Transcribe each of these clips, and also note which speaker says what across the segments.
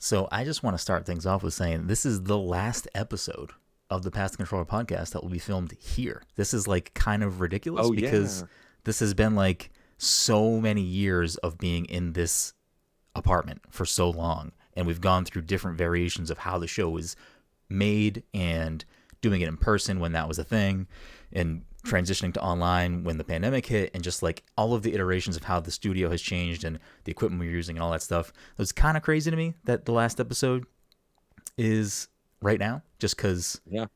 Speaker 1: So I just want to start things off with saying this is the last episode of the Past Controller podcast that will be filmed here. This is like kind of ridiculous
Speaker 2: Oh
Speaker 1: because
Speaker 2: yeah.
Speaker 1: this has been like so many years of being in this apartment for so long. And we've gone through different variations of how the show is made and doing it in person when that was a thing and transitioning to online when the pandemic hit and just like all of the iterations of how the studio has changed and the equipment we're using and all that stuff. It was kind of crazy to me that the last episode is right now just because
Speaker 2: Yeah.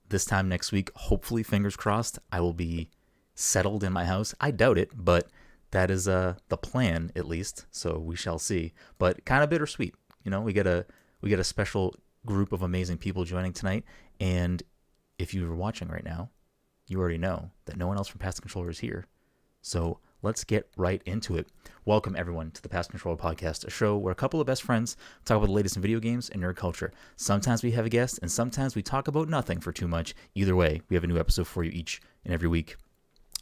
Speaker 1: this time next week, hopefully, fingers crossed, I will be settled in my house. I doubt it, but that is the plan at least. So we shall see. But kind of bittersweet, you know. We get a special group of amazing people joining tonight, and if you are watching right now, you already know that no one else from Past Controller is here. So let's get right into it. Welcome, everyone, to the Past Controller Podcast, a show where a couple of best friends talk about the latest in video games and nerd culture. Sometimes we have a guest, and sometimes we talk about nothing for too much. Either way, we have a new episode for you each and every week.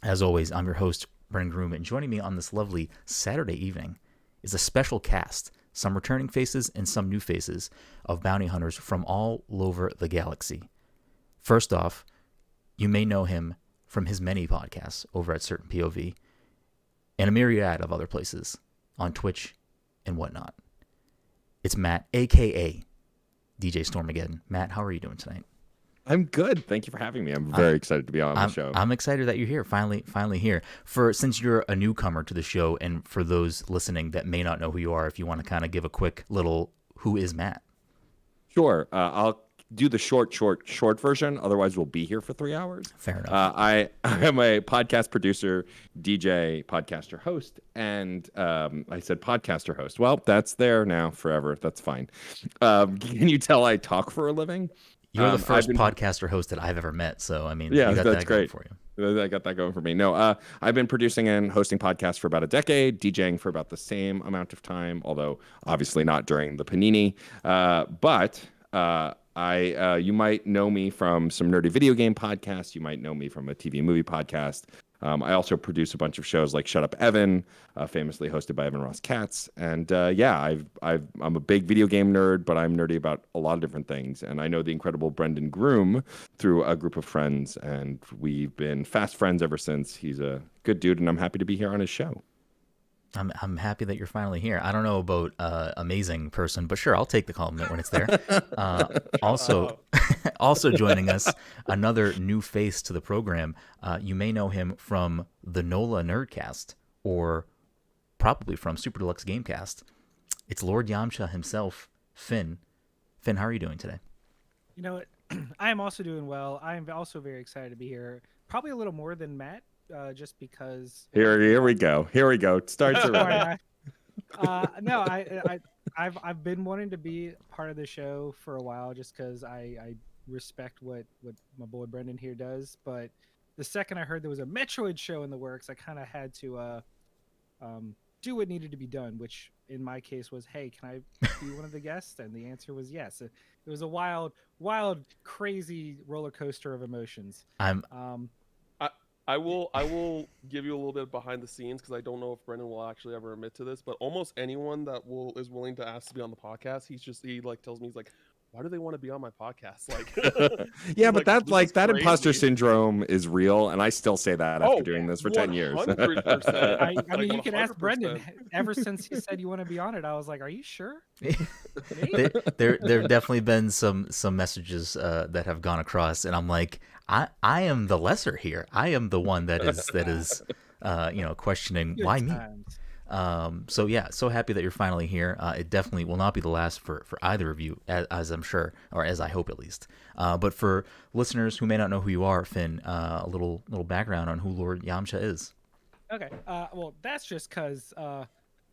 Speaker 1: As always, I'm your host, Brenden Groom, and joining me on this lovely Saturday evening is a special cast, some returning faces and some new faces of bounty hunters from all over the galaxy. First off, you may know him from his many podcasts over at Certain POV and a myriad of other places on Twitch and whatnot. It's Matt, a.k.a. DJ Stormageddon. Matt, how are you doing tonight?
Speaker 2: I'm good. Thank you for having me. I'm very excited to be on the show.
Speaker 1: I'm excited that you're here, finally here. Since you're a newcomer to the show, and for those listening that may not know who you are, if you want to kind of give a quick little who is Matt?
Speaker 2: Sure. I'll do the short version. Otherwise, we'll be here for 3 hours.
Speaker 1: Fair enough.
Speaker 2: I am a podcast producer, DJ, podcaster, host, and I said podcaster host. Well, that's there now forever. That's fine. Can you tell I talk for a living?
Speaker 1: You're the first podcaster host that I've ever met, so I mean,
Speaker 2: yeah,
Speaker 1: you got
Speaker 2: that's
Speaker 1: that
Speaker 2: great.
Speaker 1: going for you.
Speaker 2: I got that going for me. No, I've been producing and hosting podcasts for about a decade, DJing for about the same amount of time, although obviously not during the Panini. You might know me from some nerdy video game podcasts. You might know me from a TV and movie podcast. I also produce a bunch of shows like Shut Up Evan, famously hosted by Evan Ross Katz. And I'm a big video game nerd, but I'm nerdy about a lot of different things. And I know the incredible Brenden Groom through a group of friends, and we've been fast friends ever since. He's a good dude, and I'm happy to be here on his show.
Speaker 1: I'm happy that you're finally here. I don't know about amazing person, but sure, I'll take the compliment when it's there. Also joining us, another new face to the program. You may know him from the NOLA Nerdcast, or probably from Super Deluxe Game Cast. It's Lord Yamcha himself, Finn. Finn, how are you doing today?
Speaker 3: You know what? I am also doing well. I am also very excited to be here. Probably a little more than Matt. Just because.
Speaker 2: Here we go. It starts already.
Speaker 3: No, I've been wanting to be part of the show for a while, just because I respect what my boy Brenden here does. But the second I heard there was a Metroid show in the works, I kind of had to do what needed to be done, which in my case was, hey, can I be one of the guests? And the answer was yes. It was a wild, crazy roller coaster of emotions.
Speaker 4: I will give you a little bit behind the scenes, because I don't know if Brenden will actually ever admit to this, but almost anyone that is willing to ask to be on the podcast, he tells me, he's like, why do they want to be on my podcast? Like,
Speaker 2: yeah, but that imposter syndrome is real, and I still say that after doing this for 10 years.
Speaker 4: 100%.
Speaker 3: I mean, you can ask Brenden. Ever since he said you want to be on it, I was like, are you sure?
Speaker 1: there have definitely been some messages that have gone across, and I'm like, I am the lesser here. I am the one that is questioning
Speaker 3: Good
Speaker 1: why
Speaker 3: times.
Speaker 1: me. So happy that you're finally here. It definitely will not be the last for either of you, as I'm sure, or as I hope at least. But for listeners who may not know who you are, Finn, a little background on who Lord Yamcha is.
Speaker 3: Okay. Well, that's just because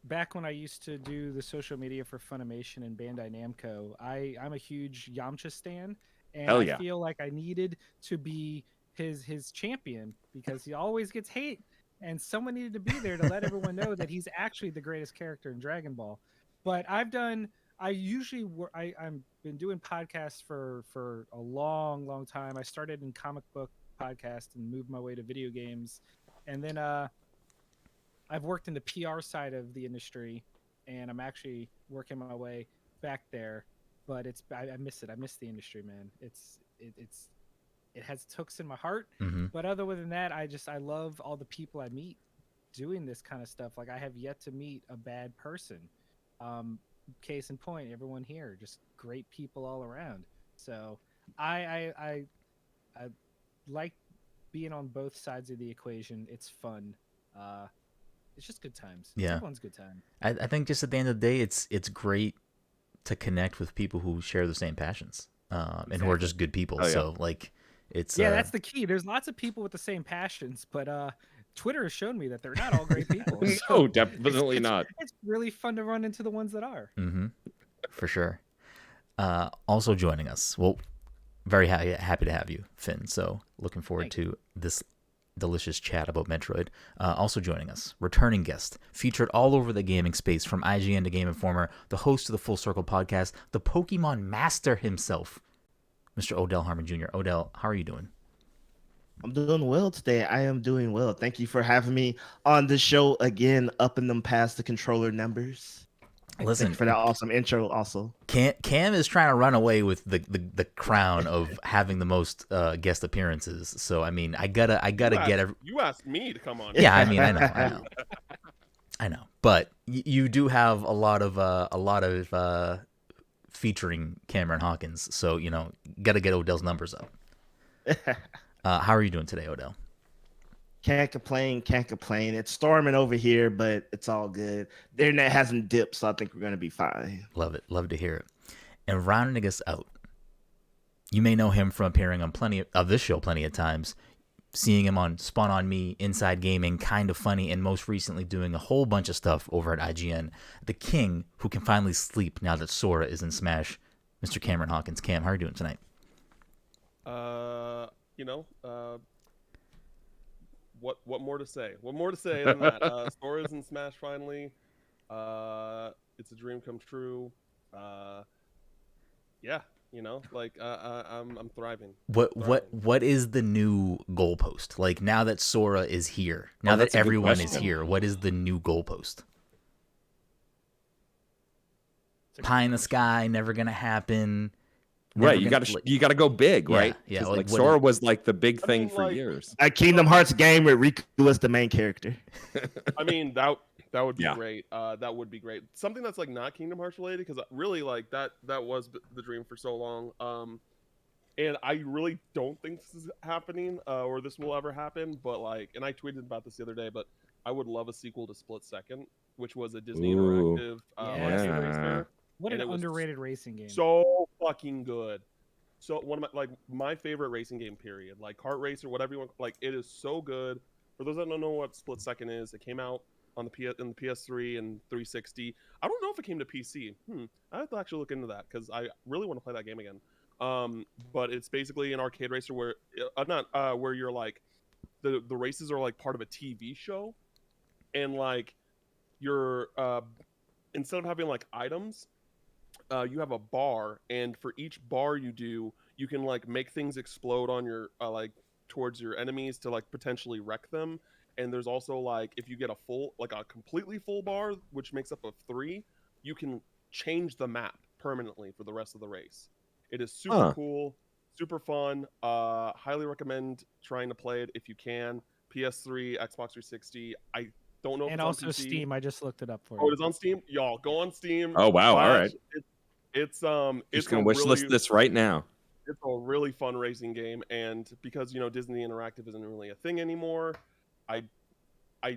Speaker 3: back when I used to do the social media for Funimation and Bandai Namco, I'm a huge Yamcha stan, and
Speaker 2: Hell yeah.
Speaker 3: I feel like I needed to be his champion, because he always gets hate, and someone needed to be there to let everyone know that he's actually the greatest character in Dragon Ball. But I've been doing podcasts for a long time. I started in comic book podcast and moved my way to video games, and then I've worked in the PR side of the industry, and I'm actually working my way back there, but I miss it. I miss the industry, man. It has its hooks in my heart, but other than that, I love all the people I meet doing this kind of stuff. Like I have yet to meet a bad person. Case in point, everyone here, just great people all around. So I like being on both sides of the equation. It's fun. It's just good times.
Speaker 1: Yeah,
Speaker 3: everyone's good time.
Speaker 1: I think just at the end of the day, it's great to connect with people who share the same passions, and who are just good people.
Speaker 2: Oh, yeah.
Speaker 1: So like, it's
Speaker 3: that's the key. There's lots of people with the same passions, but Twitter has shown me that they're not all great people.
Speaker 2: No, definitely not.
Speaker 3: It's really fun to run into the ones that are.
Speaker 1: For sure. Also joining us, well, very happy to have you, Finn. So looking forward to this delicious chat about Metroid. Also joining us, returning guest, featured all over the gaming space from IGN to Game Informer, the host of the Full Circle podcast, the Pokemon master himself, Mr. Odell Harmon Jr. Odell, how are you doing?
Speaker 5: I'm doing well today. I am doing well. Thank you for having me on the show again, upping them past the controller numbers.
Speaker 1: Listen,
Speaker 5: thank you for that awesome intro also.
Speaker 1: Cam is trying to run away with the crown of having the most guest appearances. So I mean, I gotta
Speaker 4: You asked me to come on.
Speaker 1: Yeah, I mean, I know. But you do have a lot of featuring Cameron Hawkins. So gotta get Odell's numbers up. How are you doing today, Odell?
Speaker 5: Can't complain. It's storming over here, but it's all good. The internet hasn't dipped, so I think we're going to be fine.
Speaker 1: Love it. Love to hear it. And rounding us out, you may know him from appearing on plenty of times, seeing him on Spawn on Me, Inside Gaming, Kind of Funny, and most recently doing a whole bunch of stuff over at IGN. The king who can finally sleep now that Sora is in Smash, Mr. Cameron Hawkins. Cam, how are you doing tonight?
Speaker 4: What more to say? What more to say than that? Sora's in Smash finally. It's a dream come true. Yeah, I'm thriving.
Speaker 1: What is the new goalpost? Like now that Sora is here, now that everyone is here, what is the new goalpost? Pie in the sky, never gonna happen.
Speaker 2: Right, you got to go big, right?
Speaker 1: Yeah.
Speaker 2: Like Sora was like the big thing for years.
Speaker 5: A Kingdom Hearts game where Riku was the main character.
Speaker 4: I mean that would be great. That would be great. Something that's like not Kingdom Hearts related, because really like that was the dream for so long. And I really don't think this is happening or this will ever happen. But like, and I tweeted about this the other day, but I would love a sequel to Split Second, which was a Disney interactive arcade racer.
Speaker 3: What an underrated racing game.
Speaker 4: So fucking good. So one of my favorite racing game period. Like kart racer, whatever you want. Like it is so good. For those that don't know what Split Second is, it came out on the PS3 and 360. I don't know if it came to PC. I have to actually look into that because I really want to play that game again. But it's basically an arcade racer where where you're like the races are like part of a TV show, and like you're instead of having like items, you have a bar, and for each bar you do, you can like make things explode on your like towards your enemies to like potentially wreck them. And there's also like if you get a completely full bar, which makes up of 3, you can change the map permanently for the rest of the race. It is super cool, super fun. Highly recommend trying to play it if you can. PS3, Xbox 360. I don't know if
Speaker 3: and
Speaker 4: it's
Speaker 3: also
Speaker 4: on PC.
Speaker 3: Steam. I just looked it up for you.
Speaker 4: Oh, it is on Steam. Y'all go on Steam.
Speaker 2: Oh wow! All right.
Speaker 4: It's
Speaker 2: just gonna wish list this right now.
Speaker 4: It's a really fun racing game, and because Disney Interactive isn't really a thing anymore, I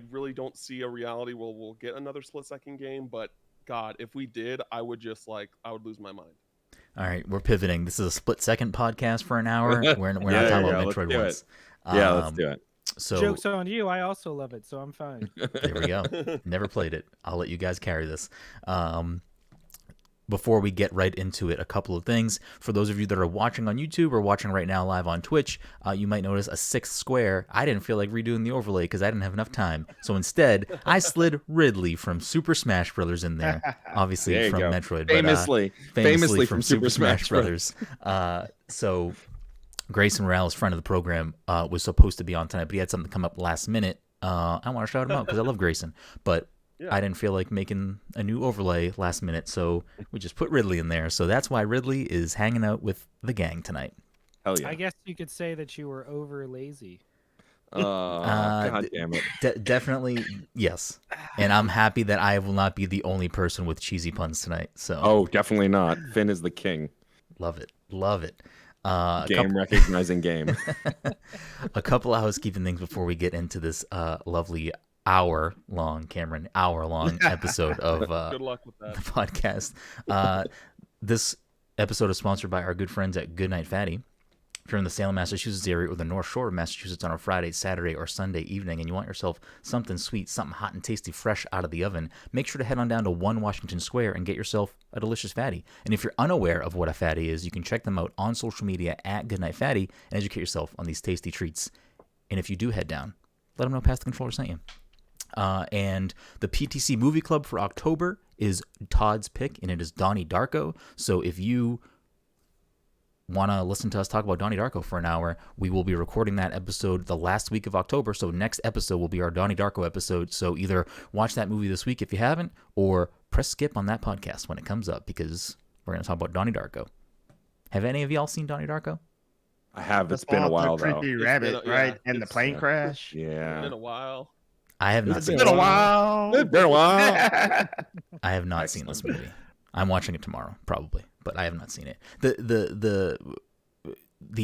Speaker 4: really don't see a reality where we'll get another Split Second game. But God, if we did, I would lose my mind.
Speaker 1: All right, we're pivoting. This is a Split Second podcast for an hour. We're not talking about Metroid once.
Speaker 2: Yeah, let's do it.
Speaker 1: So
Speaker 3: joke's on you. I also love it, so I'm fine.
Speaker 1: There we go. Never played it. I'll let you guys carry this. Before we get right into it, a couple of things. For those of you that are watching on YouTube or watching right now live on Twitch, you might notice a 6th square. I didn't feel like redoing the overlay because I didn't have enough time. So instead, I slid Ridley from Super Smash Brothers in there, obviously from Metroid.
Speaker 2: Famously from Super Smash Brothers.
Speaker 1: So Grayson Morales, friend of the program, was supposed to be on tonight, but he had something come up last minute. I want to shout him out because I love Grayson. But
Speaker 4: Yeah.
Speaker 1: I didn't feel like making a new overlay last minute, so we just put Ridley in there. So that's why Ridley is hanging out with the gang tonight.
Speaker 2: Hell yeah.
Speaker 3: I guess you could say that you were over lazy.
Speaker 2: God damn it.
Speaker 1: Definitely, yes. And I'm happy that I will not be the only person with cheesy puns tonight. So
Speaker 2: Oh, definitely not. Finn is the king.
Speaker 1: love it. Love it.
Speaker 2: Game recognizing game.
Speaker 1: A couple of housekeeping things before we get into this lovely hour-long episode of
Speaker 4: Good luck with that.
Speaker 1: the podcast. This episode is sponsored by our good friends at Goodnight Fatty. If you're in the Salem, Massachusetts area or the North Shore of Massachusetts on a Friday, Saturday, or Sunday evening and you want yourself something sweet, something hot and tasty fresh out of the oven, make sure to head on down to 1 Washington Square and get yourself a delicious fatty. And if you're unaware of what a fatty is, you can check them out on social media at Goodnight Fatty and educate yourself on these tasty treats. And if you do head down, let them know Past the Controller sent you. And the PTC Movie Club for October is Todd's pick, and it is Donnie Darko. So if you want to listen to us talk about Donnie Darko for an hour, we will be recording that episode the last week of October. So next episode will be our Donnie Darko episode. So either watch that movie this week if you haven't, or press skip on that podcast when it comes up, because we're going to talk about Donnie Darko. Have any of y'all seen Donnie Darko?
Speaker 2: I have. It's
Speaker 5: The
Speaker 2: been a
Speaker 5: fault
Speaker 2: while,
Speaker 5: of
Speaker 2: though.
Speaker 5: Creepy
Speaker 4: It's
Speaker 5: Rabbit,
Speaker 4: been a-
Speaker 5: right?
Speaker 4: yeah,
Speaker 5: And the
Speaker 4: it's-
Speaker 5: plane crash.
Speaker 4: It's
Speaker 2: Yeah.
Speaker 4: been a while.
Speaker 1: I have not
Speaker 2: It's
Speaker 1: seen
Speaker 5: It's
Speaker 1: it.
Speaker 5: been a while.
Speaker 2: It's been a while.
Speaker 1: I have not seen this movie. I'm watching it tomorrow, probably, but I have not seen it. The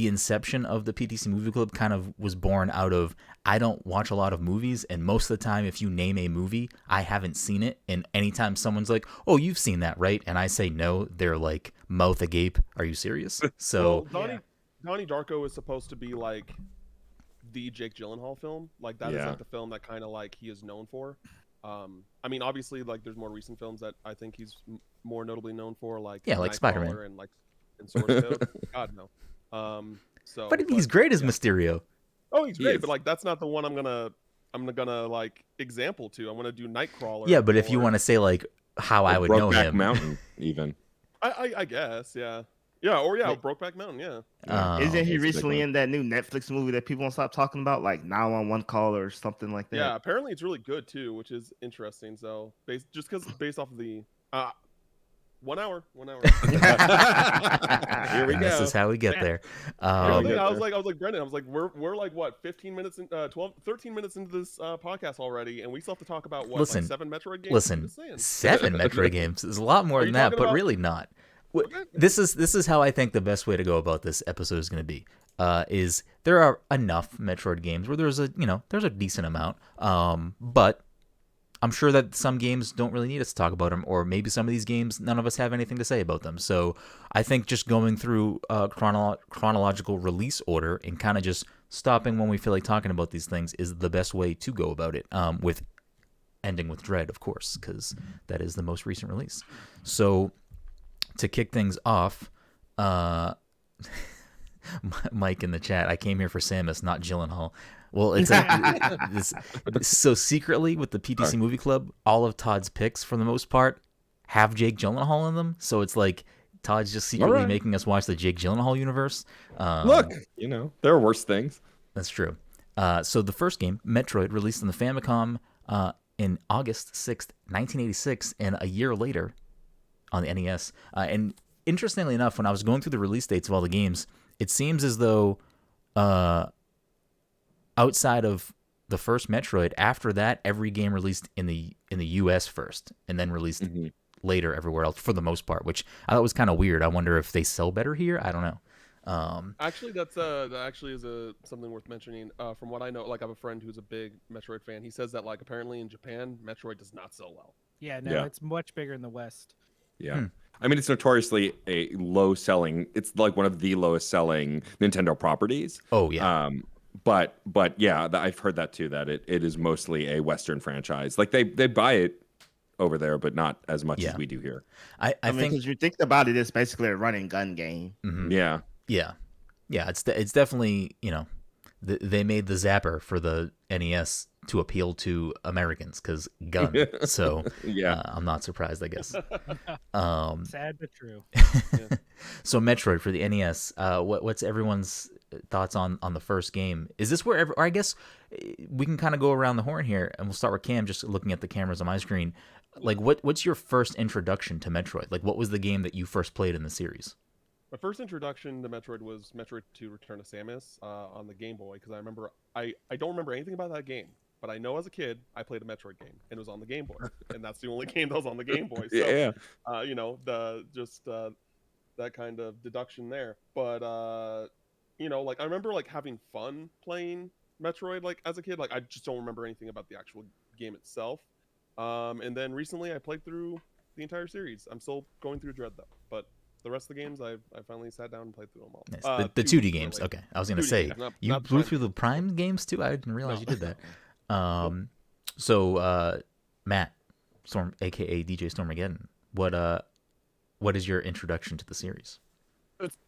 Speaker 1: inception of the PTC Movie Club kind of was born out of, I don't watch a lot of movies, and most of the time, if you name a movie, I haven't seen it. And anytime someone's like, "Oh, you've seen that, right?" and I say no, they're like mouth agape. Are you serious? So
Speaker 4: Well, Donnie Darko is supposed to be like the Jake Gyllenhaal film. Like that is
Speaker 2: Yeah.
Speaker 4: like the film that kind of like he is known for. I mean, obviously, like there's more recent films that I think he's more notably known for, like
Speaker 1: Yeah, like Spider-Man.
Speaker 4: Nightcrawler and Source Code. God no. So,
Speaker 1: but he's great as Mysterio.
Speaker 4: Oh, he's
Speaker 2: He
Speaker 4: great,
Speaker 2: is.
Speaker 4: but like that's not the one I'm gonna like example to. I'm gonna do Nightcrawler.
Speaker 1: Yeah, but if you
Speaker 4: or-
Speaker 1: want to say like how I would know
Speaker 2: Brokeback
Speaker 1: him,
Speaker 2: Mountain, even.
Speaker 4: I guess, yeah. Yeah, or yeah, Brokeback Mountain, yeah.
Speaker 5: Isn't he
Speaker 2: that's a big
Speaker 5: recently
Speaker 2: one.
Speaker 5: in that new Netflix movie that people won't stop talking about, like 911 Call or something like that?
Speaker 4: Yeah, apparently it's really good too, which is interesting. So based off of the 1 hour.
Speaker 2: Here we
Speaker 1: and
Speaker 2: go.
Speaker 1: this is how we get there.
Speaker 4: I
Speaker 2: we go.
Speaker 4: was like Brenden, I was like, we're like what, 15 minutes in 13 minutes into this podcast already, and we still have to talk about what,
Speaker 1: Listen,
Speaker 4: like 7 Metroid games? I'm
Speaker 1: Listen,
Speaker 4: just saying.
Speaker 1: 7 Metroid games is a lot more
Speaker 4: Are
Speaker 1: than
Speaker 4: you
Speaker 1: that,
Speaker 4: talking
Speaker 1: but
Speaker 4: about-
Speaker 1: really not.
Speaker 4: Okay.
Speaker 1: This is how I think the best way to go about this episode is going to be. Is there are enough Metroid games where there's a decent amount, but I'm sure that some games don't really need us to talk about them, or maybe some of these games none of us have anything to say about them. So I think just going through chronological release order and kind of just stopping when we feel like talking about these things is the best way to go about it. With ending with Dread, of course, because that is the most recent release. So to kick things off, Mike in the chat, I came here for Samus, not Gyllenhaal. Well, so secretly with the PTC Movie Club, all of Todd's picks, for the most part, have Jake Gyllenhaal in them. So it's like Todd's just secretly
Speaker 2: right.
Speaker 1: making us watch the Jake Gyllenhaal universe.
Speaker 2: Look, there are worse things.
Speaker 1: That's true. So the first game, Metroid, released on the Famicom in August 6th, 1986, and a year later on the NES. And interestingly enough, when I was going through the release dates of all the games, it seems as though outside of the first Metroid, after that, every game released in the US first, and then released later everywhere else for the most part, which I thought was kind of weird. I wonder if they sell better here. I don't know.
Speaker 4: Actually, that actually is something worth mentioning. From what I know, like I have a friend who's a big Metroid fan. He says that like apparently in Japan, Metroid does not sell well.
Speaker 3: Yeah, no,
Speaker 2: Yeah.
Speaker 3: it's much bigger in the West.
Speaker 2: Yeah. I mean, it's notoriously a low-selling. It's like one of the lowest-selling Nintendo properties.
Speaker 1: Oh yeah.
Speaker 2: But yeah, I've heard that too. That it is mostly a Western franchise. Like they buy it over there, but not as much
Speaker 1: Yeah.
Speaker 2: as we do here.
Speaker 1: I
Speaker 5: mean,
Speaker 1: think
Speaker 5: because you think about it, it's basically a running gun game.
Speaker 1: mhm.
Speaker 2: Yeah.
Speaker 1: Yeah. It's definitely, they made the Zapper for the NES to appeal to Americans because gun. So
Speaker 2: Yeah.
Speaker 1: I'm not surprised, I guess.
Speaker 3: Sad but true.
Speaker 1: So Metroid for the NES. What's everyone's thoughts on the first game. Is this where, or I guess we can kind of go around the horn here, and we'll start with Cam, just looking at the cameras on my screen. Like, what's your first introduction to Metroid? Like, what was the game that you first played in the series?
Speaker 4: My first introduction to Metroid was Metroid 2 Return of Samus on the Game Boy, because I remember I don't remember anything about that game, but I know as a kid I played a Metroid game and it was on the Game Boy, and that's the only game that was on the Game Boy. So
Speaker 2: Yeah.
Speaker 4: That kind of deduction there. But like I remember like having fun playing Metroid like as a kid. Like I just don't remember anything about the actual game itself. And then recently I played through the entire series. I'm still going through Dread though, but the rest of the games I finally sat down and played through them all.
Speaker 1: Nice. The 2D games. Okay, I was gonna say
Speaker 4: games,
Speaker 1: you
Speaker 4: not
Speaker 1: blew
Speaker 4: Prime
Speaker 1: through the
Speaker 4: games.
Speaker 1: Prime games too. I didn't realize
Speaker 4: No.
Speaker 1: you did that. So Matt Storm, aka DJ Stormageddon, what is your introduction to the series?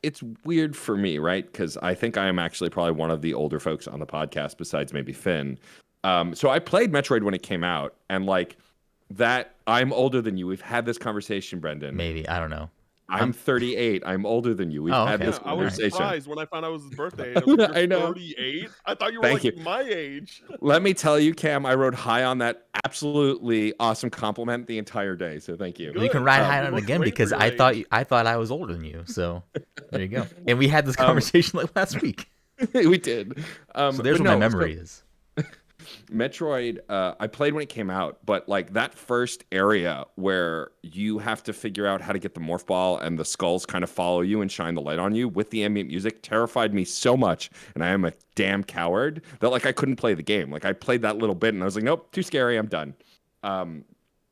Speaker 2: It's weird for me, right? Because I think I am actually probably one of the older folks on the podcast, besides maybe Finn. So I played Metroid when it came out, and like that, I'm older than you. We've had this conversation, Brenden.
Speaker 1: Maybe, I don't know.
Speaker 2: I'm 38. I'm older than you. We've had this
Speaker 4: I was
Speaker 2: conversation.
Speaker 4: surprised when I found out it was his birthday. I, was like,
Speaker 2: I know.
Speaker 4: 38? I thought you were
Speaker 2: Thank
Speaker 4: like
Speaker 2: you.
Speaker 4: my age.
Speaker 2: Let me tell you, Cam, I rode high on that absolutely awesome compliment the entire day. So thank you.
Speaker 1: Well, you can
Speaker 4: Good.
Speaker 1: ride
Speaker 4: You
Speaker 1: high on it
Speaker 4: look
Speaker 1: again
Speaker 4: great
Speaker 1: because
Speaker 4: for your
Speaker 1: I
Speaker 4: age.
Speaker 1: thought I was older than you. So there you go. And we had this conversation like last week.
Speaker 2: We did.
Speaker 1: So there's
Speaker 2: but
Speaker 1: what my
Speaker 2: no,
Speaker 1: memory
Speaker 2: so-
Speaker 1: is.
Speaker 2: Metroid, I played when it came out, but like that first area where you have to figure out how to get the morph ball and the skulls kind of follow you and shine the light on you with the ambient music terrified me so much. And I am a damn coward that like I couldn't play the game. Like I played that little bit and I was like, nope, too scary. I'm done.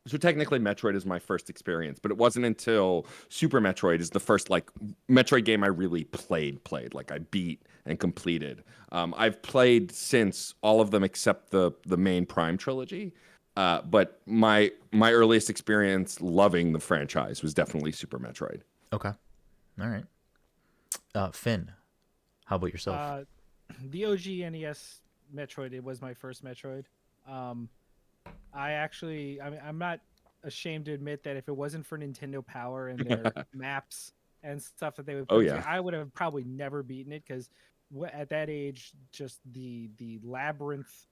Speaker 2: So technically Metroid is my first experience, but it wasn't until Super Metroid is the first like Metroid game I really played, like I beat and completed. I've played since all of them except the main Prime trilogy. But my earliest experience loving the franchise was definitely Super Metroid.
Speaker 1: Okay. All right. Finn, how about yourself?
Speaker 3: The OG NES Metroid, it was my first Metroid. I'm not ashamed to admit that if it wasn't for Nintendo Power and their maps and stuff that they would put together, I would have probably never beaten it, because at that age, just the labyrinth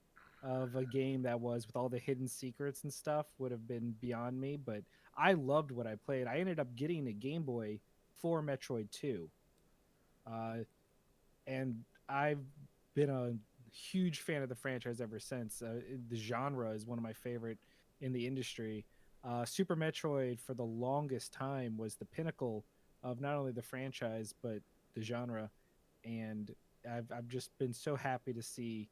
Speaker 3: of a game that was with all the hidden secrets and stuff would have been beyond me. But I loved what I played. I ended up getting a Game Boy for Metroid 2. And I've been a huge fan of the franchise ever since. The genre is one of my favorite in the industry. Super Metroid for the longest time was the pinnacle of not only the franchise but the genre, and I've just been so happy to see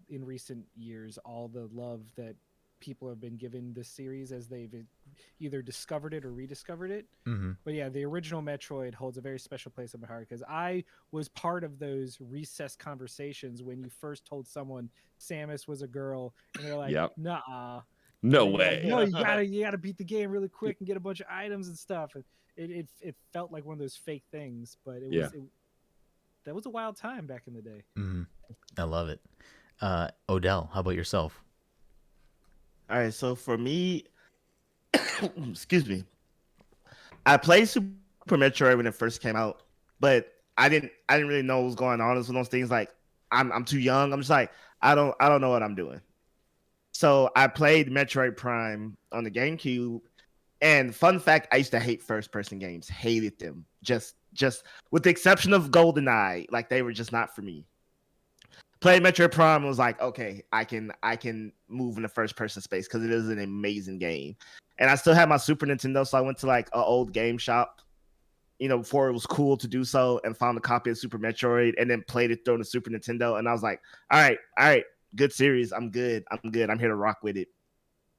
Speaker 3: in recent years all the love that people have been giving this series as they've either discovered it or rediscovered it.
Speaker 1: Mm-hmm.
Speaker 3: But yeah, the original Metroid holds a very special place in my heart, because I was part of those recess conversations when you first told someone Samus was a girl, and they're like,
Speaker 2: Yep.
Speaker 3: "Nah,
Speaker 2: No
Speaker 3: and you're
Speaker 2: way.
Speaker 3: like, no, you gotta beat the game really quick and get a bunch of items and stuff." And it felt like one of those fake things, but that was a wild time back in the day.
Speaker 1: Mm-hmm. I love it. Odell, how about yourself?
Speaker 5: All right, so for me, excuse me, I played Super Metroid when it first came out, but I didn't really know what was going on. It's one of those things like I'm too young. I'm just like I don't know what I'm doing. So I played Metroid Prime on the GameCube, and fun fact, I used to hate first person games, hated them. Just with the exception of GoldenEye, like they were just not for me. Played Metroid Prime and was like, okay, I can move in the first person space because it is an amazing game. And I still had my Super Nintendo, so I went to like an old game shop, before it was cool to do so, and found a copy of Super Metroid and then played it through the Super Nintendo. And I was like, all right, good series. I'm good. I'm here to rock with it.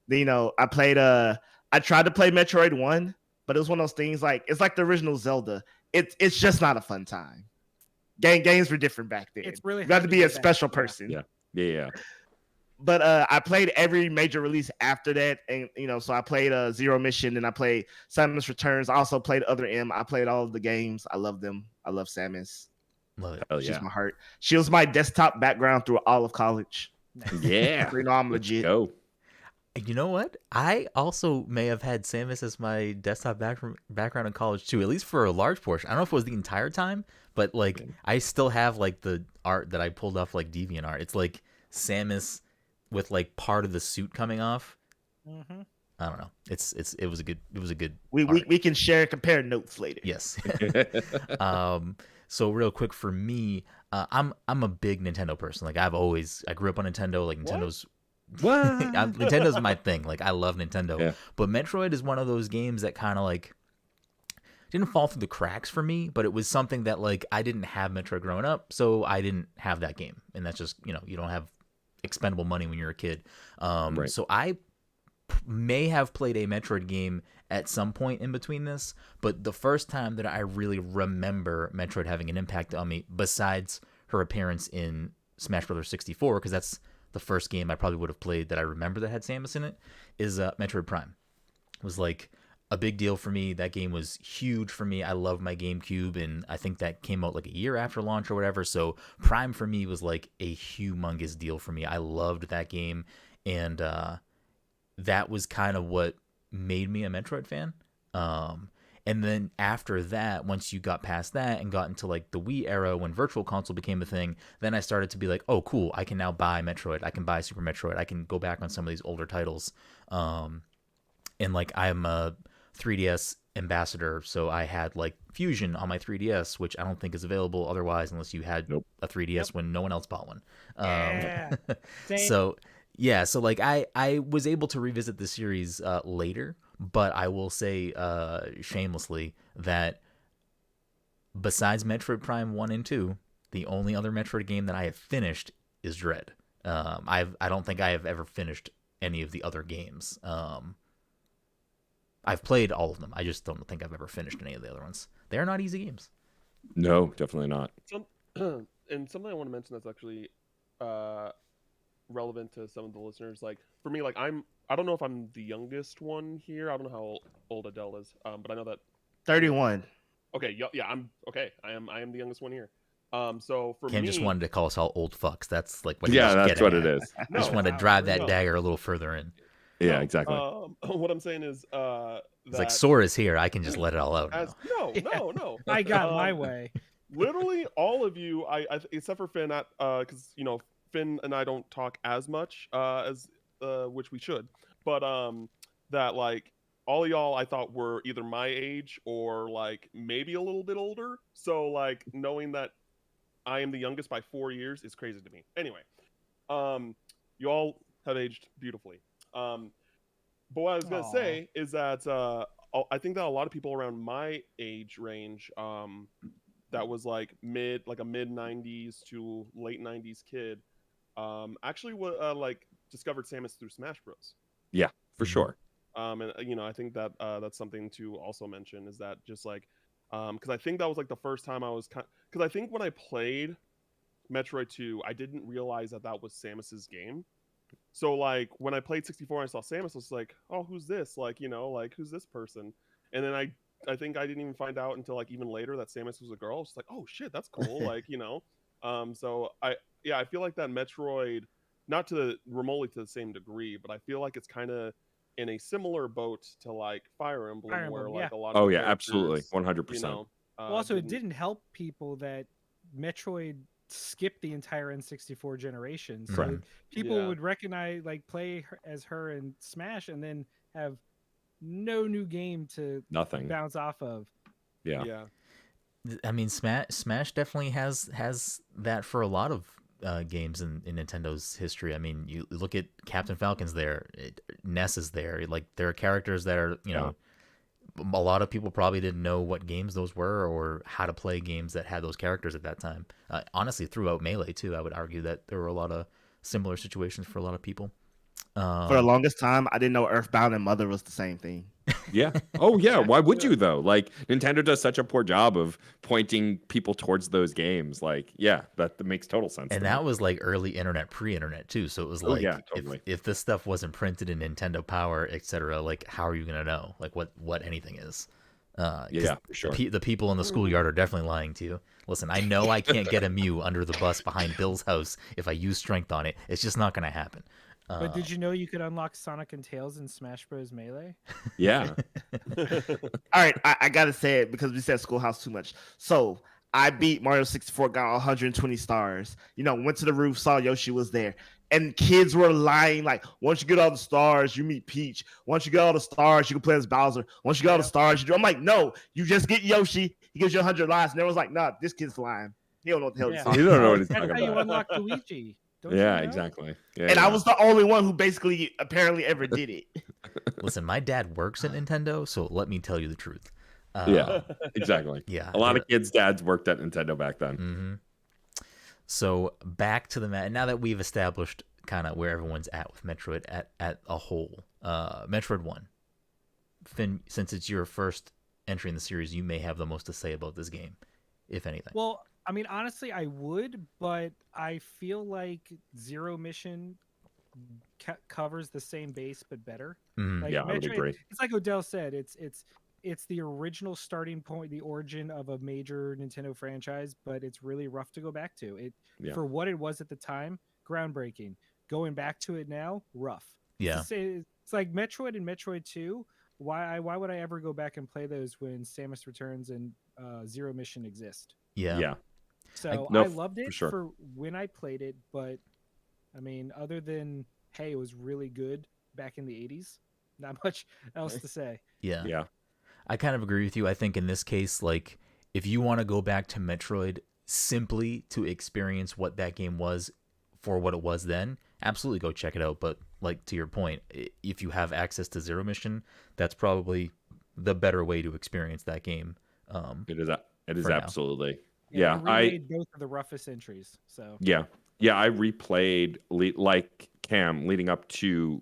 Speaker 5: Then, I tried to play Metroid One, but it was one of those things like, it's like the original Zelda. It's just not a fun time. Games were different back then.
Speaker 3: It's really
Speaker 5: you got
Speaker 3: hard
Speaker 5: to
Speaker 3: to
Speaker 5: be a
Speaker 3: get back.
Speaker 5: special person.
Speaker 2: Yeah.
Speaker 5: But I played every major release after that, and so I played Zero Mission, and I played Samus Returns. I also played Other M. I played all of the games. I love them. I love Samus.
Speaker 1: Love it.
Speaker 2: Hell
Speaker 5: She's
Speaker 2: yeah.
Speaker 5: my heart. She was my desktop background through all of college.
Speaker 2: Yeah.
Speaker 5: I'm legit.
Speaker 2: Go.
Speaker 1: You know what? I also may have had Samus as my desktop background in college too, at least for a large portion. I don't know if it was the entire time, but like I still have like the art that I pulled off like DeviantArt. It's like Samus with like part of the suit coming off.
Speaker 3: Mm-hmm.
Speaker 1: I don't know. It was a good.
Speaker 5: We can share compare notes later.
Speaker 1: Yes. So real quick for me, I'm a big Nintendo person. Like I grew up on Nintendo. Like Nintendo's.
Speaker 2: What?
Speaker 1: Nintendo's my thing. Like I love Nintendo,
Speaker 2: Yeah.
Speaker 1: but Metroid is one of those games that kind of like didn't fall through the cracks for me. But it was something that like I didn't have Metroid growing up, so I didn't have that game, and that's just you don't have expendable money when you're a kid.
Speaker 2: Right.
Speaker 1: So I may have played a Metroid game at some point in between this, but the first time that I really remember Metroid having an impact on me, besides her appearance in Smash Bros. 64, because that's the first game I probably would have played that I remember that had Samus in it, is Metroid Prime. It was like a big deal for me. That game was huge for me. I love my GameCube, and I think that came out like a year after launch or whatever. So Prime for me was like a humongous deal for me. I loved that game, and that was kind of what made me a Metroid fan. And then after that, once you got past that and got into like the Wii era when Virtual Console became a thing, then I started to be like, oh, cool, I can now buy Metroid. I can buy Super Metroid. I can go back on some of these older titles. And like I'm a 3DS ambassador, so I had like Fusion on my 3DS, which I don't think is available otherwise unless you had a 3DS when no one else bought one.
Speaker 3: Yeah.
Speaker 1: So yeah, so like I was able to revisit the series later, but I will say shamelessly that besides Metroid Prime 1 and 2, the only other Metroid game that I have finished is Dread. I don't think I have ever finished any of the other games. I've played all of them. I just don't think I've ever finished any of the other ones. They're not easy games.
Speaker 2: No, definitely not.
Speaker 4: And something I want to mention that's actually relevant to some of the listeners. Like for me, like I don't know if I'm the youngest one here. I don't know how old Adele is, but I know that
Speaker 5: 31.
Speaker 4: Okay, yeah, I'm okay. I am the youngest one here. So for
Speaker 1: Cam
Speaker 4: me,
Speaker 1: just wanted to call us all old fucks. That's like what
Speaker 2: That's what it is.
Speaker 1: I just wanted to drive that dagger a little further in.
Speaker 2: Yeah, exactly.
Speaker 4: What I'm saying is,
Speaker 1: It's like Sora's here. I can just let it all out.
Speaker 4: No.
Speaker 3: I got my way.
Speaker 4: Literally, all of you, I except for Finn, because Finn and I don't talk as much as which we should, but that like all of y'all I thought were either my age or like maybe a little bit older. So like knowing that I am the youngest by 4 years is crazy to me. Anyway, you all have aged beautifully. But what I was gonna say is that I think that a lot of people around my age range, that was like a mid 90s to late 90s kid, actually like discovered Samus through Smash Bros.
Speaker 2: Yeah, for sure.
Speaker 4: And I think that that's something to also mention is that just like, because I think that was like the first time I was because I think when I played Metroid 2, I didn't realize that was Samus's game. So like when I played 64 and I saw Samus, I was like, oh, who's this? Like, like who's this person? And then I think I didn't even find out until like even later that Samus was a girl. I was like, oh shit, that's cool. Like, so I feel like that Metroid, not remotely to the same degree, but I feel like it's kind of in a similar boat to like Fire Emblem, where like a lot of
Speaker 2: absolutely 100%.
Speaker 3: Also, it didn't help people that Metroid skipped the entire N64 generation, so
Speaker 1: Right.
Speaker 3: people would recognize, like, play as her in Smash, and then have no new game to bounce off of.
Speaker 4: Yeah.
Speaker 1: I mean, Smash definitely has that for a lot of games in Nintendo's history. I mean, you look at Captain Falcon's there, Ness is there. Like, there are characters that are, a lot of people probably didn't know what games those were or how to play games that had those characters at that time. Honestly, throughout Melee, too, I would argue that there were a lot of similar situations for a lot of people.
Speaker 5: For the longest time, I didn't know Earthbound and Mother was the same thing.
Speaker 2: Yeah. Oh, yeah. Why would you, though? Like, Nintendo does such a poor job of pointing people towards those games. Like, yeah, that makes total sense.
Speaker 1: And that was like early internet, pre-internet, too. So it was like,
Speaker 2: totally.
Speaker 1: if this stuff wasn't printed in Nintendo Power, etc., like, how are you going to know, like, what anything is?
Speaker 2: Yeah, for sure.
Speaker 1: The people in the schoolyard are definitely lying to you. Listen, I know I can't get a Mew under the bus behind Bill's house if I use strength on it. It's just not going to happen.
Speaker 3: But did you know you could unlock Sonic and Tails in Smash Bros. Melee?
Speaker 2: Yeah.
Speaker 5: All right, I gotta say it because we said Schoolhouse too much. So I beat Mario 64, got 120 stars. You know, went to the roof, saw Yoshi was there, and kids were lying. Like, once you get all the stars, you meet Peach. Once you get all the stars, you can play as Bowser. Once you get all the stars, you do. I'm like, no, you just get Yoshi. He gives you 100 lives. And everyone's like, nah, this kid's lying. He don't know what the hell he's
Speaker 3: Yeah.
Speaker 5: talking
Speaker 2: You don't know
Speaker 5: about.
Speaker 2: what he's
Speaker 3: That's
Speaker 2: talking
Speaker 3: how you
Speaker 2: about.
Speaker 3: unlock Luigi. Don't
Speaker 2: Yeah,
Speaker 3: you know?
Speaker 2: exactly. Yeah,
Speaker 5: And
Speaker 2: yeah.
Speaker 5: I was the only one who basically apparently ever did it.
Speaker 1: Listen, my dad works at Nintendo, so let me tell you the truth.
Speaker 2: Yeah, exactly.
Speaker 1: Yeah,
Speaker 2: A lot of kids' dads worked at Nintendo back then.
Speaker 1: Mm-hmm. So back to the now that we've established kind of where everyone's at with Metroid at a whole, Metroid One. Finn, since it's your first entry in the series, you may have the most to say about this game, if anything.
Speaker 3: Well, I mean, honestly, I would, but I feel like Zero Mission covers the same base but better.
Speaker 1: Mhm.
Speaker 3: Like
Speaker 2: Yeah, I would agree.
Speaker 3: It's like Odell said. It's the original starting point, the origin of a major Nintendo franchise, but it's really rough to go back to.
Speaker 2: Yeah.
Speaker 3: For what it was at the time, groundbreaking. Going back to it now, rough.
Speaker 1: Yeah.
Speaker 3: It's like Metroid and Metroid 2. Why would I ever go back and play those when Samus Returns and Zero Mission exist?
Speaker 1: Yeah.
Speaker 2: Yeah.
Speaker 3: So
Speaker 2: No,
Speaker 3: I loved it
Speaker 2: for sure.
Speaker 3: for when I played it, but I mean, other than hey, it was really good back in the 80s. Not much else to say.
Speaker 1: Yeah.
Speaker 2: Yeah.
Speaker 1: I kind of agree with you. I think in this case, like, if you want to go back to Metroid simply to experience what that game was for what it was then, absolutely go check it out. But like, to your point, if you have access to Zero Mission, that's probably the better way to experience that game.
Speaker 2: It is
Speaker 1: for now.
Speaker 2: Absolutely.
Speaker 3: They
Speaker 2: Yeah,
Speaker 3: remade both of the roughest entries. So
Speaker 2: Yeah, I replayed like Cam leading up to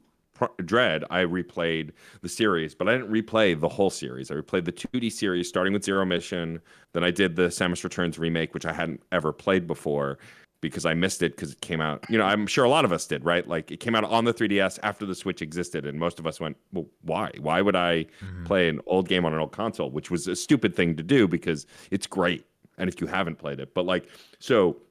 Speaker 2: Dread. I replayed the series, but I didn't replay the whole series. I replayed the 2D series, starting with Zero Mission. Then I did the Samus Returns remake, which I hadn't ever played before because I missed it because it came out. You know, I'm sure a lot of us did, right? Like, it came out on the 3DS after the Switch existed, and most of us went, "Well, why? Why would I play an old game on an old console?" Which was a stupid thing to do because it's great, and if you haven't played it, but like so.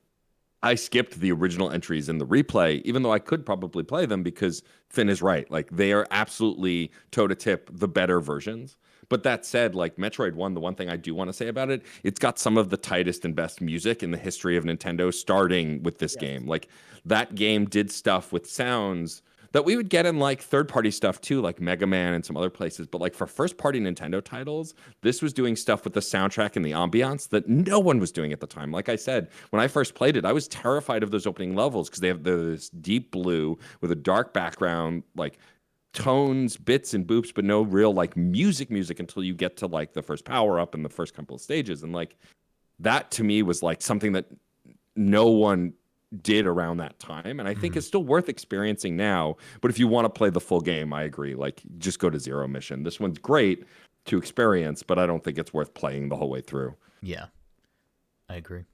Speaker 2: I skipped the original entries in the replay, even though I could probably play them because Finn is right. Like, they are absolutely toe to tip the better versions. But that said, like Metroid One, the one thing I do want to say about it, it's got some of the tightest and best music in the history of Nintendo, starting with this game. Like, that game did stuff with sounds that we would get in like third-party stuff too, like Mega Man and some other places. But like for first-party Nintendo titles, this was doing stuff with the soundtrack and the ambiance that no one was doing at the time. Like I said, when I first played it, I was terrified of those opening levels because they have this deep blue with a dark background, like tones, bits and boops, but no real like music until you get to like the first power-up and the first couple of stages. And like that to me was like something that no one did around that time, and I think it's still worth experiencing now. But if you want to play the full game, I agree, like just go to Zero Mission. This one's great to experience, but I don't think it's worth playing the whole way through.
Speaker 1: Yeah, I agree.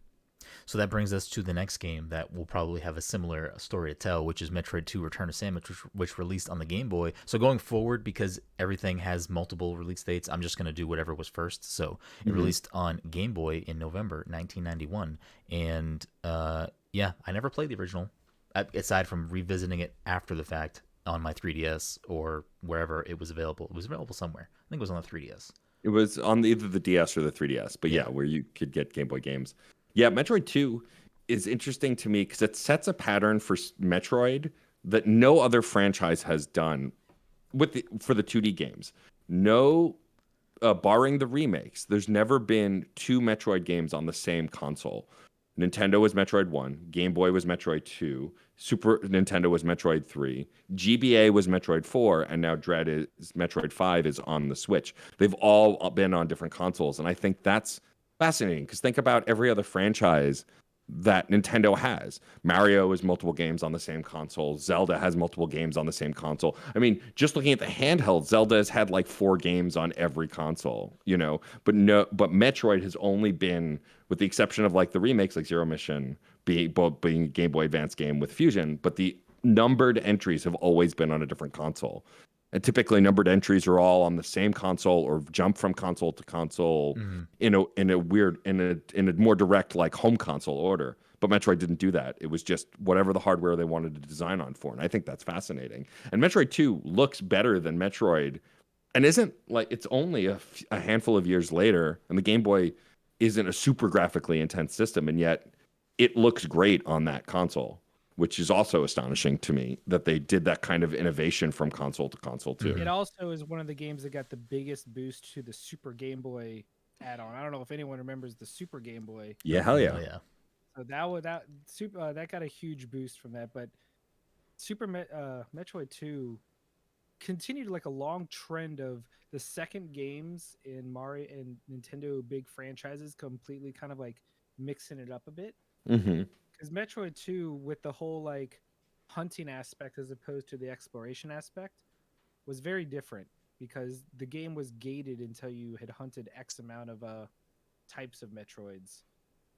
Speaker 1: So that brings us to the next game that will probably have a similar story to tell, which is Metroid 2 Return to Samus, which released on the Game Boy. So going forward, because everything has multiple release dates, I'm just going to do whatever was first. So it released on Game Boy in November 1991. And yeah, I never played the original, aside from revisiting it after the fact on my 3DS or wherever it was available. It was available somewhere. I think it was on the 3DS.
Speaker 2: It was on either the DS or the 3DS, but yeah, where you could get Game Boy games. Yeah, Metroid 2 is interesting to me because it sets a pattern for Metroid that no other franchise has done for the 2D games. No, barring the remakes, there's never been two Metroid games on the same console. Nintendo was Metroid 1, Game Boy was Metroid 2, Super Nintendo was Metroid 3, GBA was Metroid 4, and now Dread is Metroid 5 is on the Switch. They've all been on different consoles, and I think that's fascinating because think about every other franchise that Nintendo has. Mario has multiple games on the same console. Zelda has multiple games on the same console. I mean, just looking at the handheld, Zelda has had like 4 games on every console, you know. But Metroid has only been, with the exception of like the remakes like Zero Mission being a Game Boy Advance game with Fusion, but the numbered entries have always been on a different console. And typically numbered entries are all on the same console or jump from console to console in a more direct like home console order. But Metroid didn't do that. It was just whatever the hardware they wanted to design on for. And I think that's fascinating. And Metroid 2 looks better than Metroid and isn't like it's only a handful of years later. And the Game Boy isn't a super graphically intense system. And yet it looks great on that console, which is also astonishing to me that they did that kind of innovation from console to console too.
Speaker 3: It also is one of the games that got the biggest boost to the Super Game Boy add-on. I don't know if anyone remembers the Super Game Boy.
Speaker 2: Yeah, hell yeah.
Speaker 1: Oh, yeah.
Speaker 3: So that got a huge boost from that. But Metroid 2 continued like a long trend of the second games in Mario and Nintendo big franchises completely kind of like mixing it up a bit.
Speaker 2: Mm-hmm.
Speaker 3: Because Metroid 2, with the whole like hunting aspect as opposed to the exploration aspect, was very different because the game was gated until you had hunted X amount of types of Metroids.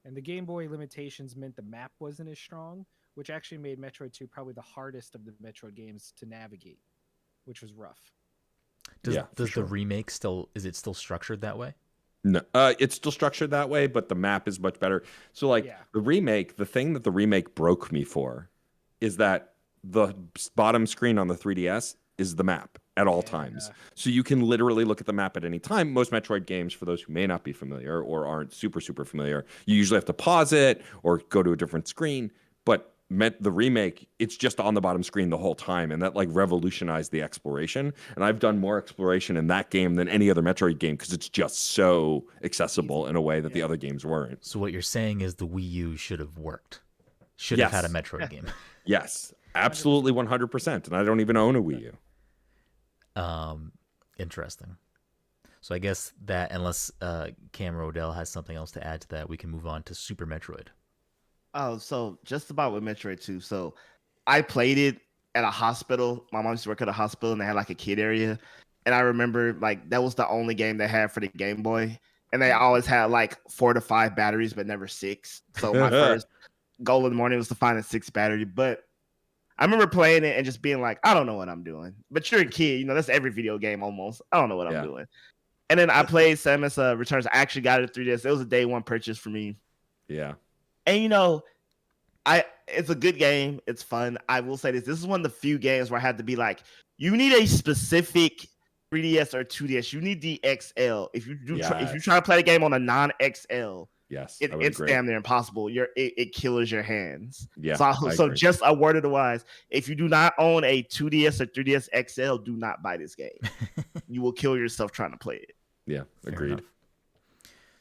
Speaker 3: And the Game Boy limitations meant the map wasn't as strong, which actually made Metroid 2 probably the hardest of the Metroid games to navigate, which was rough.
Speaker 1: Does the remake still structured that way?
Speaker 2: No, it's still structured that way, but the map is much better. So like the remake, the thing that the remake broke me for is that the bottom screen on the 3DS is the map at all times. So you can literally look at the map at any time. Most Metroid games, for those who may not be familiar or aren't super familiar, you usually have to pause it or go to a different screen. But the remake, it's just on the bottom screen the whole time, and that like revolutionized the exploration. And I've done more exploration in that game than any other Metroid game because it's just so accessible in a way that the other games weren't.
Speaker 1: So what you're saying is the Wii U should have worked. Should have had a Metroid game.
Speaker 2: Yes, absolutely 100%. And I don't even own a Wii U.
Speaker 1: Interesting. So I guess that unless Cam Rodell has something else to add to that, we can move on to Super Metroid.
Speaker 5: Oh, so just about with Metroid 2. So I played it at a hospital. My mom used to work at a hospital and they had like a kid area. And I remember like that was the only game they had for the Game Boy. And they always had like 4 to 5 batteries, but never 6. So my first goal in the morning was to find a 6 battery. But I remember playing it and just being like, I don't know what I'm doing. But you're a kid, that's every video game almost. I don't know what I'm doing. And then I played Samus Returns. I actually got it 3DS. It was a day one purchase for me.
Speaker 2: Yeah.
Speaker 5: And it's a good game. It's fun. I will say this. This is one of the few games where I had to be like, you need a specific 3DS or 2DS. You need the XL. If you try to play the game on a non-XL, it's damn near impossible. It kills your hands.
Speaker 2: Yeah.
Speaker 5: So just a word of the wise: if you do not own a 2DS or 3DS XL, do not buy this game. You will kill yourself trying to play it.
Speaker 2: Yeah, agreed.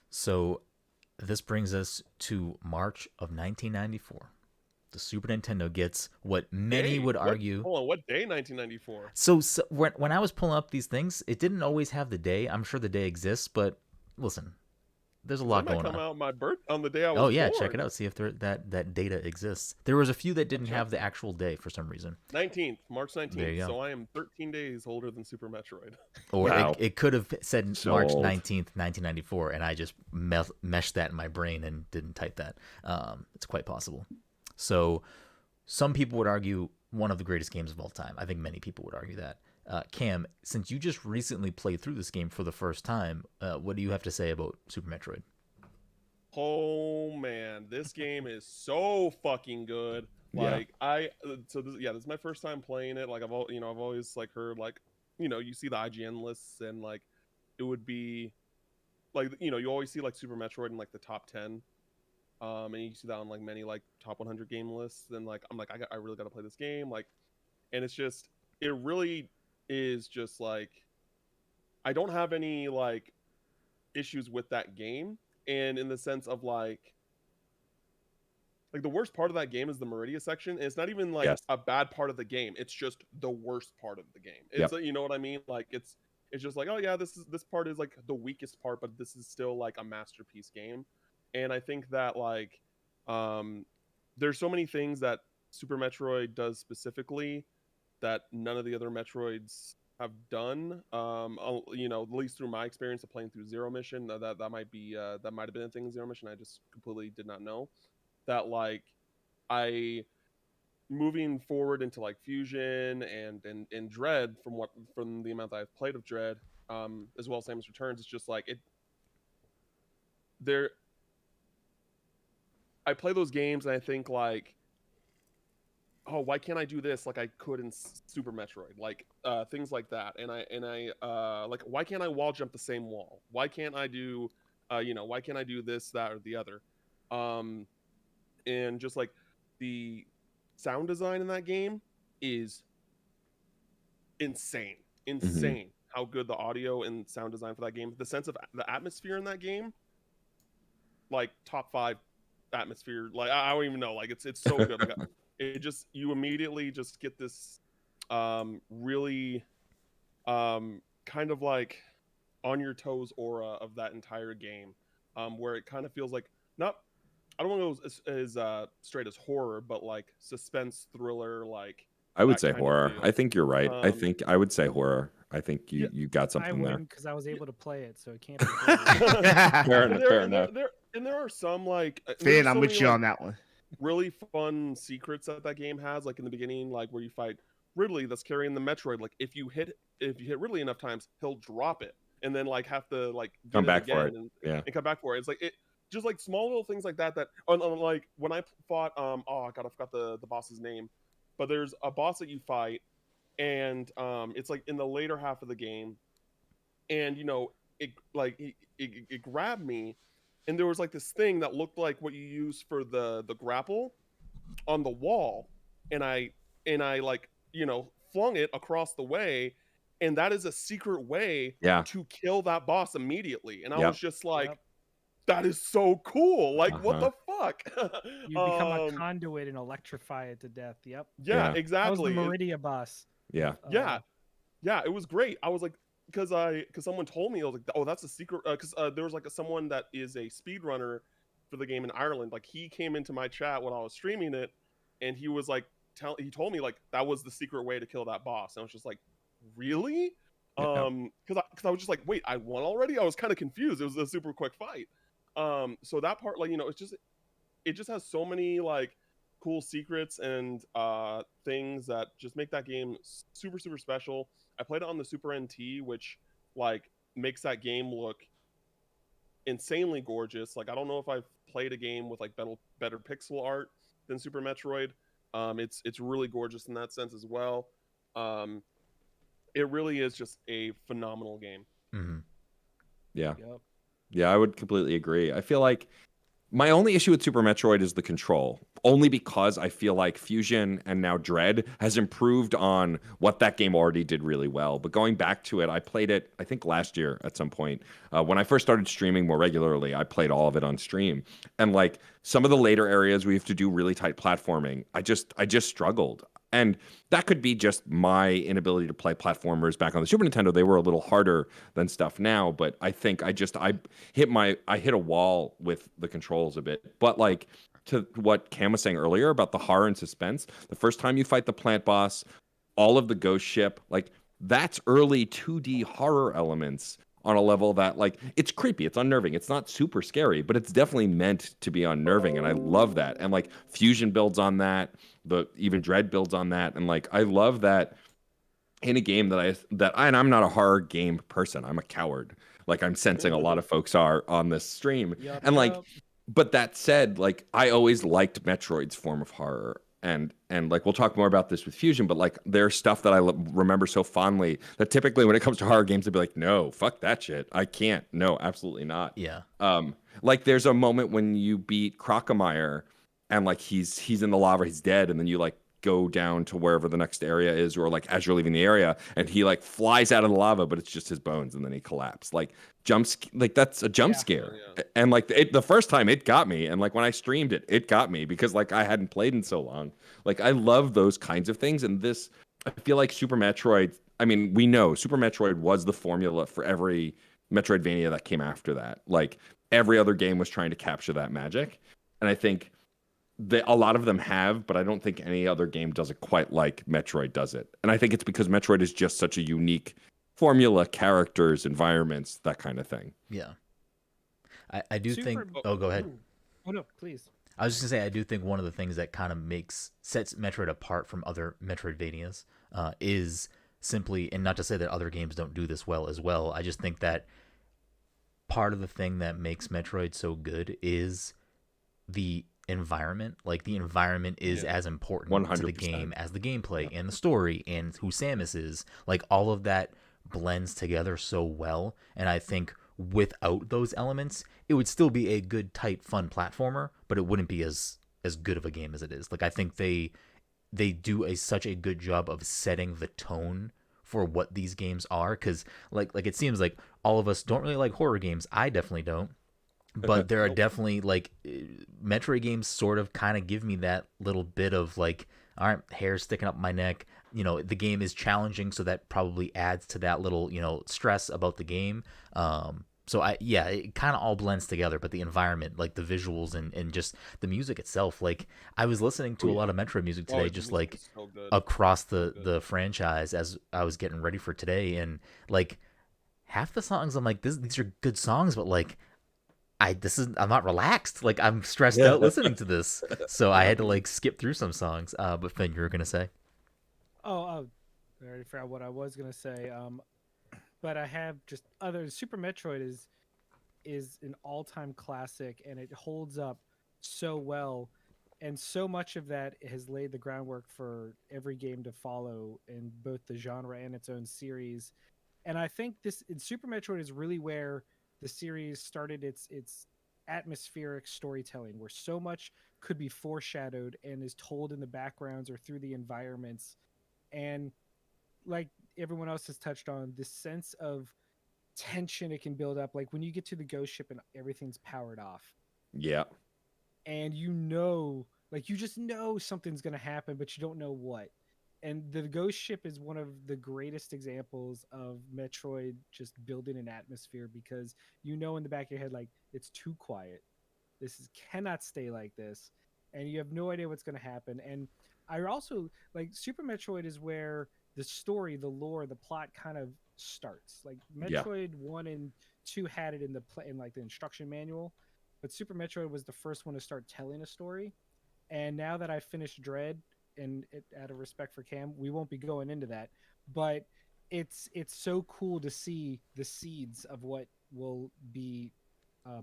Speaker 1: So this brings us to March of 1994. The Super Nintendo gets what many would argue.
Speaker 4: Hold on, what day? 1994.
Speaker 1: So when I was pulling up these things, it didn't always have the day. I'm sure the day exists, but listen. There's a lot going on.
Speaker 4: Come out my birth on the day I was
Speaker 1: born.
Speaker 4: Check
Speaker 1: it out. See if that data exists. There was a few that didn't have the actual day for some reason.
Speaker 4: March 19th. So I am 13 days older than Super Metroid.
Speaker 1: Or it could have said March 19th, 1994, and I just meshed that in my brain and didn't type that. It's quite possible. So some people would argue one of the greatest games of all time. I think many people would argue that. Cam, since you just recently played through this game for the first time, what do you have to say about Super Metroid?
Speaker 4: Oh man, this game is so fucking good. Like this is my first time playing it. Like I've always like heard like, you see the IGN lists and like it would be like, you always see like Super Metroid in like the top 10. And you see that on like many like top 100 game lists. And like I'm like I really got to play this game. Like, and it really is just like I don't have any like issues with that game, and in the sense of like the worst part of that game is the Meridia section, and it's not even like a bad part of the game, it's just the worst part of the game. It's you know what I mean, like it's just like, oh yeah, this part is like the weakest part, but this is still like a masterpiece game. And I think that like there's so many things that Super Metroid does specifically that none of the other Metroids have done. At least through my experience of playing through Zero Mission, that might have been a thing in Zero Mission I just completely did not know. That like I moving forward into like Fusion and Dread from the amount that I've played of Dread, as well as Samus Returns, it's just like it. I play those games and I think like, oh, why can't I do this like I could in Super Metroid? Like things like that. And I like, why can't I wall jump the same wall? Why can't I do why can't I do this, that, or the other? And just like the sound design in that game is insane. Insane how good the audio and sound design for that game. The sense of the atmosphere in that game, like top 5 atmosphere. Like I don't even know. Like it's so good. Like it just, you immediately just get this really kind of like on your toes aura of that entire game, where it kind of feels like, not, I don't want to go as straight as horror, but like suspense thriller, like
Speaker 2: I would
Speaker 4: that
Speaker 2: say
Speaker 4: kind of
Speaker 2: horror.
Speaker 4: feel.
Speaker 2: I think you're right. I would say horror. I think
Speaker 4: Yeah.
Speaker 2: you got
Speaker 3: I
Speaker 2: something there.
Speaker 3: wouldn't because I was able to play it, so it can't be. horror.
Speaker 2: Fair
Speaker 4: And
Speaker 2: enough.
Speaker 4: there,
Speaker 2: Fair
Speaker 4: and there,
Speaker 2: enough.
Speaker 4: there are some like
Speaker 5: Finn, I'm with you on that one.
Speaker 4: really fun secrets that game has, like in the beginning, like where you fight Ridley that's carrying the Metroid. Like if you hit Ridley enough times, he'll drop it and then like have to like get
Speaker 2: Come back
Speaker 4: again
Speaker 2: for it.
Speaker 4: and come back for it. It's like it just like small little things like that on like when I fought oh god, I forgot the boss's name, but there's a boss that you fight and it's like in the later half of the game, and it like it grabbed me, and there was like this thing that looked like what you use for the grapple on the wall, and I like flung it across the way, and that is a secret way
Speaker 2: Yeah.
Speaker 4: to kill that boss immediately. And I
Speaker 2: Yep.
Speaker 4: was just like,
Speaker 3: Yep.
Speaker 4: that is so cool. Like what the fuck?
Speaker 3: You become a conduit and electrify it to death. Yep.
Speaker 4: Yeah,
Speaker 2: Yeah.
Speaker 3: That was
Speaker 4: exactly.
Speaker 3: the Meridia boss.
Speaker 2: Yeah.
Speaker 4: Yeah, it was great. I was like, because someone told me, I was like, oh, that's a secret. Because there was like someone that is a speedrunner for the game in Ireland. Like he came into my chat when I was streaming it, and he was like, he told me like that was the secret way to kill that boss. And I was just like, really?
Speaker 2: Yeah.
Speaker 4: Because I was just like, wait, I won already? I was kind of confused. It was a super quick fight. So that part, like it just has so many like cool secrets and things that just make that game super super special. I played it on the Super NT, which like makes that game look insanely gorgeous. Like I don't know if I've played a game with like better pixel art than Super Metroid. It's really gorgeous in that sense as well. It really is just a phenomenal game.
Speaker 1: Mm-hmm.
Speaker 2: Yeah.
Speaker 3: Yep.
Speaker 2: Yeah, I would completely agree. I feel like my only issue with Super Metroid is the control, only because I feel like Fusion and now Dread has improved on what that game already did really well. But going back to it, I played it, I think last year at some point. When I first started streaming more regularly, I played all of it on stream. And like some of the later areas we have to do really tight platforming, I just struggled. And that could be just my inability to play platformers back on the Super Nintendo. They were a little harder than stuff now, but I think I hit a wall with the controls a bit. But like to what Cam was saying earlier about the horror and suspense, the first time you fight the plant boss, all of the ghost ship, like that's early 2D horror elements on a level that like it's creepy, it's unnerving, it's not super scary, but it's definitely meant to be unnerving, and I love that. And like Fusion builds on that, even Dread builds on that, and like I love that in a game and I'm not a horror game person, I'm a coward, like I'm sensing a lot of folks are on this stream.
Speaker 3: Yep,
Speaker 2: And like
Speaker 3: yep.
Speaker 2: but that said, like I always liked Metroid's form of horror. And like we'll talk more about this with Fusion, but like there's stuff that I remember so fondly that typically when it comes to horror games, I'd be like, no, fuck that shit. I can't. No, absolutely not.
Speaker 1: Yeah.
Speaker 2: Like there's a moment when you beat Crocomire and like he's in the lava, he's dead, and then you like go down to wherever the next area is, or like as you're leaving the area, and he like flies out of the lava, but it's just his bones, and then he collapsed. Like like that's a jump scare.
Speaker 4: Yeah.
Speaker 2: And like the first time it got me, and like when I streamed it got me because like I hadn't played in so long. Like I love those kinds of things, and this I feel like Super Metroid. I mean, we know Super Metroid was the formula for every Metroidvania that came after that. Like every other game was trying to capture that magic, and I think a lot of them have, but I don't think any other game does it quite like Metroid does it. And I think it's because Metroid is just such a unique formula, characters, environments, that kind of thing.
Speaker 1: Yeah. I do think.
Speaker 3: Super-
Speaker 1: Oh, go ahead.
Speaker 3: Oh no, please.
Speaker 1: I was just gonna say I do think one of the things that kind of sets Metroid apart from other Metroidvanias is simply, and not to say that other games don't do this well as well. I just think that part of the thing that makes Metroid so good is the environment. Like the environment is as important to the
Speaker 2: 100%.
Speaker 1: game as the gameplay and the story and who Samus is. Like all of that blends together so well, and I think without those elements, it would still be a good, tight, fun platformer, but it wouldn't be as good of a game as it is. Like I think they do such a good job of setting the tone for what these games are, because like it seems like all of us don't really like horror games. I definitely don't, but there are definitely like Metroid games sort of kind of give me that little bit of like, all right, hair sticking up my neck. You know, the game is challenging, so that probably adds to that little, you know, stress about the game. So it kind of all blends together, but the environment, like the visuals and just the music itself, like I was listening to a lot of Metroid music today, just like across the franchise as I was getting ready for today, and like half the songs I'm like, these are good songs, but like I'm not relaxed. Like I'm stressed out listening to this. So I had to like skip through some songs. But Finn, you were gonna say?
Speaker 3: Oh, I already forgot what I was gonna say. But I have just other Super Metroid is an all-time classic, and it holds up so well, and so much of that has laid the groundwork for every game to follow in both the genre and its own series. And I think this in Super Metroid is really where the series started its atmospheric storytelling, where so much could be foreshadowed and is told in the backgrounds or through the environments. And like everyone else has touched on, this sense of tension it can build up, like when you get to the ghost ship and everything's powered off,
Speaker 2: Yeah.
Speaker 3: and you know, like you just know something's going to happen, but you don't know what. And the ghost ship is one of the greatest examples of Metroid just building an atmosphere, because you know in the back of your head, like, it's too quiet, cannot stay like this, and you have no idea what's going to happen. And I also like Super Metroid is where the story, the lore, the plot kind of starts. Like Metroid 1 and 2 had it in in like the instruction manual, but Super Metroid was the first one to start telling a story. And now that I finished Dread, and out of respect for Cam, we won't be going into that, but it's so cool to see the seeds of what will be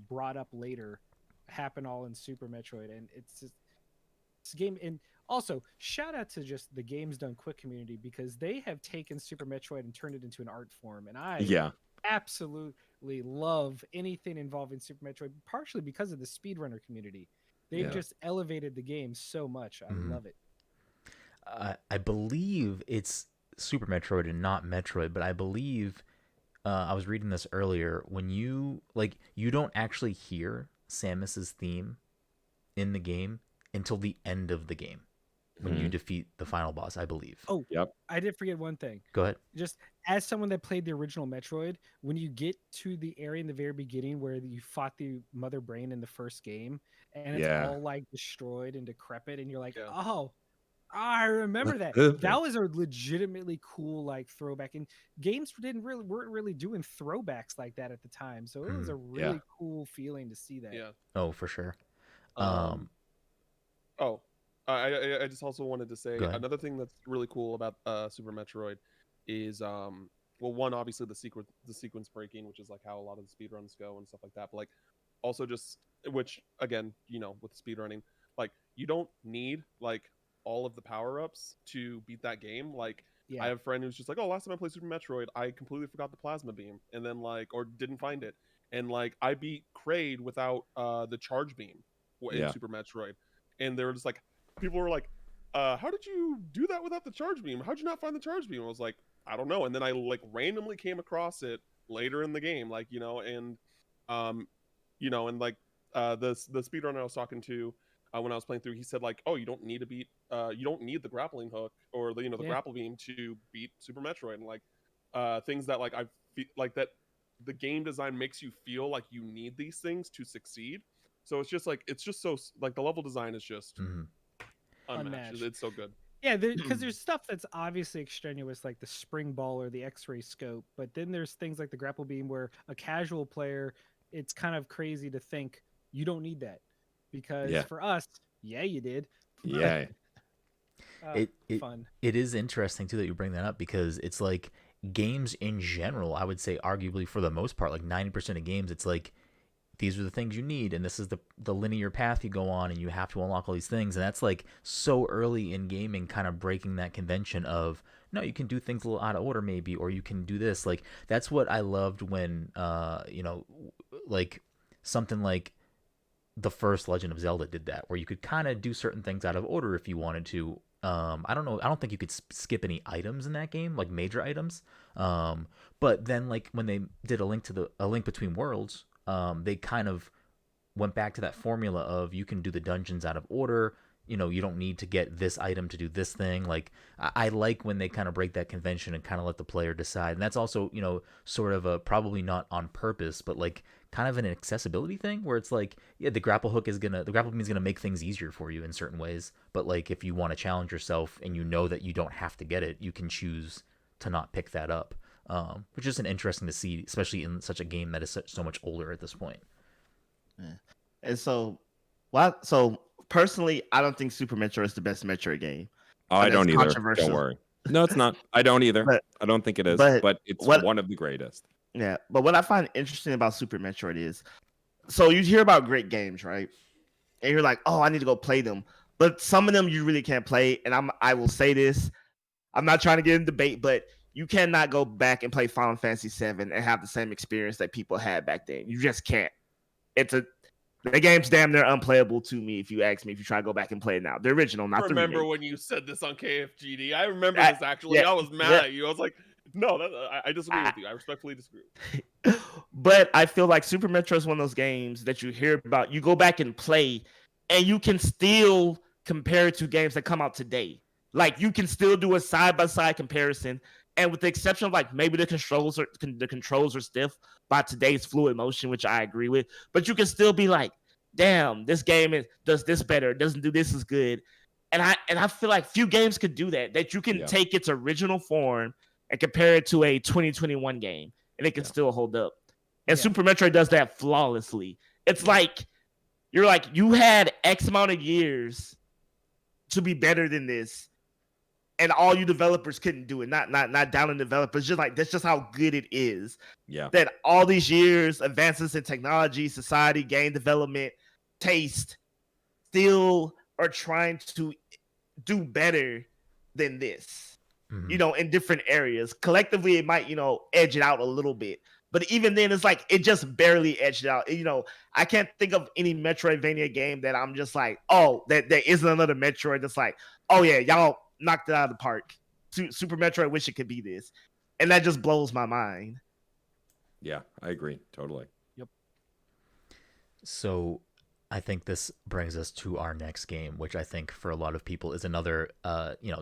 Speaker 3: brought up later happen all in Super Metroid. And it's a game. And also shout out to just the Games Done Quick community, because they have taken Super Metroid and turned it into an art form, and I absolutely love anything involving Super Metroid, partially because of the speedrunner community. They've just elevated the game so much. I love it.
Speaker 1: I believe it's Super Metroid and not Metroid, but I believe I was reading this earlier. When you don't actually hear Samus's theme in the game until the end of the game when you defeat the final boss, I believe.
Speaker 3: Oh, I did forget one thing.
Speaker 1: Go ahead.
Speaker 3: Just as someone that played the original Metroid, when you get to the area in the very beginning where you fought the Mother Brain in the first game, and it's all like destroyed and decrepit, and you're like, oh, I remember that. That was a legitimately cool like throwback, and games weren't really doing throwbacks like that at the time, so it was a really cool feeling to see that.
Speaker 4: Yeah.
Speaker 1: Oh, for sure.
Speaker 4: I just also wanted to say another thing that's really cool about Super Metroid is one, obviously the sequence breaking, which is like how a lot of the speedruns go and stuff like that, but like also just, which again, you know, with speedrunning, like you don't need like all of the power-ups to beat that game. Like I have a friend who's just like, oh, last time I played Super Metroid, I completely forgot the plasma beam, and then like, or didn't find it, and like I beat Kraid without the charge beam in Super Metroid, and they were just like, people were like, how did you do that without the charge beam? How'd you not find the charge beam? I was like, I don't know. And then I like randomly came across it later in the game, like, you know, and and like the speedrunner I was talking to when I was playing through, he said like, oh, you don't need the grappling hook or the grapple beam to beat Super Metroid, and like things that like I feel like that the game design makes you feel like you need these things to succeed. So it's just so like the level design is just unmatched. It's so good.
Speaker 3: Yeah, because there's stuff that's obviously extraneous, like the spring ball or the X-ray scope, but then there's things like the grapple beam where a casual player, it's kind of crazy to think you don't need that, because for us, you did.
Speaker 1: Fun. It is interesting too that you bring that up, because it's like games in general, I would say arguably for the most part, like 90% of games, it's like these are the things you need, and this is the linear path you go on, and you have to unlock all these things. And that's like so early in gaming, kind of breaking that convention of, no, you can do things a little out of order maybe, or you can do this. Like, that's what I loved when like something like the first Legend of Zelda did that, where you could kind of do certain things out of order if you wanted to. I don't know. I don't think you could skip any items in that game, like major items. But then, like when they did a Link Between Worlds, they kind of went back to that formula of you can do the dungeons out of order. You know, you don't need to get this item to do this thing. Like, I like when they kind of break that convention and kind of let the player decide. And that's also, sort of a, probably not on purpose, but like kind of an accessibility thing where it's like, yeah, the grapple beam is gonna make things easier for you in certain ways. But like, if you want to challenge yourself and you know that you don't have to get it, you can choose to not pick that up. Which is interesting to see, especially in such a game that is so much older at this point.
Speaker 5: Yeah. And so personally, I don't think Super Metroid is the best Metroid game.
Speaker 2: Oh, I don't either. Don't worry. No, it's not. I don't either. I don't think it is. But it's one of the greatest.
Speaker 5: Yeah. But what I find interesting about Super Metroid is, so you hear about great games, right? And you're like, oh, I need to go play them. But some of them you really can't play. And I will say this. I'm not trying to get in debate, but you cannot go back and play Final Fantasy VII and have the same experience that people had back then. You just can't. The game's damn near unplayable to me if you ask me, if you try to go back and play it now. The original, not the remake.
Speaker 4: I remember when you said this on KFGD. I remember this actually. Yeah, I was mad at you. I was like, no, I disagree with you. I respectfully disagree.
Speaker 5: But I feel like Super Metroid is one of those games that you hear about, you go back and play, and you can still compare it to games that come out today. Like, you can still do a side-by-side comparison. And with the exception of like maybe the controls are stiff by today's fluid motion, which I agree with, but you can still be like, damn, this game does this better, doesn't do this as good. And I feel like few games could do that you can take its original form and compare it to a 2021 game and it can still hold up. And Super Metroid does that flawlessly. It's like you're like, you had X amount of years to be better than this. And all you developers couldn't do it. Not down on developers. Just like, that's just how good it is.
Speaker 2: Yeah.
Speaker 5: That all these years, advances in technology, society, game development, taste, still are trying to do better than this. Mm-hmm. In different areas. Collectively, it might, edge it out a little bit. But even then, it's like, it just barely edged it out. I can't think of any Metroidvania game that I'm just like, oh, that there isn't another Metroid that's like, oh yeah, y'all knocked it out of the park. Super Metroid, wish it could be this. And that just blows my mind.
Speaker 2: Yeah, I agree. Totally.
Speaker 3: Yep.
Speaker 1: So I think this brings us to our next game, which I think for a lot of people is another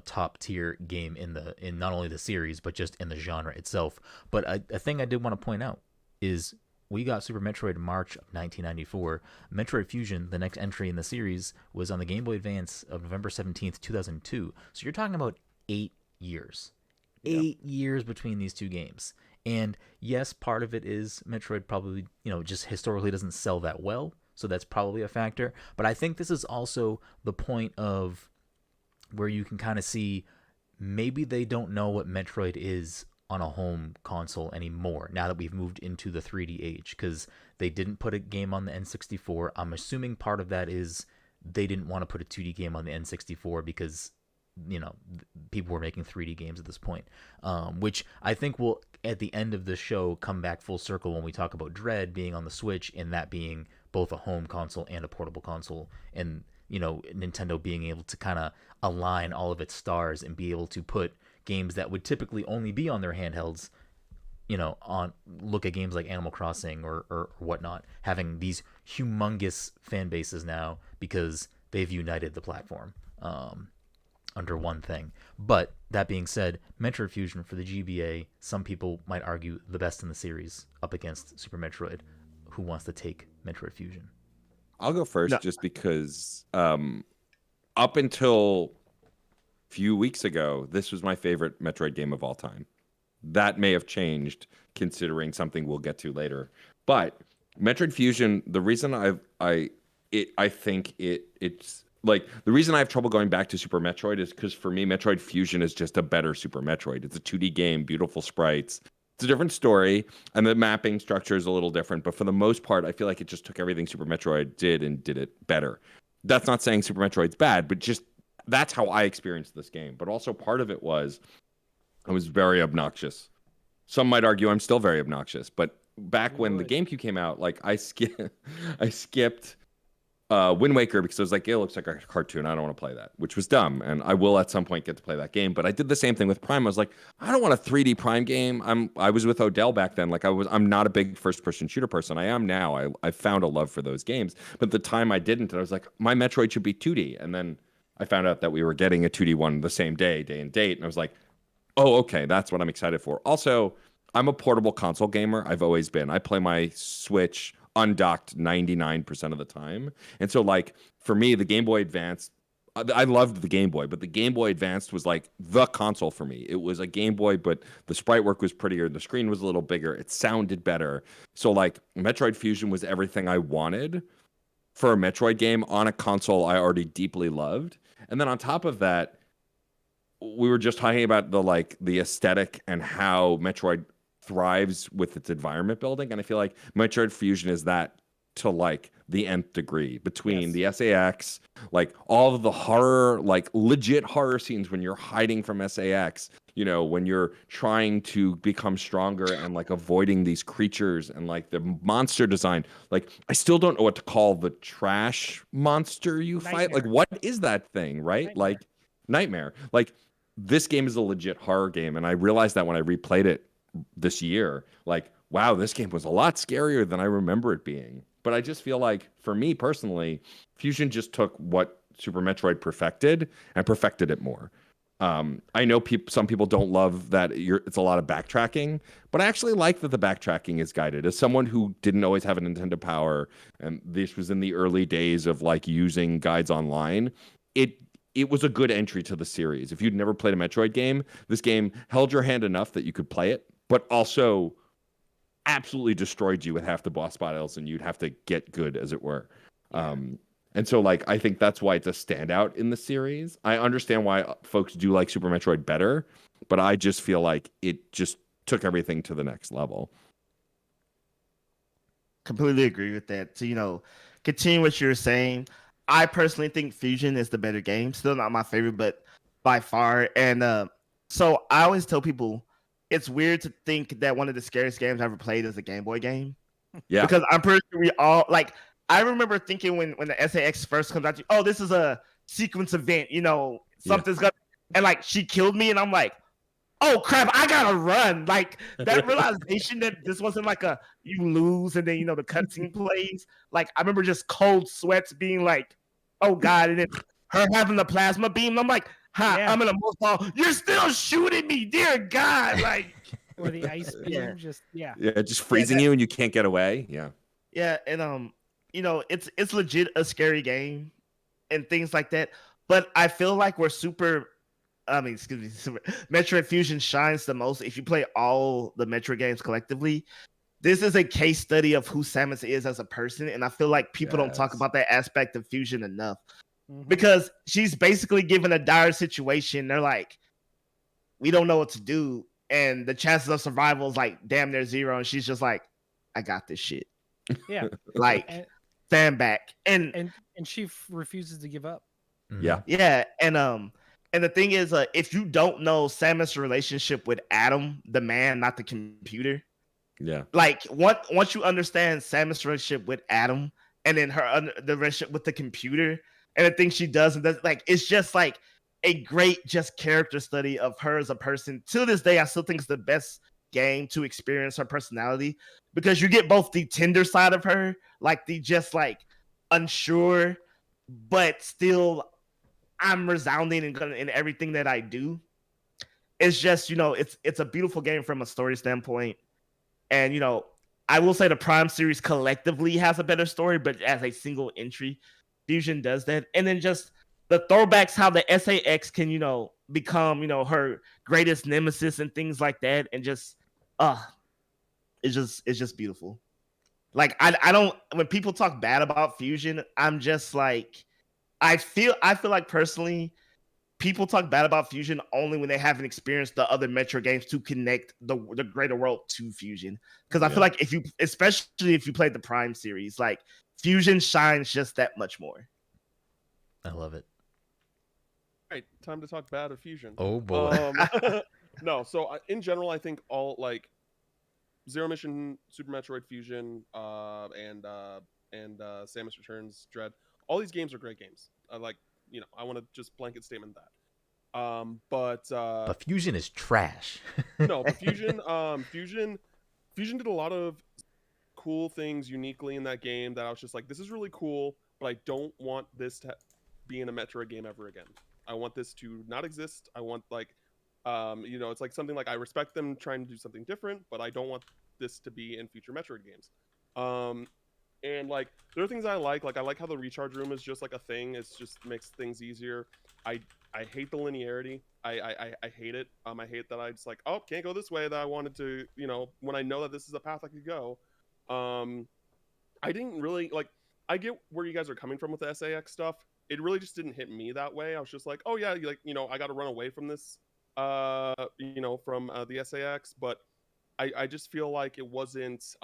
Speaker 1: top tier game in not only the series, but just in the genre itself. But a thing I did want to point out is we got Super Metroid in March of 1994. Metroid Fusion, the next entry in the series, was on the Game Boy Advance of November 17th, 2002. So you're talking about 8 years. 8 years between these two games. And yes, part of it is Metroid probably, just historically doesn't sell that well. So that's probably a factor. But I think this is also the point of where you can kind of see maybe they don't know what Metroid is on a home console anymore now that we've moved into the 3D age, because they didn't put a game on the N64. I'm assuming part of that is they didn't want to put a 2D game on the N64 because people were making 3D games at this point, which I think will at the end of the show come back full circle when we talk about Dread being on the Switch and that being both a home console and a portable console, and Nintendo being able to kind of align all of its stars and be able to put games that would typically only be on their handhelds, look at games like Animal Crossing or whatnot, having these humongous fan bases now because they've united the platform under one thing. But that being said, Metroid Fusion for the GBA, some people might argue the best in the series up against Super Metroid. Who wants to take Metroid Fusion?
Speaker 2: I'll go first just because up until few weeks ago, this was my favorite Metroid game of all time. That may have changed considering something we'll get to later. But Metroid Fusion, the reason it's like the reason I have trouble going back to Super Metroid is because for me, Metroid Fusion is just a better Super Metroid. It's a 2D game, beautiful sprites, It's a different story, and the mapping structure is a little different. But for the most part, I feel like it just took everything Super Metroid did and did it better. That's not saying Super Metroid's bad, but just that's how I experienced this game. But also part of it was I was very obnoxious. Some might argue I'm still very obnoxious, but back when the GameCube came out, like I skipped Wind Waker because I was like, it looks like a cartoon. I don't want to play that, which was dumb. And I will at some point get to play that game. But I did the same thing with Prime. I was like, I don't want a 3D Prime game. I was with Odell back then. Like I'm not a big first person shooter person. I am now. I found a love for those games. But at the time I didn't. And I was like, my Metroid should be 2D. And then I found out that we were getting a 2D one the same day and date. And I was like, oh, okay, that's what I'm excited for. Also, I'm a portable console gamer. I've always been. I play my Switch undocked 99% of the time. And so like for me, the Game Boy Advance, I loved the Game Boy, but the Game Boy Advanced was like the console for me. It was a Game Boy, but the sprite work was prettier. The screen was a little bigger. It sounded better. So like Metroid Fusion was everything I wanted for a Metroid game on a console I already deeply loved. And then on top of that, we were just talking about the aesthetic and how Metroid thrives with its environment building, and I feel like Metroid Fusion is that to like the nth degree between the SAX, like all of the horror, like legit horror scenes when you're hiding from SAX, you know, when you're trying to become stronger and like avoiding these creatures, and like the monster design. Like I still don't know what to call the trash monster you fight. Like what is that thing, right?
Speaker 3: Nightmare.
Speaker 2: Like Nightmare. Like this game is a legit horror game, and I realized that when I replayed it this year, like, wow, this game was a lot scarier than I remember it being. But I just feel like, for me personally, Fusion just took what Super Metroid perfected and perfected it more. I know some people don't love that it's a lot of backtracking, but I actually like that the backtracking is guided. As someone who didn't always have a Nintendo Power, and this was in the early days of like using guides online, it was a good entry to the series. If you'd never played a Metroid game, this game held your hand enough that you could play it, but also absolutely destroyed you with half the boss battles, and you'd have to get good, as it were. And so, like, I think that's why it's a standout in the series. I understand why folks do like Super Metroid better, but I just feel like it just took everything to the next level.
Speaker 5: Completely agree with that. To, you know, continue what you're saying, I personally think Fusion is the better game. Still not my favorite, but by far. And so I always tell people it's weird to think that one of the scariest games I ever played is a Game Boy game.
Speaker 2: Yeah.
Speaker 5: Because I'm pretty sure we all, like, I remember thinking when the SAX first comes out, oh, this is a sequence event, you know, something's gonna, and like she killed me, and I'm like, oh crap, I gotta run. Like that realization that this wasn't like a you lose and then you know the cutscene plays. Like I remember just cold sweats being like, oh god, and then her having the plasma beam. I'm like, I'm in a ball. You're still shooting me, dear God. Like
Speaker 3: or the ice beam, just
Speaker 2: just freezing you and you can't get away.
Speaker 5: Yeah, and you know, it's legit a scary game and things like that. But I feel like Metroid Fusion shines the most if you play all the Metroid games collectively. This is a case study of who Samus is as a person, and I feel like people don't talk about that aspect of Fusion enough. Because she's basically given a dire situation. They're like, we don't know what to do, and the chances of survival is like damn near zero, and she's just like, I got this shit.
Speaker 3: Yeah.
Speaker 5: Like stand back. And
Speaker 3: she refuses to give up.
Speaker 5: Yeah. And the thing is, if you don't know Samus' relationship with Adam, the man, not the computer, like once you understand Samus' relationship with Adam, and then the relationship with the computer, and the things she does, and like it's just like a great just character study of her as a person. To this day, I still think it's the best game to experience her personality, because you get both the tender side of her, like the just like unsure, but still I'm resounding in everything that I do. It's just, you know, it's a beautiful game from a story standpoint. And, you know, I will say the Prime series collectively has a better story, but as a single entry, Fusion does that. And then just the throwbacks, how the SAX can, you know, become, you know, her greatest nemesis and things like that. And just, it's just beautiful. Like, I don't, when people talk bad about Fusion, I'm just like, I feel like personally, people talk bad about Fusion only when they haven't experienced the other Metro games to connect the greater world to Fusion. Because I feel like especially if you played the Prime series, like Fusion shines just that much more.
Speaker 1: I love it.
Speaker 4: All right, time to talk bad of Fusion.
Speaker 1: Oh boy.
Speaker 4: No, so in general, I think all like Zero Mission, Super Metroid Fusion, and Samus Returns, Dread. All these games are great games. I I want to just blanket statement that.
Speaker 1: But Fusion is trash.
Speaker 4: No, but Fusion did a lot of cool things uniquely in that game that I was just like, this is really cool, but I don't want this to be in a Metroid game ever again. I want this to not exist. I want it's like something like I respect them trying to do something different, but I don't want this to be in future Metroid games. And like there are things I like I like how the recharge room is just like a thing. It just makes things easier. I hate the linearity. I hate it. I hate that I just like, oh, can't go this way that I wanted to, when I know that this is a path I could go. I didn't really like, I get where you guys are coming from with the SAX stuff. It really just didn't hit me that way. I was just like, oh yeah, I got to run away from this, from the SAX, but I just feel like it wasn't,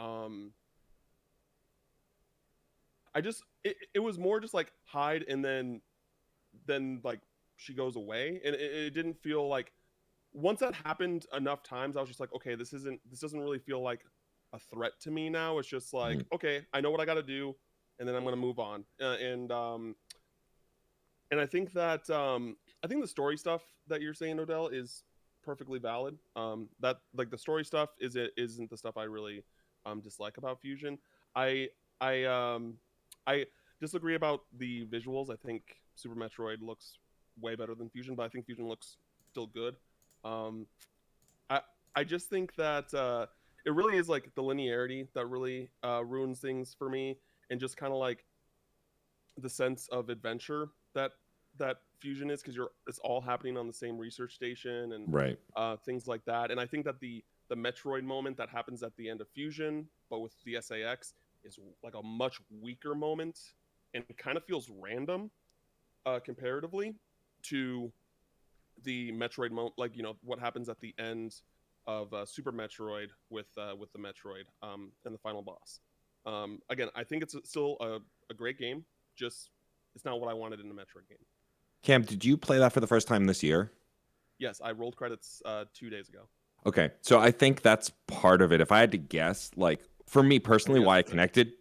Speaker 4: it was more just like hide and then like she goes away, and it didn't feel like once that happened enough times I was just like, okay, this doesn't really feel like a threat to me now. It's just like, okay, I know what I got to do, and then I'm gonna move on. And I think that I think the story stuff that you're saying, Odell, is perfectly valid. That like the story stuff isn't the stuff I really dislike about Fusion. I disagree about the visuals. I think Super Metroid looks way better than Fusion, but I think Fusion looks still good. I just think that it really is like the linearity that really ruins things for me, and just kind of like the sense of adventure that Fusion is, because it's all happening on the same research station and
Speaker 2: right.
Speaker 4: Things like that. And I think that the Metroid moment that happens at the end of Fusion, but with the SAX, is like a much weaker moment, and it kind of feels random comparatively to the Metroid moment, like what happens at the end of Super Metroid with the Metroid and the final boss. Again, I think it's still a great game, just it's not what I wanted in a Metroid game.
Speaker 2: Cam, did you play that for the first time this year?
Speaker 4: Yes, I rolled credits 2 days ago.
Speaker 2: Okay, so I think that's part of it. If I had to guess, like for me personally, why I connected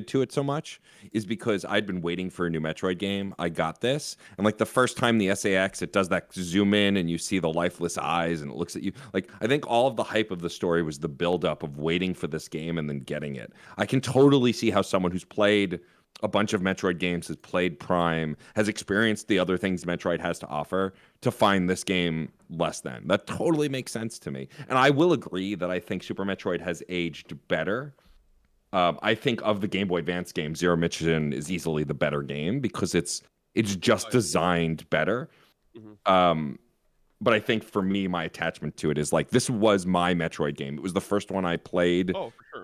Speaker 2: to it so much is because I'd been waiting for a new Metroid game. I got this, and like the first time the SAX, it does that zoom in and you see the lifeless eyes and it looks at you. Like I think all of the hype of the story was the buildup of waiting for this game and then getting it. I can totally see how someone who's played a bunch of Metroid games, has played Prime, has experienced the other things Metroid has to offer, to find this game less than. That totally makes sense to me. And I will agree that I think Super Metroid has aged better. I think of the Game Boy Advance game, Zero Mission is easily the better game because it's just designed better.
Speaker 4: Mm-hmm.
Speaker 2: But I think for me, my attachment to it is like, this was my Metroid game. It was the first one I played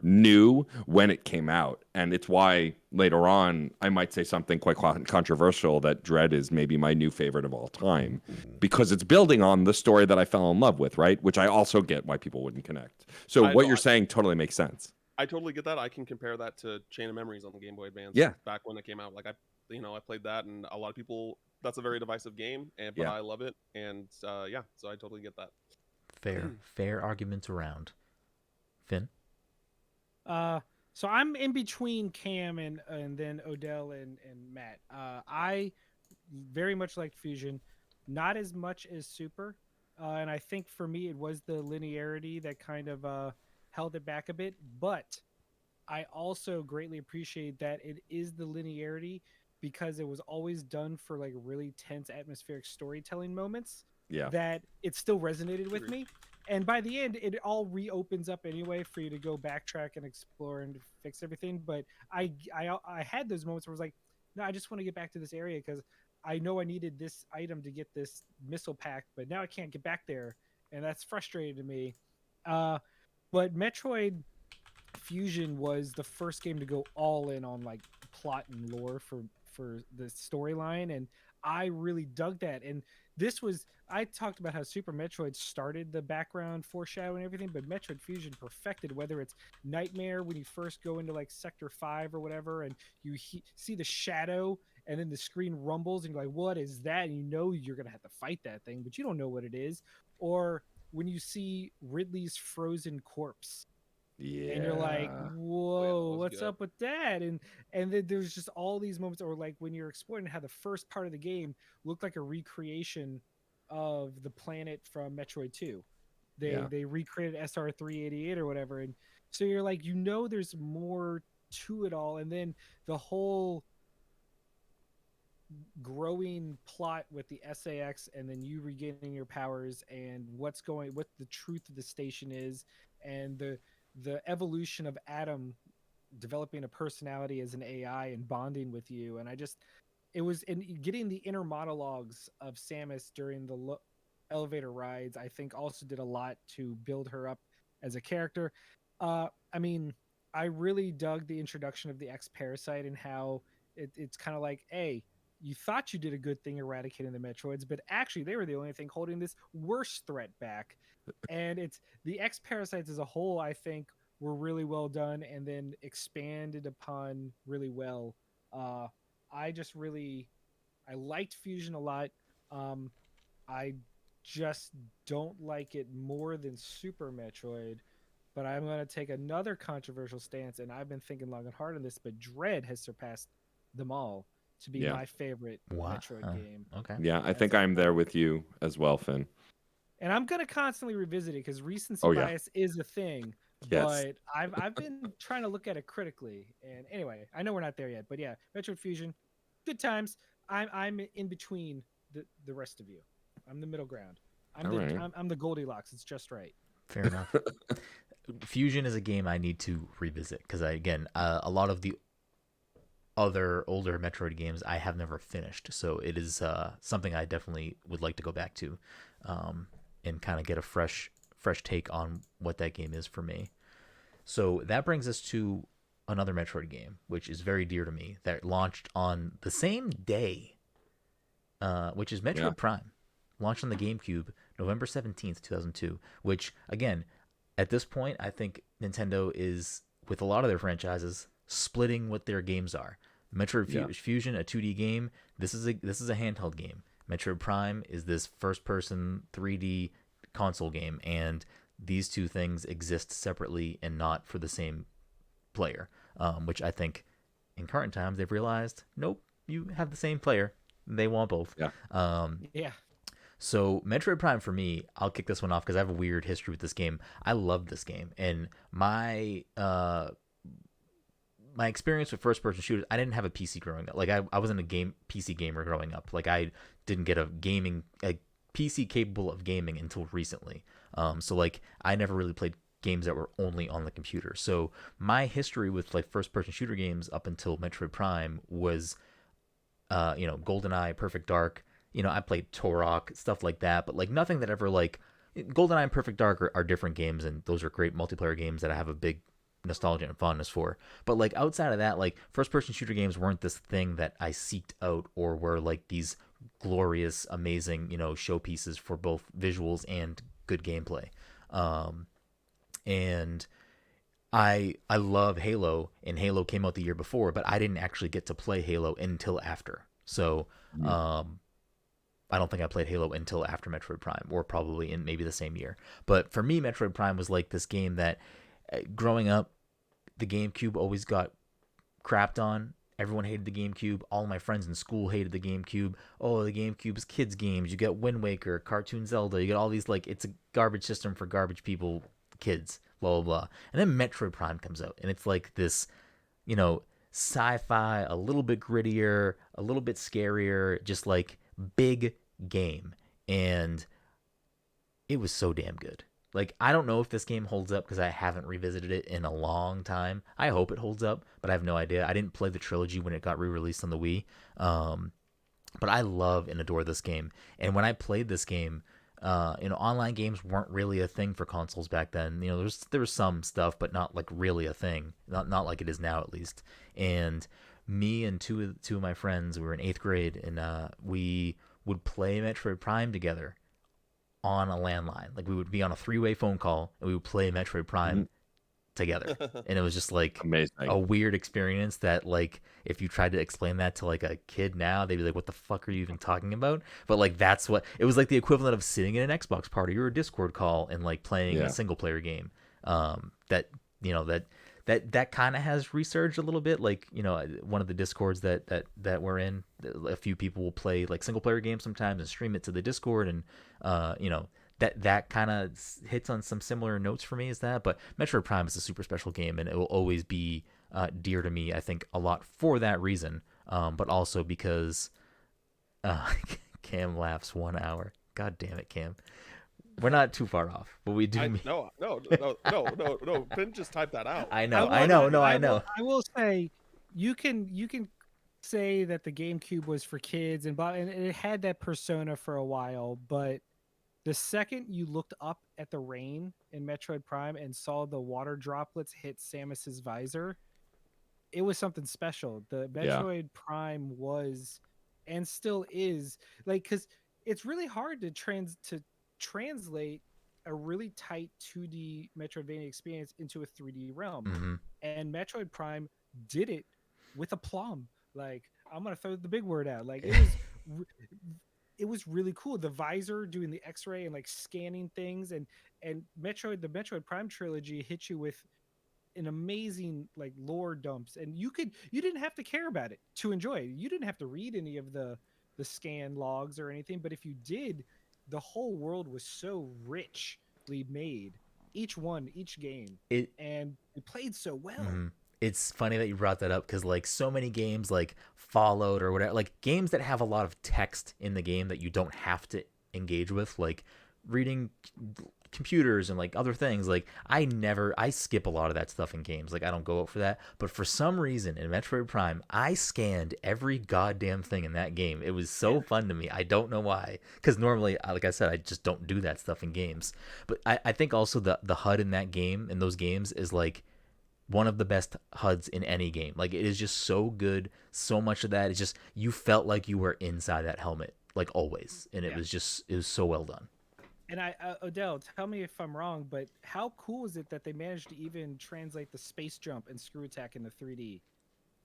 Speaker 2: new when it came out. And it's why later on, I might say something quite controversial that Dread is maybe my new favorite of all time, because it's building on the story that I fell in love with, right? Which I also get why people wouldn't connect. So what you're saying totally makes sense.
Speaker 4: I totally get that. I can compare that to Chain of Memories on the Game Boy Advance.
Speaker 2: Yeah.
Speaker 4: Back when it came out. Like I played that, and a lot of people, that's a very divisive game, but I love it, and so I totally get that.
Speaker 1: Fair arguments around. Finn?
Speaker 3: So I'm in between Cam and then Odell and Matt. I very much liked Fusion, not as much as Super, and I think for me it was the linearity that kind of held it back a bit, but I also greatly appreciate that it is the linearity, because it was always done for like really tense atmospheric storytelling moments that it still resonated with me. And by the end, it all reopens up anyway for you to go backtrack and explore and fix everything. But I had those moments where I was like, no, I just want to get back to this area because I know I needed this item to get this missile pack, but now I can't get back there. And that's frustrating to me. But Metroid Fusion was the first game to go all in on like plot and lore for the storyline, and I really dug that. And I talked about how Super Metroid started the background foreshadowing and everything, but Metroid Fusion perfected, whether it's Nightmare when you first go into like Sector 5 or whatever, and you see the shadow and then the screen rumbles and you're like, what is that? And you know you're going to have to fight that thing, but you don't know what it is. Or when you see Ridley's frozen corpse
Speaker 2: Yeah.
Speaker 3: and you're like,
Speaker 4: Oh, yeah, that
Speaker 3: whoa,
Speaker 4: was
Speaker 3: what's
Speaker 4: good.
Speaker 3: up with that? And then there's just all these moments, or like when you're exploring how the first part of the game looked like a recreation of the planet from Metroid 2.
Speaker 2: Yeah.
Speaker 3: They recreated SR 388 or whatever, and so you're like, there's more to it all. And then the whole growing plot with the SAX, and then you regaining your powers, and what the truth of the station is, and the evolution of Adam developing a personality as an AI and bonding with you. And it was in getting the inner monologues of Samus during the elevator rides, I think also did a lot to build her up as a character. I mean, I really dug the introduction of the X Parasite and how it's kind of like, hey, you thought you did a good thing eradicating the Metroids, but actually they were the only thing holding this worse threat back. And it's the X Parasites as a whole, I think, were really well done and then expanded upon really well. Uh, I just really, I liked Fusion a lot. I just don't like it more than Super Metroid, but I'm going to take another controversial stance, and I've been thinking long and hard on this, but Dread has surpassed them all to be
Speaker 2: Yeah.
Speaker 3: my favorite
Speaker 1: Wow.
Speaker 3: Metroid game.
Speaker 1: Okay.
Speaker 2: Yeah, I think I'm there with you as well, Finn.
Speaker 3: And I'm going to constantly revisit it because recency
Speaker 2: Oh, yeah.
Speaker 3: bias is a thing.
Speaker 2: Yes.
Speaker 3: But I've been trying to look at it critically. And anyway, I know we're not there yet, but yeah, Metroid Fusion, good times. I'm in between the rest of you. I'm the middle ground.
Speaker 2: All right.
Speaker 3: I'm the Goldilocks. It's just right.
Speaker 1: Fair enough. Fusion is a game I need to revisit because a lot of the other older Metroid games I have never finished, so it is something I definitely would like to go back to, and kind of get a fresh take on what that game is for me. So that brings us to another Metroid game, which is very dear to me, that launched on the same day, which is Metroid Prime, launched on the GameCube November 17th, 2002, which, again, at this point, I think Nintendo is, with a lot of their franchises, splitting what their games are. Metroid Fusion, a 2D game. This is a handheld game. Metroid Prime is this first-person 3D console game, and these two things exist separately and not for the same player, which I think in current times they've realized, nope, you have the same player. They want both.
Speaker 3: Yeah.
Speaker 1: So Metroid Prime for me, I'll kick this one off because I have a weird history with this game. I love this game, and my experience with first-person shooters, I didn't have a PC growing up. Like I wasn't a PC gamer growing up. Like I didn't get a PC capable of gaming until recently. So like I never really played games that were only on the computer. So my history with like first-person shooter games up until Metroid Prime was, GoldenEye, Perfect Dark. I played Turok, stuff like that, but like nothing that ever like GoldenEye and Perfect Dark are different games, and those are great multiplayer games that I have a big nostalgia and fondness for. But like outside of that, like first-person shooter games weren't this thing that I seeked out or were like these glorious, amazing, showpieces for both visuals and good gameplay. And I love Halo, and Halo came out the year before, but I didn't actually get to play Halo until after. So I don't think I played Halo until after Metroid Prime, or probably in maybe the same year. But for me, Metroid Prime was like this game that, growing up, the GameCube always got crapped on. Everyone hated the GameCube. All my friends in school hated the GameCube. Oh, the GameCube's kids games. You get Wind Waker, Cartoon Zelda. You get all these, like, it's a garbage system for garbage people, kids, blah, blah, blah. And then Metroid Prime comes out, and it's like this, sci-fi, a little bit grittier, a little bit scarier, just like big game. And it was so damn good. Like, I don't know if this game holds up because I haven't revisited it in a long time. I hope it holds up, but I have no idea. I didn't play the trilogy when it got re-released on the Wii. But I love and adore this game. And when I played this game, online games weren't really a thing for consoles back then. There was some stuff, but not like really a thing. Not like it is now, at least. And me and two of my friends, we were in 8th grade, and we would play Metroid Prime together on a landline. Like, we would be on a 3-way phone call, and we would play Metroid Prime together. And it was just like
Speaker 2: Amazing.
Speaker 1: a weird experience that, like, if you tried to explain that to like a kid now, they'd be like, what the fuck are you even talking about? But like, that's what it was, like the equivalent of sitting in an Xbox party or a Discord call and like playing a single player game. That, you know, that kind of has resurged a little bit. Like, you know, one of the Discords that we're in, a few people will play like single player games sometimes and stream it to the Discord, and you know, that kind of hits on some similar notes for me as that. But Metroid Prime is a super special game, and it will always be dear to me, I think, a lot for that reason, but also because Cam laughs 1 hour. God damn it, Cam. We're not too far off, but we do.
Speaker 4: No. Finn just typed that out.
Speaker 1: I know. I
Speaker 3: will say, you can say that the GameCube was for kids and it had that persona for a while, but the second you looked up at the rain in Metroid Prime and saw the water droplets hit Samus's visor, it was something special. The Metroid Prime was, and still is, like, because it's really hard to translate a really tight 2D Metroidvania experience into a 3D realm.
Speaker 1: Mm-hmm.
Speaker 3: And Metroid Prime did it with aplomb. Like, I'm gonna throw the big word out. Like, it was really cool. The visor doing the X-ray and like scanning things, and the Metroid Prime trilogy hit you with an amazing like lore dumps, and you didn't have to care about it to enjoy it. You didn't have to read any of the scan logs or anything, but if you did, the whole world was so richly made. Each game, and it played so well.
Speaker 1: Mm-hmm. It's funny that you brought that up, because like so many games like Fallout or whatever, like games that have a lot of text in the game that you don't have to engage with, like reading computers and like other things, like I skip a lot of that stuff in games. Like, I don't go out for that. But for some reason in Metroid Prime, I scanned every goddamn thing in that game. It was so fun to me. I don't know why, because normally, like I said, I just don't do that stuff in games. But I think also the HUD in that game, in those games, is like one of the best HUDs in any game. Like, it is just so good. So much of that is just, you felt like you were inside that helmet, like always. And it was so well done.
Speaker 3: And Odell, tell me if I'm wrong, but how cool is it that they managed to even translate the space jump and screw attack into 3D?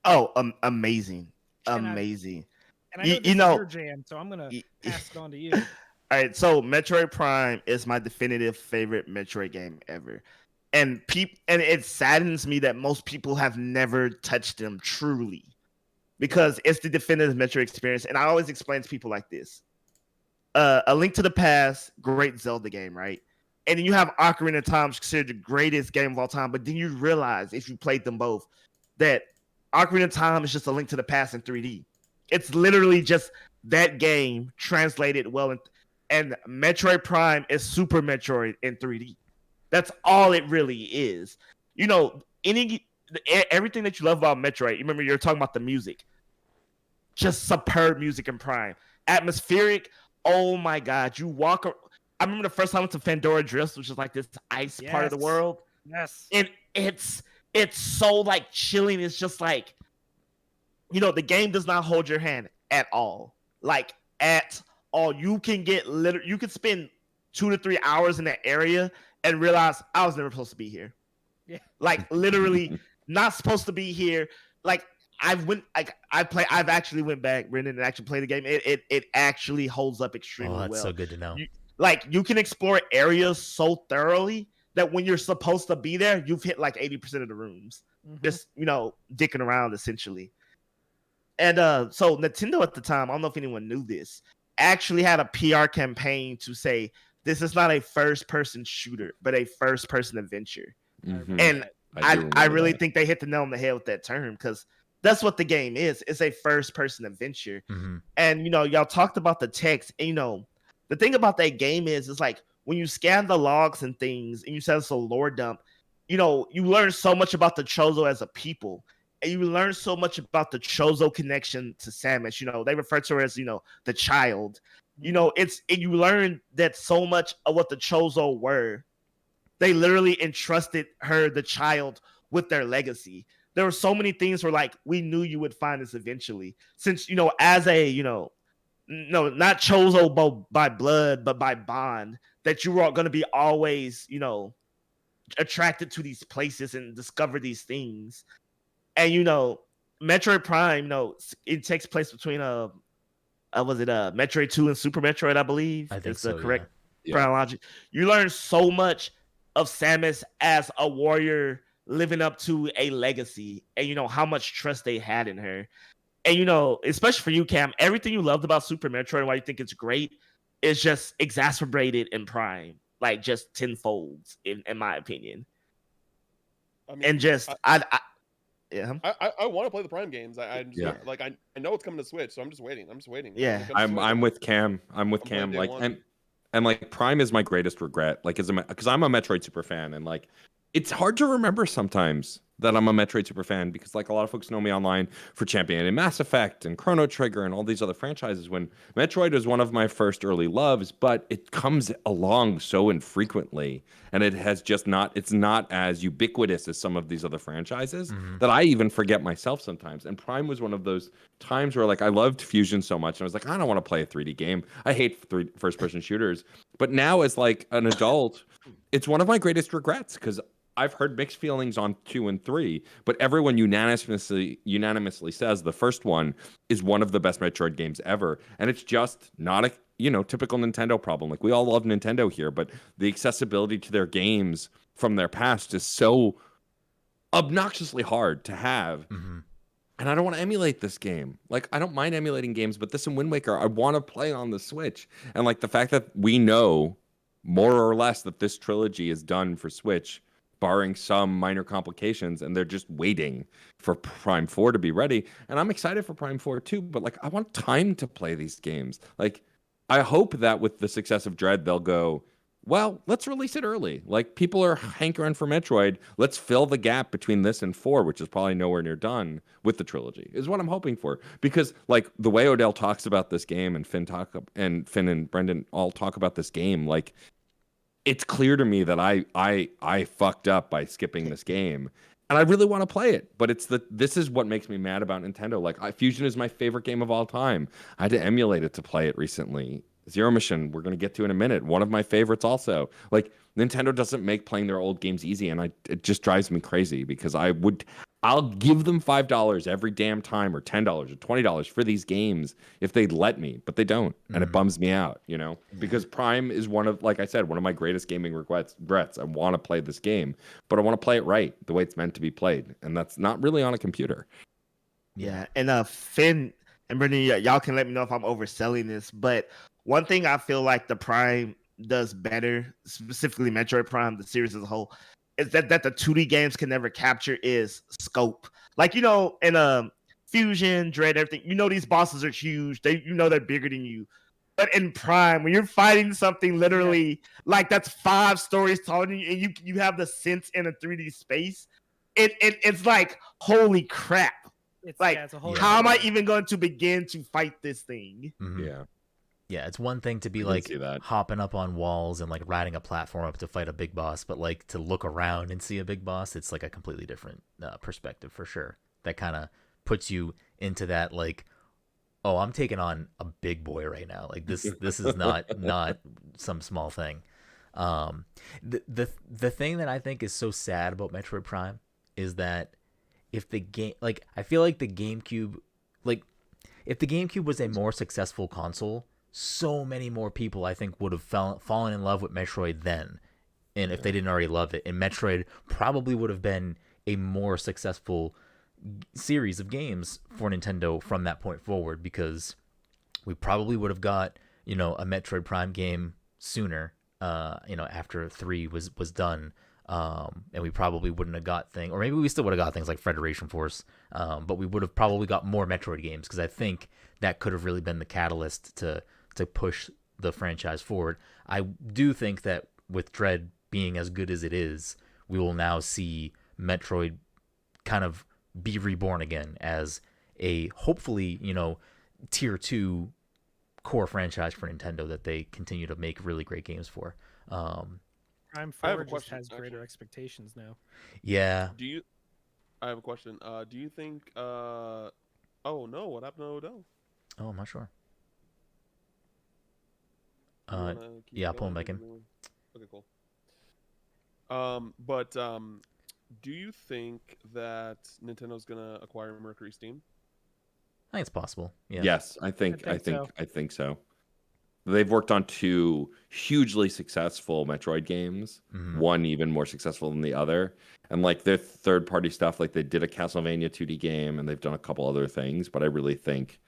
Speaker 5: Oh, amazing. Amazing.
Speaker 3: And I know this is your jam, so I'm going to pass it on to you.
Speaker 5: All right, so Metroid Prime is my definitive favorite Metroid game ever. And it saddens me that most people have never touched them truly, because it's the definitive Metroid experience. And I always explain to people like this. A Link to the Past, great Zelda game, right? And then you have Ocarina of Time, considered the greatest game of all time. But then you realize, if you played them both, that Ocarina of Time is just A Link to the Past in 3D. It's literally just that game translated well. And Metroid Prime is Super Metroid in 3D. That's all it really is. You know, everything that you love about Metroid, you remember you're talking about the music. Just superb music in Prime. Atmospheric. Oh my God. I remember the first time I went to Pandora Drifts, which is like this ice part of the world.
Speaker 3: Yes.
Speaker 5: And it's so like chilling. It's just like, you know, the game does not hold your hand at all. Like, at all. You can spend 2 to 3 hours in that area and realize I was never supposed to be here.
Speaker 3: Yeah.
Speaker 5: Like, literally not supposed to be here. Like, I've actually went back, Brenden, and actually played the game. It actually holds up extremely well.
Speaker 1: Oh, that's so good to know.
Speaker 5: You can explore areas so thoroughly that when you're supposed to be there, you've hit like 80% of the rooms. Mm-hmm. Just, you know, dicking around essentially. And so Nintendo at the time, I don't know if anyone knew this, actually had a PR campaign to say, this is not a first-person shooter, but a first-person adventure.
Speaker 2: Mm-hmm.
Speaker 5: And I really think they hit the nail on the head with that term, because that's what the game is. It's a first-person adventure.
Speaker 1: Mm-hmm.
Speaker 5: And, you know, y'all talked about the text. And, you know, the thing about that game is like, when you scan the logs and things, and you said it's a lore dump, you know, you learn so much about the Chozo as a people. And you learn so much about the Chozo connection to Samus. You know, they refer to her as, you know, the child. You know, you learn that so much of what the Chozo were, they literally entrusted her, the child, with their legacy. there were so many things where like we knew you would find this eventually. Since as a no, not chosen by blood, but by bond, that you were going to be always attracted to these places and discover these things. And Metroid Prime, it takes place between was it Metroid 2 and Super Metroid, I believe.
Speaker 1: I think
Speaker 5: is the
Speaker 1: so,
Speaker 5: correct
Speaker 2: yeah.
Speaker 5: chronology. You learn so much of Samus as a warrior living up to a legacy, and how much trust they had in her. And especially for you, Cam, everything you loved about Super Metroid and why you think it's great is just exacerbated in Prime, like just tenfold, in my opinion.
Speaker 4: I mean,
Speaker 5: And just yeah.
Speaker 4: I want to play the Prime games. I just
Speaker 2: Yeah.
Speaker 4: like I know it's coming to Switch, so I'm just waiting.
Speaker 5: Yeah.
Speaker 4: When it comes to Switch,
Speaker 2: I'm with Cam.
Speaker 4: playing day
Speaker 2: Like,
Speaker 4: one.
Speaker 2: and like Prime is my greatest regret. Like, because I'm a Metroid super fan, and like, it's hard to remember sometimes that I'm a Metroid super fan because like a lot of folks know me online for championing Mass Effect and Chrono Trigger and all these other franchises. When Metroid was one of my first early loves, but it comes along so infrequently, and it's not as ubiquitous as some of these other franchises that I even forget myself sometimes. And Prime was one of those times where like I loved Fusion so much, and I was like, I don't want to play a 3D game. I hate first-person shooters. But now as like an adult, it's one of my greatest regrets because I've heard mixed feelings on 2 and 3, but everyone unanimously says the first one is one of the best Metroid games ever, and it's just not a typical Nintendo problem. Like, we all love Nintendo here, but the accessibility to their games from their past is so obnoxiously hard to have. And I don't want to emulate this game. Like, I don't mind emulating games, but this and Wind Waker, I want to play on the Switch. And like the fact that we know more or less that this trilogy is done for Switch, barring some minor complications, and they're just waiting for Prime 4 to be ready. And I'm excited for Prime 4 too, but like I want time to play these games. Like, I hope that with the success of Dread, they'll go, well, let's release it early. Like, people are hankering for Metroid. Let's fill the gap between this and 4, which is probably nowhere near done, with the trilogy, is what I'm hoping for. Because like the way Odell talks about this game, and Finn and Brenden all talk about this game, like, it's clear to me that I fucked up by skipping this game, and I really want to play it. But this is what makes me mad about Nintendo. Like, Fusion is my favorite game of all time. I had to emulate it to play it recently. Zero Mission, we're gonna get to in a minute. One of my favorites also. Like, Nintendo doesn't make playing their old games easy, and it just drives me crazy because I'll give them $5 every damn time, or $10 or $20 for these games if they'd let me, but they don't, and it bums me out, because Prime is like I said, one of my greatest gaming regrets. I want to play this game, but I want to play it right, the way it's meant to be played, and that's not really on a computer.
Speaker 5: Yeah, and Finn and Brenden, y'all can let me know if I'm overselling this, but one thing I feel like the Prime does better, specifically Metroid Prime, the series as a whole, is that the 2D games can never capture is scope. Like, in Fusion, Dread, everything, these bosses are huge. They're bigger than you. But in Prime, when you're fighting something literally like that's 5 stories tall, and you have the sense in a 3D space, it's like, holy crap. It's like,
Speaker 3: it's a whole
Speaker 5: how am I even going to begin to fight this thing?
Speaker 1: Yeah, it's one thing to be like hopping up on walls and like riding a platform up to fight a big boss, but like to look around and see a big boss, it's like a completely different perspective for sure. That kind of puts you into that like, oh, I'm taking on a big boy right now. Like this is not some small thing. The thing that I think is so sad about Metroid Prime is that if the game, like, I feel like the GameCube, like, if the GameCube was a more successful console, so many more people I think would have fallen in love with Metroid then, and if they didn't already love it, and Metroid probably would have been a more successful series of games for Nintendo from that point forward, because we probably would have got a Metroid Prime game sooner, after 3 was done, and we probably wouldn't have got things, or maybe we still would have got things like Federation Force, but we would have probably got more Metroid games, because I think that could have really been the catalyst to push the franchise forward. I do think that with Dread being as good as it is, we will now see Metroid kind of be reborn again as a, hopefully, tier 2 core franchise for Nintendo that they continue to make really great games for.
Speaker 3: Prime 4 just has greater expectations now.
Speaker 1: Yeah.
Speaker 4: Do I have a question. Do you think? Oh no, what happened to Odell?
Speaker 1: Oh, I'm not sure.
Speaker 4: Do you want to keep
Speaker 1: Yeah, I'll pull him
Speaker 4: going?
Speaker 1: back in.
Speaker 4: Okay, cool. Do you think that Nintendo's gonna acquire Mercury Steam?
Speaker 1: I think it's possible. Yeah.
Speaker 2: Yes, I think
Speaker 3: so.
Speaker 2: so. They've worked on 2 hugely successful Metroid games,
Speaker 1: Mhm.
Speaker 2: one even more successful than the other. And like their third-party stuff, like they did a Castlevania 2D game and they've done a couple other things, but I really think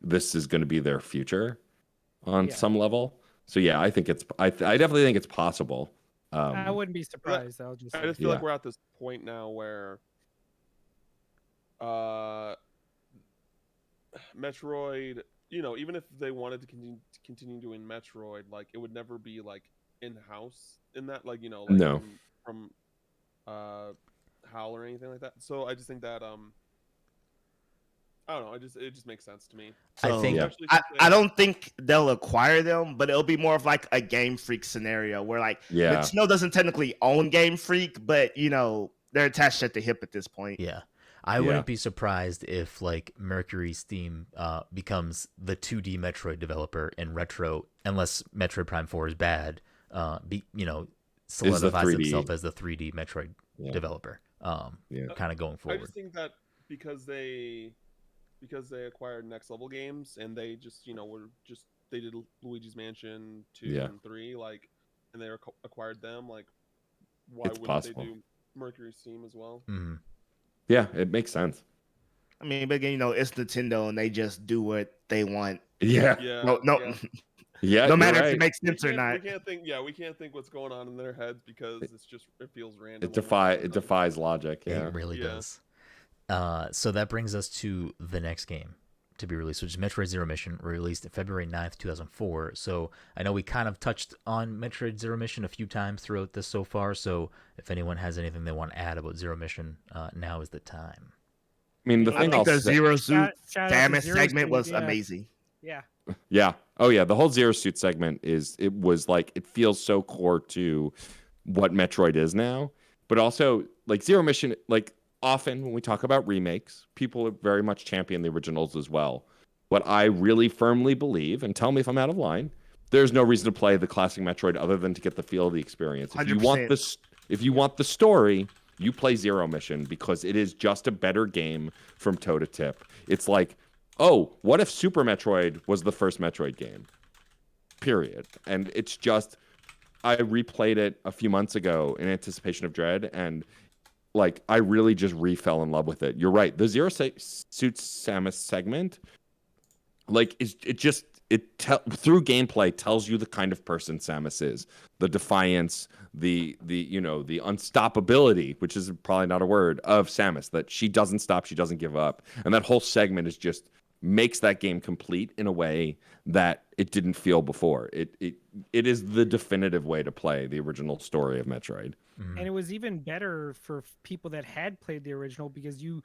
Speaker 2: this is going to be their future on
Speaker 3: Yeah.
Speaker 2: some level. So yeah, I think I definitely think it's possible.
Speaker 3: I wouldn't be surprised. I'll just.
Speaker 4: I just feel
Speaker 2: Yeah.
Speaker 4: like we're at this point now where Metroid, even if they wanted to continue doing Metroid, like it would never be like in-house in that, like
Speaker 2: No.
Speaker 4: from HAL or anything like that. So I just think that I don't know, it just makes sense to me.
Speaker 1: I think-
Speaker 2: Yeah.
Speaker 4: Especially
Speaker 5: I
Speaker 4: since they-
Speaker 5: don't think they'll acquire them, but it'll be more of like a Game Freak scenario where like
Speaker 2: Yeah.
Speaker 5: Nintendo doesn't technically own Game Freak, but they're attached at the hip at this point.
Speaker 1: Yeah. I wouldn't be surprised if like Mercury Steam becomes the 2D Metroid developer in Retro, unless Metroid Prime 4 is bad, solidifies
Speaker 2: 3D.
Speaker 1: himself as the 3D Metroid
Speaker 2: Yeah.
Speaker 1: developer.
Speaker 2: Yeah.
Speaker 1: Kind of going
Speaker 4: I
Speaker 1: forward.
Speaker 4: just think that because they acquired Next Level Games and they just they did Luigi's Mansion 2
Speaker 2: Yeah.
Speaker 4: and 3, like, and they acquired them, like, why
Speaker 2: It's
Speaker 4: wouldn't
Speaker 2: possible.
Speaker 4: they do Mercury Steam as well?
Speaker 1: Mhm.
Speaker 2: Yeah, it makes sense.
Speaker 5: I mean, but again, it's Nintendo and they just do what they want.
Speaker 2: Yeah.
Speaker 4: Yeah.
Speaker 5: No,
Speaker 4: yeah.
Speaker 2: Yeah.
Speaker 5: no matter
Speaker 2: you're
Speaker 5: if
Speaker 2: right.
Speaker 5: it makes
Speaker 4: We
Speaker 5: sense or
Speaker 4: can't,
Speaker 5: not.
Speaker 4: we can't think what's going on in their heads because it feels random.
Speaker 2: It
Speaker 4: almost.
Speaker 2: defies logic. Yeah.
Speaker 1: It really
Speaker 4: Yeah.
Speaker 1: does. So that brings us to the next game to be released, which is Metroid Zero Mission, released February 9th, 2004. So I know we kind of touched on Metroid Zero Mission a few times throughout this so far. So if anyone has anything they want to add about Zero Mission, now is the time.
Speaker 2: I mean, the
Speaker 5: I
Speaker 2: thing
Speaker 5: think the
Speaker 2: I'll say,
Speaker 5: Zero Suit
Speaker 3: Shout out to
Speaker 5: Samus
Speaker 3: Zero
Speaker 5: segment
Speaker 3: Suit,
Speaker 5: was
Speaker 3: yeah.
Speaker 5: amazing.
Speaker 3: Yeah.
Speaker 2: yeah. Oh yeah, the whole Zero Suit segment it feels so core to what Metroid is now, but also like Zero Mission, like often when we talk about remakes, people very much champion the originals as well. What I really firmly believe, and tell me if I'm out of line, there's no reason to play the classic Metroid other than to get the feel of the experience. If you want
Speaker 5: 100%.
Speaker 2: this, if you want the story, you play Zero Mission because it is just a better game from toe to tip. It's like, oh, what if Super Metroid was the first Metroid game? Period. And it's just, I replayed it a few months ago in anticipation of Dread, and like I really just fell in love with it. You're right. The Zero Suit Samus segment, like through gameplay tells you the kind of person Samus is. The defiance, the unstoppability, which is probably not a word, of Samus, that she doesn't stop, she doesn't give up. And that whole segment is just makes that game complete in a way that it didn't feel before. It is the definitive way to play the original story of Metroid.
Speaker 1: Mhm.
Speaker 3: And it was even better for people that had played the original because you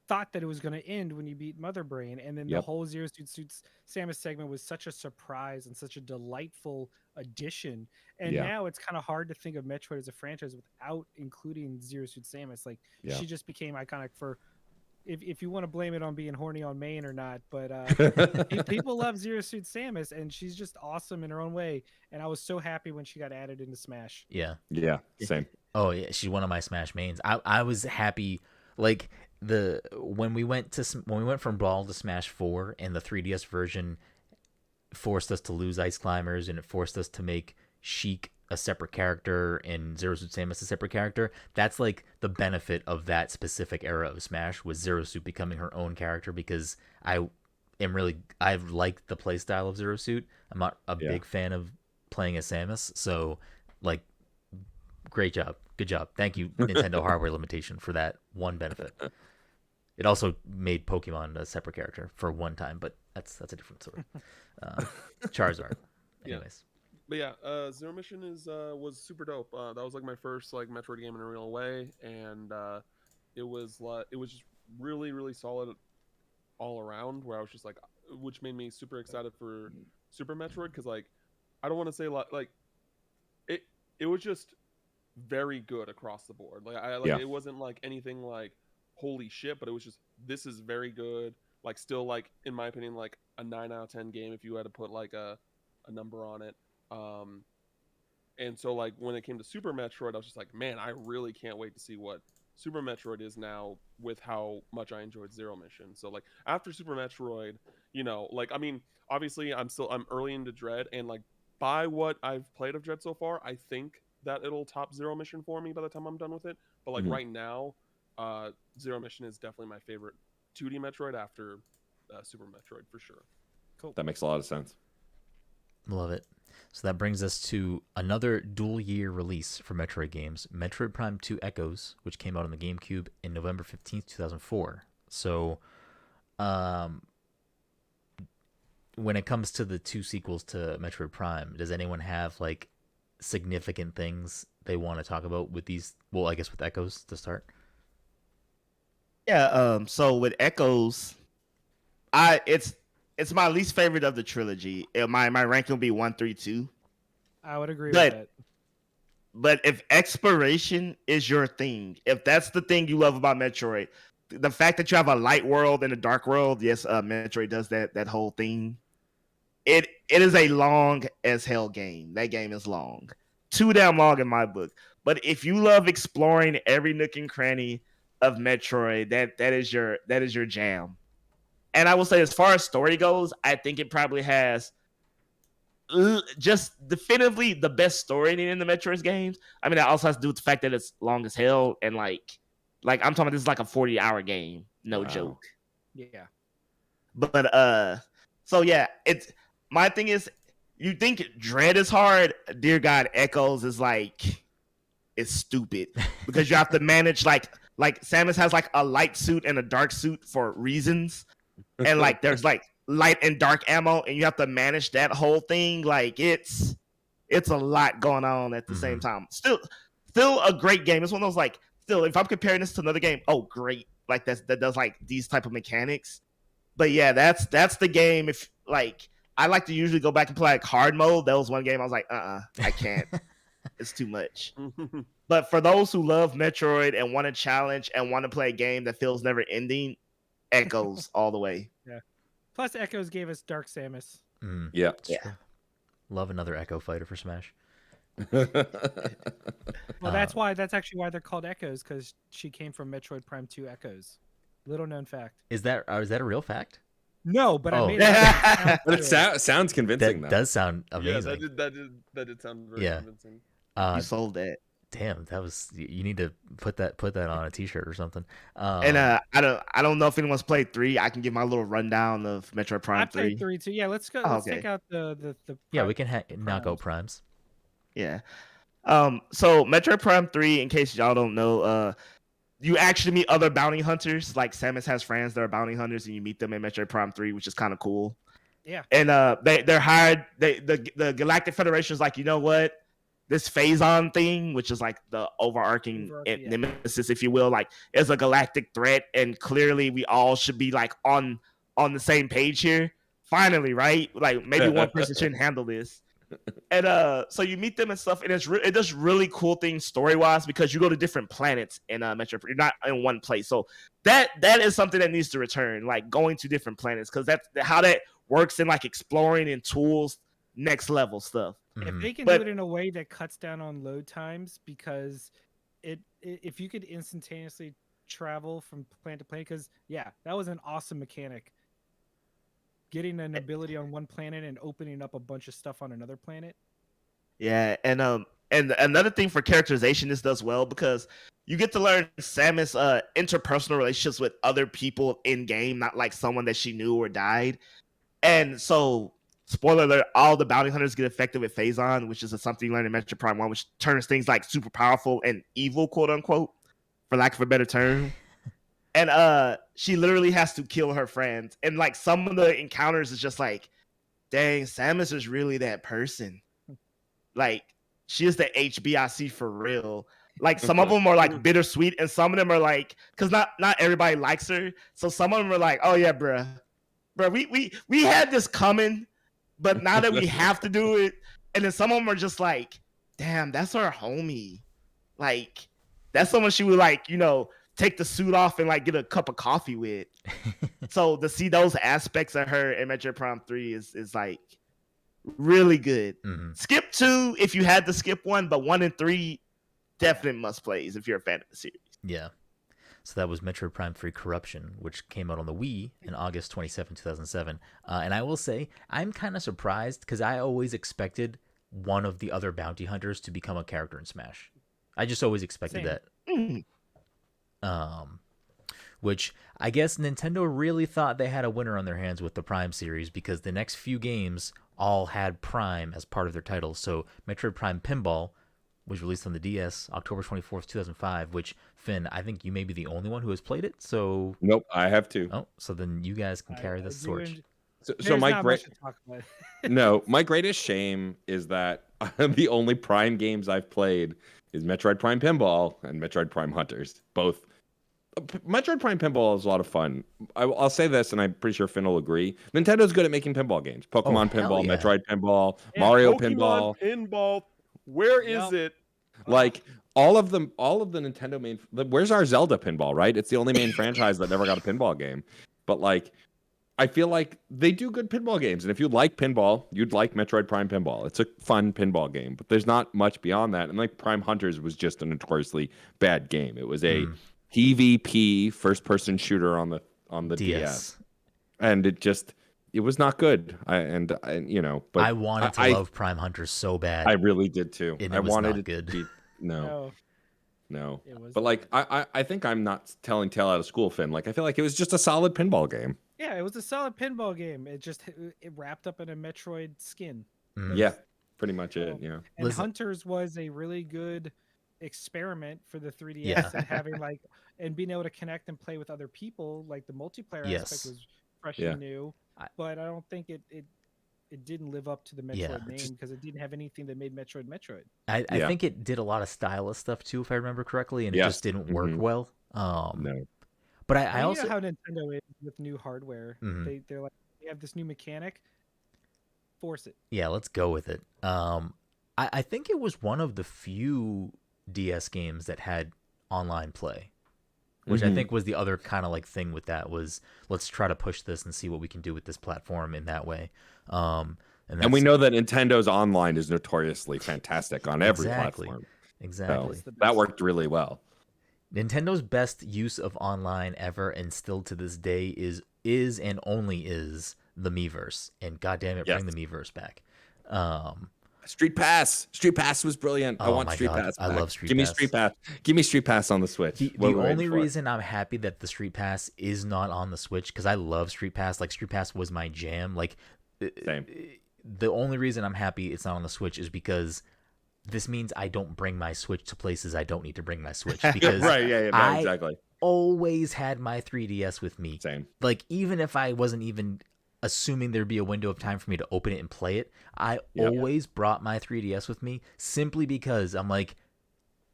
Speaker 3: thought that it was going to end when you beat Mother Brain, and then the
Speaker 2: Yep.
Speaker 3: whole Zero Suit Samus segment was such a surprise and such a delightful addition. And
Speaker 2: Yeah.
Speaker 3: now it's kind of hard to think of Metroid as a franchise without including Zero Suit Samus. Like
Speaker 2: Yeah.
Speaker 3: she just became iconic for. If you want to blame it on being horny on Main or not, but people love Zero Suit Samus, and she's just awesome in her own way. And I was so happy when she got added into Smash.
Speaker 1: Yeah.
Speaker 2: Yeah, same.
Speaker 1: Oh yeah, she's one of my Smash mains. I was happy, like when we went from Brawl to Smash 4, and the 3DS version forced us to lose Ice Climbers, and it forced us to make Sheik a separate character and Zero Suit Samus a separate character. That's like the benefit of that specific era of Smash, was Zero Suit becoming her own character, because I've liked the playstyle of Zero Suit. I'm not a big fan of playing as Samus, so like, great job, good job, thank you Nintendo hardware limitation for that one benefit. It also made Pokemon a separate character for one time, but that's a different story. Charizard, anyways.
Speaker 4: But yeah, Zero Mission was super dope. That was like my first like Metroid game in a real way, and it was just really, really solid all around. Where I was just like, which made me super excited for Super Metroid, because like I don't want to say like it was just very good across the board. Like it wasn't like anything like holy shit, but it was just, this is very good. Like, still, like, in my opinion, like a 9 out of 10 game if you had to put like a number on it. And so, like, when it came to Super Metroid, I was just like, man, I really can't wait to see what Super Metroid is now with how much I enjoyed Zero Mission. So, like, after Super Metroid, you know, like, I mean, obviously I'm early into Dread, and like, by what I've played of Dread so far, I think that it'll top Zero Mission for me by the time I'm done with it. But like right now, Zero Mission is definitely my favorite 2D Metroid after Super Metroid for sure.
Speaker 3: Cool.
Speaker 2: That makes a lot of sense.
Speaker 1: Love it. So that brings us to another dual year release for Metroid games, Metroid Prime 2 Echoes, which came out on the GameCube in November 15th, 2004. So when it comes to the 2 sequels to Metroid Prime, does anyone have like significant things they want to talk about with these? Well, I guess with Echoes to start.
Speaker 5: Yeah. So with Echoes, it's my least favorite of the trilogy. My ranking will be 1, 3, 2.
Speaker 3: I would agree with
Speaker 5: But
Speaker 3: that.
Speaker 5: but if exploration is your thing, if that's the thing you love about Metroid, the fact that you have a light world and a dark world, yes, Metroid does that whole thing. It is a long as hell game. That game is long, too damn long in my book. But if you love exploring every nook and cranny of Metroid, that is your jam. And I will say, as far as story goes, I think it probably has just definitively the best story in the Metroid games. I mean, that also has to do with the fact that it's long as hell, and like I'm talking about, this is like a 40-hour game, no joke.
Speaker 3: Yeah.
Speaker 5: But so yeah, it's my thing is, you think Dread is hard, dear God, Echoes is like, it's stupid because you have to manage like Samus has like a light suit and a dark suit for reasons, and like there's like light and dark ammo, and you have to manage that whole thing. Like it's a lot going on at the same time. Still a great game. It's one of those, like, still, if I'm comparing this to another game, oh great, like that does like these type of mechanics. But yeah, that's the game. If like, I like to usually go back and play like hard mode. That was one game I was like, I can't. It's too much. But for those who love Metroid and want to challenge and want to play a game that feels never ending, Echoes all the way.
Speaker 3: Yeah. Plus, Echoes gave us Dark Samus.
Speaker 2: Yeah.
Speaker 1: Love another Echo fighter for Smash.
Speaker 3: Well, that's actually why they're called Echoes, because she came from Metroid Prime 2 Echoes. Little known fact.
Speaker 1: Is that a real fact?
Speaker 3: No, but I
Speaker 1: Oh.
Speaker 3: made it.
Speaker 2: But it sounds convincing,
Speaker 1: That
Speaker 2: though.
Speaker 1: does sound amazing.
Speaker 4: Yeah, that did sound very convincing.
Speaker 5: You sold that.
Speaker 1: Damn, that was, you need to put that on a t-shirt or something.
Speaker 5: And I don't know if anyone's played 3. I can give my little rundown of Metroid Prime 3.
Speaker 3: I played 3 too. Yeah, let's go. Let's take out the
Speaker 1: yeah, we can knock out primes.
Speaker 5: Yeah. So Metroid Prime 3, in case y'all don't know, you actually meet other bounty hunters. Like, Samus has friends that are bounty hunters, and you meet them in Metroid Prime 3, which is kind of cool.
Speaker 3: Yeah.
Speaker 5: And they're hired. The Galactic Federation is like, you know what? This Phazon thing, which is like the overarching nemesis, if you will, like, is a galactic threat, and clearly we all should be like on the same page here. Finally, right? Like, maybe one person shouldn't handle this. And so you meet them and stuff, and it does really cool things story wise, because you go to different planets in Metroid. You're not in one place, so that is something that needs to return, like going to different planets, because that's how that works in like exploring and tools, next level stuff.
Speaker 3: If they can do it in a way that cuts down on load times, because if you could instantaneously travel from planet to planet, because yeah, that was an awesome mechanic. Getting an ability on one planet and opening up a bunch of stuff on another planet.
Speaker 5: Yeah, and another thing for characterization, this does well, because you get to learn Samus interpersonal relationships with other people in game, not like someone that she knew or died. And so, spoiler alert, all the bounty hunters get affected with Phazon, which is something you learn in Metroid Prime 1, which turns things like super powerful and evil, quote unquote, for lack of a better term. And she literally has to kill her friends. And like, some of the encounters is just like, dang, Samus is really that person. Like, she is the HBIC for real. Like, some of them are like bittersweet, and some of them are like, because not everybody likes her. So some of them are like, oh yeah, bruh, we had this coming, but now that we have to do it. And then some of them are just like, damn, that's our homie. Like, that's someone she would like, take the suit off and like get a cup of coffee with. So to see those aspects of her in Metroid Prime 3 is like really good.
Speaker 1: Mhm.
Speaker 5: Skip 2 if you had to skip 1, but 1 and 3 definite must plays if you're a fan of the series.
Speaker 1: Yeah. So that was Metroid Prime 3 Corruption, which came out on the Wii in August 27, 2007. And I will say, I'm kind of surprised because I always expected one of the other bounty hunters to become a character in Smash. I just always expected that. Which I guess Nintendo really thought they had a winner on their hands with the Prime series because the next few games all had Prime as part of their titles. So Metroid Prime Pinball was released on the DS October 24th, 2005, which, Finn, I think you may be the only one who has played it. So
Speaker 2: Nope, I have to.
Speaker 1: Oh, so then you guys can carry this torch.
Speaker 2: So my
Speaker 3: great
Speaker 2: no, my greatest shame is that the only Prime games I've played is Metroid Prime Pinball and Metroid Prime Hunters. Both. Metroid Prime Pinball is a lot of fun. I'll say this, and I'm pretty sure Finn will agree. Nintendo's good at making pinball games. Pokemon Pinball,
Speaker 1: yeah.
Speaker 2: Metroid Pinball, Mario Pinball.
Speaker 4: Pinball. Where is it?
Speaker 2: Like all of the Nintendo main. Where's our Zelda Pinball? Right, it's the only main franchise that never got a pinball game. But like, I feel like they do good pinball games, and if you like pinball, you'd like Metroid Prime Pinball. It's a fun pinball game, but there's not much beyond that. And like Prime Hunters was just a notoriously bad game. It was a PvP first-person shooter on the DS, and it was not good. But
Speaker 1: I wanted to love Prime Hunters so bad.
Speaker 2: I really did too.
Speaker 1: And
Speaker 2: I
Speaker 1: was
Speaker 2: wanted
Speaker 1: not
Speaker 2: it
Speaker 1: good.
Speaker 2: to be no.
Speaker 3: It was
Speaker 2: But like, I think I'm not telling tale out of school, Finn. Like, I feel like it was just a solid pinball game.
Speaker 3: Yeah, it was a solid pinball game. It wrapped up in a Metroid skin.
Speaker 2: Yeah, pretty much it. Yeah.
Speaker 3: And Hunters was a really good experiment for the 3DS and having and being able to connect and play with other people. Like the multiplayer aspect was fresh and new, but I don't think it didn't live up to the Metroid name because it didn't have anything that made Metroid Metroid.
Speaker 1: I think it did a lot of stylist stuff too, if I remember correctly, and it just didn't work well.
Speaker 2: No.
Speaker 3: But I also know how Nintendo is with new hardware. They're like, we have this new mechanic, force it.
Speaker 1: Yeah, let's go with it. I think it was one of the few DS games that had online play, which I think was the other kind of like thing with that was let's try to push this and see what we can do with this platform in that way. And we
Speaker 2: know that Nintendo's online is notoriously fantastic on every platform.
Speaker 1: Exactly.
Speaker 2: So that worked really well.
Speaker 1: Nintendo best use of online ever, and still to this day, is and only is the Miiverse. And goddamn it, bring the Miiverse back.
Speaker 2: Street Pass was brilliant. I want Street Pass back.
Speaker 1: I love Street Pass.
Speaker 2: Give me Street Pass. Give me Street Pass on the Switch.
Speaker 1: The only reason I'm happy that the Street Pass is not on the Switch, because I love Street Pass. Like, Street Pass was my jam. Like,
Speaker 2: same.
Speaker 1: The only reason I'm happy it's not on the Switch is because this means I don't bring my Switch to places I don't need to bring my Switch. Because
Speaker 2: exactly.
Speaker 1: Always had my 3DS with me.
Speaker 2: Same.
Speaker 1: Like, even if I wasn't even assuming there'd be a window of time for me to open it and play it, I always brought my 3DS with me simply because I'm like,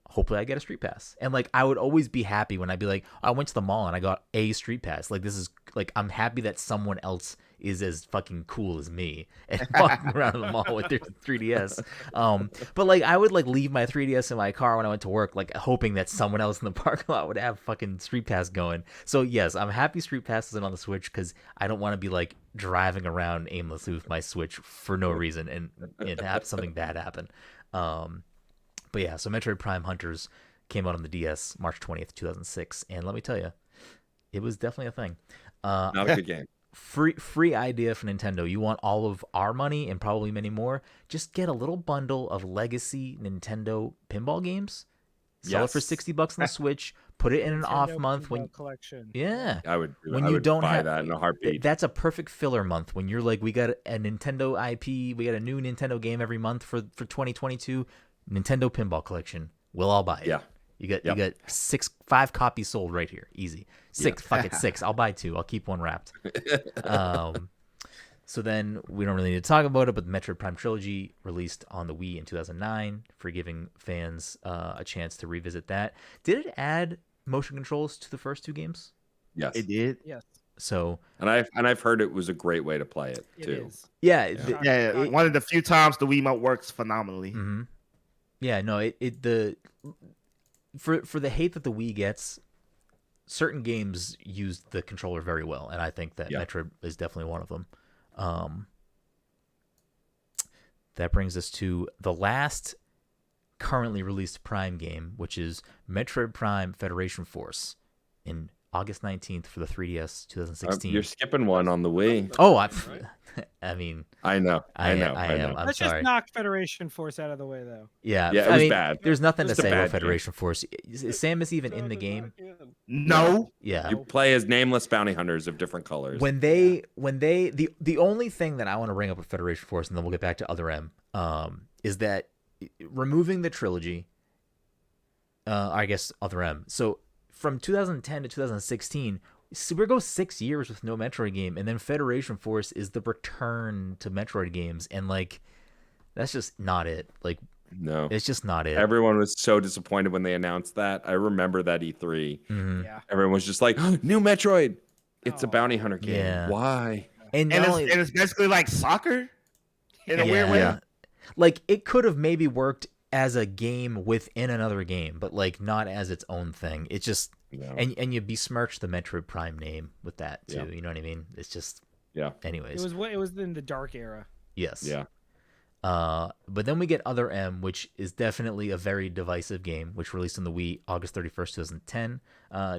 Speaker 1: hopefully I get a Street Pass. And like, I would always be happy when I'd be like, I went to the mall and I got a Street Pass. Like, this is like, I'm happy that someone else is as fucking cool as me and walking around the mall with their 3DS. But like, I would like leave my 3DS in my car when I went to work, like hoping that someone else in the parking lot would have fucking Street Pass going. So yes, I'm happy Street Pass isn't on the Switch because I don't want to be like driving around aimlessly with my Switch for no reason and have something bad happen. But yeah, so Metroid Prime Hunters came out on the DS March 20th, 2006. And let me tell you, it was definitely a thing.
Speaker 2: Not a good game.
Speaker 1: Free idea for Nintendo. You want all of our money and probably many more? Just get a little bundle of legacy Nintendo pinball games. Sell it for $60 on the Switch. Put it in an off month when
Speaker 3: collection.
Speaker 1: Yeah,
Speaker 2: I would.
Speaker 1: When
Speaker 2: I
Speaker 1: you
Speaker 2: would
Speaker 1: don't
Speaker 2: buy
Speaker 1: have
Speaker 2: that in a heartbeat.
Speaker 1: That's a perfect filler month when you're like, we got a Nintendo IP, we got a new Nintendo game every month for 2022. Nintendo Pinball Collection. We'll all buy it.
Speaker 2: Yeah.
Speaker 1: You got 5 copies sold right here. Easy. 6. Fuck it, 6. I'll buy 2. I'll keep one wrapped. So then we don't really need to talk about it, but the Metroid Prime Trilogy released on the Wii in 2009 for giving fans a chance to revisit that. Did it add motion controls to the first 2 games?
Speaker 2: Yes,
Speaker 5: it did.
Speaker 3: Yes.
Speaker 1: So
Speaker 2: and I've heard it was a great way to play it too.
Speaker 3: Is.
Speaker 1: Yeah.
Speaker 5: One of the few times the Wiimote works phenomenally.
Speaker 1: Mm-hmm. Yeah, no, for the hate that the Wii gets, certain games use the controller very well, and I think that
Speaker 2: Yeah.
Speaker 1: Metroid is definitely one of them. That brings us to the last currently released Prime game, which is Metroid Prime Federation Force in August 19th for the 3DS 2016.
Speaker 2: You're skipping one on the Wii.
Speaker 1: Oh,
Speaker 4: Right?
Speaker 1: I mean,
Speaker 2: I know.
Speaker 1: I am. I'm
Speaker 3: Let's
Speaker 1: sorry.
Speaker 3: just knock Federation Force out of the way, though.
Speaker 1: Yeah,
Speaker 2: Yeah, it
Speaker 1: I
Speaker 2: was
Speaker 1: mean,
Speaker 2: bad.
Speaker 1: there's nothing to
Speaker 2: It's a
Speaker 1: say about
Speaker 2: bad game.
Speaker 1: Federation Force. Is Samus even in the game?
Speaker 5: No.
Speaker 1: Yeah.
Speaker 2: You play as nameless bounty hunters of different colors.
Speaker 1: The only thing that I want to bring up with Federation Force, and then we'll get back to Other M, is that removing the trilogy, I guess Other M. So from 2010 to 2016, so we go 6 years with no Metroid game, and then Federation Force is the return to Metroid games, and like that's just not it. Like,
Speaker 2: no,
Speaker 1: it's just not it.
Speaker 2: Everyone was so disappointed when they announced that. I remember that E3.
Speaker 1: Mhm.
Speaker 3: Yeah.
Speaker 2: Everyone was just like, oh, "New Metroid! It's a
Speaker 3: Oh.
Speaker 2: bounty hunter game.
Speaker 1: Yeah.
Speaker 2: Why?"
Speaker 1: And
Speaker 5: And
Speaker 1: not
Speaker 5: it's,
Speaker 1: only-
Speaker 5: and it's basically like soccer in a weird way.
Speaker 1: Yeah. Like, it could have maybe worked as a game within another game, but like not as its own thing. It just
Speaker 2: No.
Speaker 1: and you besmirch the Metroid Prime name with that too.
Speaker 2: Yeah.
Speaker 1: You know what I mean? It's just
Speaker 2: Yeah.
Speaker 1: Anyways,
Speaker 3: It was in the dark era.
Speaker 1: yes.
Speaker 2: Yeah.
Speaker 1: But then we get Other M, which is definitely a very divisive game, which released on the Wii August 31st, 2010,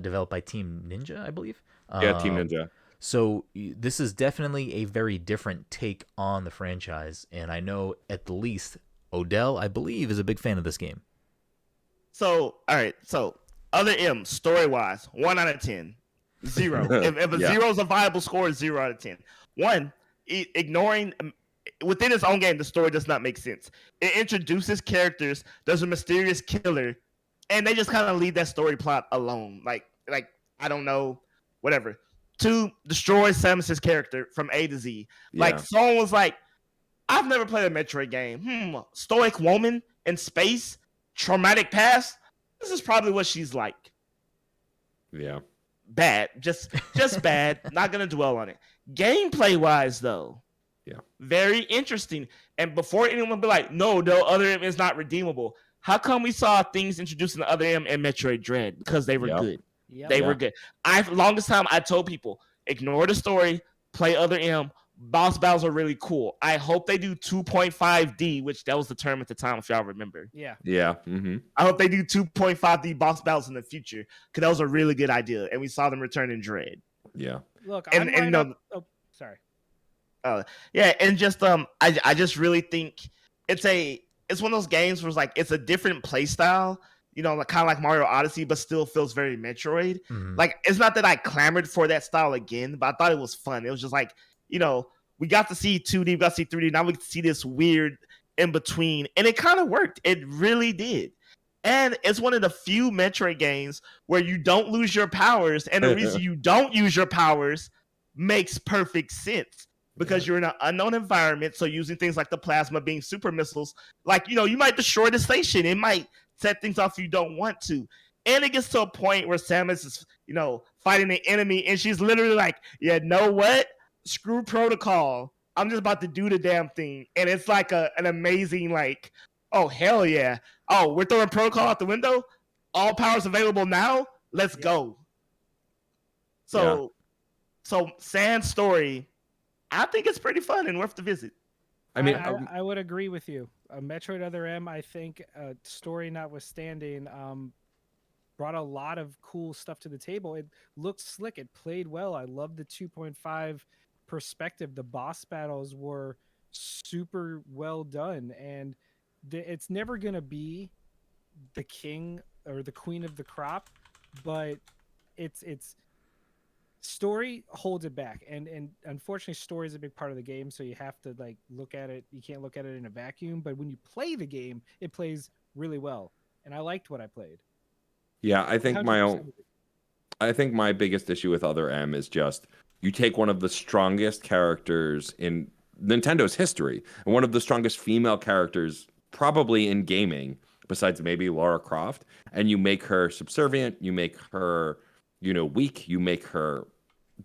Speaker 1: developed by Team Ninja, I believe.
Speaker 2: Yeah, Team Ninja.
Speaker 1: So this is definitely a very different take on the franchise, and I know at the least Odell, I believe, is a big fan of this game.
Speaker 5: So, all right. So, Other M, story wise, 1 out of 10. 0. if a
Speaker 2: Yeah.
Speaker 5: 0 is a viable score, 0 out of 10. 1, ignoring within its own game, the story does not make sense. It introduces characters, there's a mysterious killer, and they just kind of leave that story plot alone. Like I don't know, whatever. 2, destroys Samus's character from A to Z. Like
Speaker 2: Yeah.
Speaker 5: someone was like, I've never played a Metroid game. Stoic woman in space, traumatic past. This is probably what she's like.
Speaker 2: Yeah.
Speaker 5: Bad, just bad. Not gonna dwell on it. Gameplay wise, though,
Speaker 2: Yeah.
Speaker 5: very interesting. And before anyone be like, no, Other M is not redeemable. How come we saw things introduced in the Other M and Metroid Dread? Because they were
Speaker 2: Yep.
Speaker 5: good.
Speaker 3: Yep.
Speaker 5: They were good. Longest time I told people, ignore the story, play Other M. Boss battles are really cool. I hope they do 2.5D, which that was the term at the time, if y'all remember.
Speaker 3: Yeah.
Speaker 2: Yeah. Mm-hmm.
Speaker 5: I hope they do 2.5D boss battles in the future, because that was a really good idea, and we saw them return in Dread.
Speaker 2: Yeah.
Speaker 3: Look,
Speaker 5: And-
Speaker 3: I'm
Speaker 5: and
Speaker 3: right
Speaker 5: no-
Speaker 3: up. Oh, sorry.
Speaker 5: Yeah, and just I just really think it's one of those games where it's like it's a different play style, like kind of like Mario Odyssey, but still feels very Metroid.
Speaker 1: Mhm.
Speaker 5: Like, it's not that I clamored for that style again, but I thought it was fun. It was just like, we got to see 2D, we got to see 3D, now we get to see this weird in between, and it kind of worked. It really did. And it's one of the few Metroid games where you don't lose your powers, and the reason you don't use your powers makes perfect sense. Because you're in an unknown environment, so using things like the plasma being super missiles, like, you might destroy the station. It might set things off you don't want to. And it gets to a point where Samus is, fighting the enemy, and she's literally like, yeah, know what? Screw protocol. I'm just about to do the damn thing. And it's like an amazing, like, oh, hell yeah. Oh, we're throwing protocol out the window? All powers available now? Let's go. So Sans story, I think it's pretty fun and worth the visit.
Speaker 2: I mean,
Speaker 3: I would agree with you. Metroid Other M, I think, story notwithstanding, brought a lot of cool stuff to the table. It looked slick. It played well. I love the 2.5 perspective. The boss battles were super well done, and it's never gonna be the king or the queen of the crop, but it's story holds it back, and unfortunately story is a big part of the game, so you have to like look at it. You can't look at it in a vacuum, but when you play the game, it plays really well, and I liked what I played.
Speaker 2: yeah, I think
Speaker 3: 100%
Speaker 2: I think my biggest issue with Other M is just you take one of the strongest characters in Nintendo's history and one of the strongest female characters probably in gaming, besides maybe Lara Croft, and you make her subservient, you make her, weak, you make her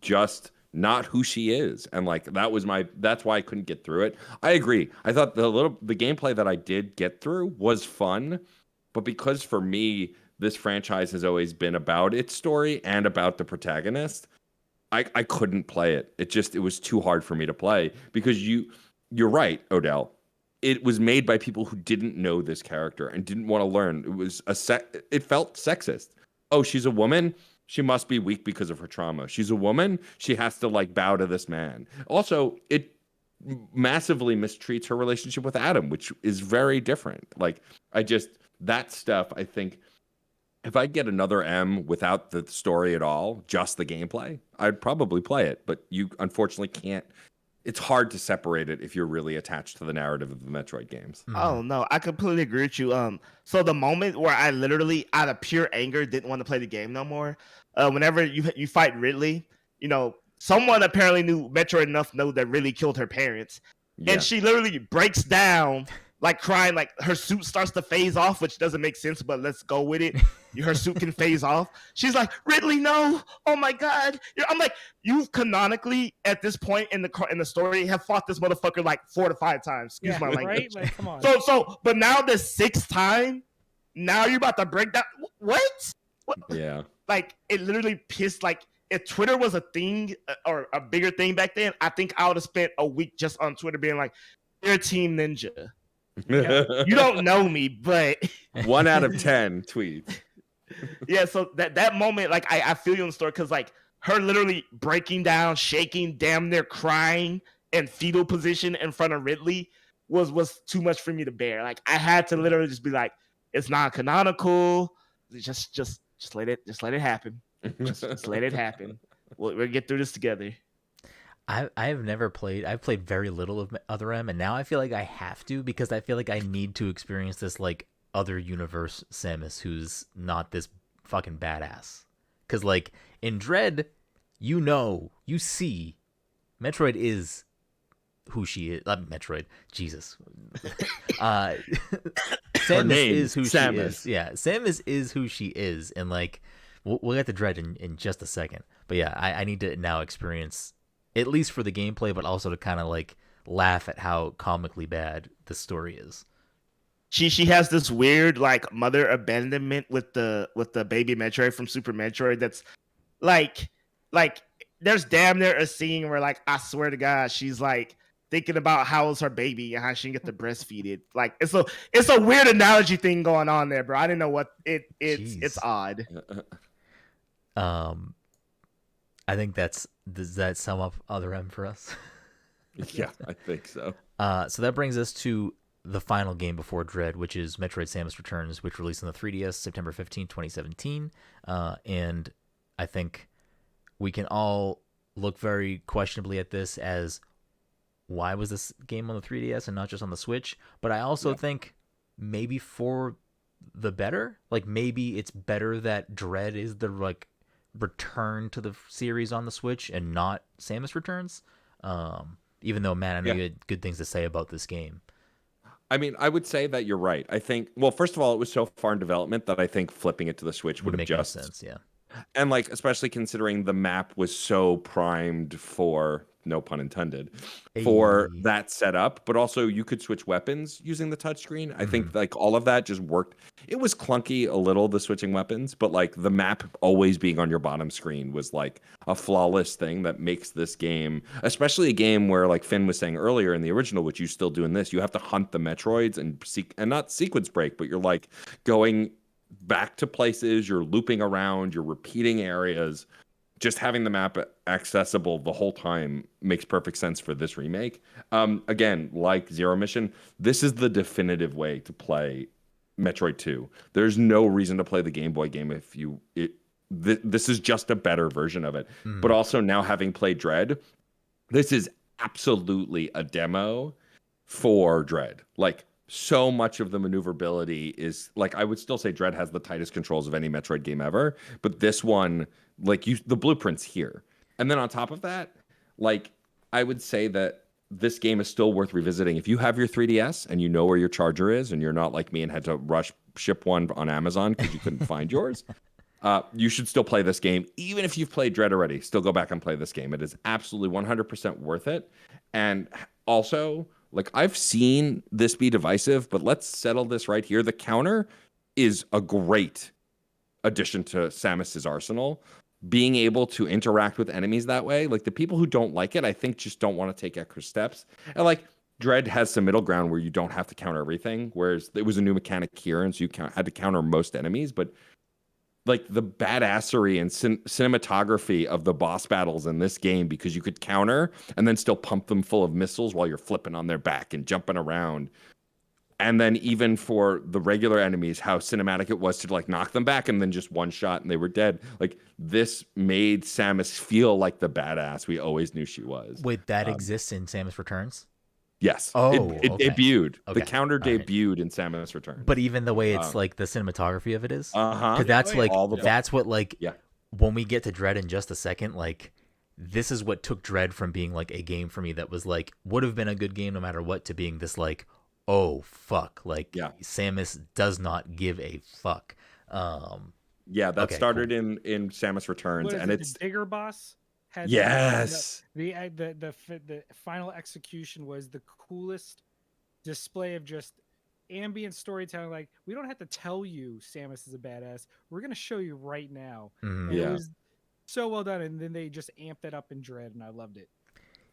Speaker 2: just not who she is. And like that's why I couldn't get through it. I agree. I thought the gameplay that I did get through was fun, but because for me this franchise has always been about its story and about the protagonist, I couldn't play it. It was too hard for me to play because you're right, Odell. It was made by people who didn't know this character and didn't want to learn. It was it felt sexist. Oh, she's a woman. She must be weak because of her trauma. She's a woman. She has to like bow to this man. Also, it massively mistreats her relationship with Adam, which is very different. Like that stuff, I think if I get another M without the story at all, just the gameplay, I'd probably play it. But you unfortunately can't. It's hard to separate it if you're really attached to the narrative of the Metroid games.
Speaker 5: Oh no, I completely agree with you. So the moment where I literally, out of pure anger, didn't want to play the game no more. Whenever you fight Ridley, someone apparently knew Metroid enough to know that Ridley killed her parents, and she literally breaks down, like crying, like her suit starts to phase off, which doesn't make sense, but let's go with it. Her suit can phase off. She's like, Ridley, no! Oh my god! I'm like, you've canonically at this point in the story have fought this motherfucker like 4 to 5 times. Excuse my language.
Speaker 3: Right? Like, come on.
Speaker 5: But now the 6th time, now you're about to break down. What?
Speaker 2: Yeah.
Speaker 5: Like it literally pissed. Like if Twitter was a thing or a bigger thing back then, I think I would have spent a week just on Twitter being like, "You're Team Ninja." You don't know me, but
Speaker 2: 1 out of 10 tweets.
Speaker 5: Yeah, so that moment, like I feel you in the story because like her literally breaking down, shaking, damn near crying in fetal position in front of Ridley was too much for me to bear. Like I had to literally just be like, it's not canonical. Just let it happen. Just let it happen. We'll get through this together.
Speaker 1: I've never played. I've played very little of Other M, and now I feel like I have to because I feel like I need to experience this like other universe Samus who's not this fucking badass. Because like in Dread, you see, Metroid is who she is. Metroid, Jesus. Samus is who she is. Yeah, Samus is who she is, and like we'll get to Dread in just a second. But yeah, I need to now experience, at least for the gameplay, but also to kind of like laugh at how comically bad the story is.
Speaker 5: She has this weird like mother abandonment with the baby Metroid from Super Metroid that's like there's damn near a scene where like I swear to God she's like thinking about how's her baby and how she can get to breastfeed it. Like it's a weird analogy thing going on there, bro. I didn't know what it's odd.
Speaker 1: I think does that sum up Other M for us?
Speaker 2: Yeah, I think so.
Speaker 1: So that brings us to the final game before Dread, which is Metroid Samus Returns, which released on the 3DS September 15, 2017. And I think we can all look very questionably at this as, why was this game on the 3DS and not just on the Switch? But I also think maybe for the better. Like maybe it's better that Dread is the like return to the series on the Switch and not Samus Returns. Even though, man, I know you had good things to say about this game.
Speaker 2: I mean, I would say that you're right. I think, well, first of all, it was so far in development that I think flipping it to the Switch would have
Speaker 1: make
Speaker 2: just
Speaker 1: sense, yeah.
Speaker 2: And like, especially considering the map was so primed for, no pun intended, for that setup, but also you could switch weapons using the touchscreen. I think like all of that just worked. It was clunky a little, the switching weapons, but like the map always being on your bottom screen was like a flawless thing that makes this game, especially a game where like Finn was saying earlier in the original, which you still do in this, you have to hunt the Metroids and not sequence break, but you're like going back to places, you're looping around, you're repeating areas. Just having the map accessible the whole time makes perfect sense for this remake. Again, like Zero Mission, this is the definitive way to play Metroid 2. There's no reason to play the Game Boy game if this is just a better version of it. But also now having played Dread, this is absolutely a demo for Dread. Like, so much of the maneuverability is like, I would still say Dread has the tightest controls of any Metroid game ever, but this one, like, the blueprint's here. And then on top of that, like, I would say that this game is still worth revisiting. If you have your 3DS and you know where your charger is and you're not like me and had to ship one on Amazon because you couldn't find yours, you should still play this game. Even if you've played Dread already, still go back and play this game. It is absolutely 100% worth it. And also, like, I've seen this be divisive, but let's settle this right here. The counter is a great addition to Samus's arsenal. Being able to interact with enemies that way, like the people who don't like it, I think just don't want to take extra steps. And like Dread has some middle ground where you don't have to counter everything, whereas it was a new mechanic here, and so you had to counter most enemies. But like the badassery and cinematography of the boss battles in this game, because you could counter and then still pump them full of missiles while you're flipping on their back and jumping around. And then even for the regular enemies, how cinematic it was to like knock them back and then just one shot and they were dead. Like this made Samus feel like the badass we always knew she was.
Speaker 1: Wait, that exists in Samus Returns?
Speaker 2: Yes.
Speaker 1: Oh,
Speaker 2: it
Speaker 1: okay.
Speaker 2: debuted.
Speaker 1: Okay.
Speaker 2: The counter
Speaker 1: All right.
Speaker 2: debuted in Samus Returns.
Speaker 1: But even the way it's like the cinematography of it is,
Speaker 2: because
Speaker 1: that's like
Speaker 2: all the
Speaker 1: that's what like
Speaker 2: yeah.
Speaker 1: When we get to Dread in just a second, like this is what took Dread from being like a game for me that was like would have been a good game no matter what to being this like, oh fuck, like Samus does not give a fuck.
Speaker 2: Yeah, that started in Samus Returns, and it's
Speaker 3: the Digger boss.
Speaker 2: Yes.
Speaker 3: The final execution was the coolest display of just ambient storytelling. Like, we don't have to tell you Samus is a badass. We're gonna show you right now.
Speaker 1: Mm-hmm.
Speaker 3: And it was so well done. And then they just amped it up in Dread, and I loved it.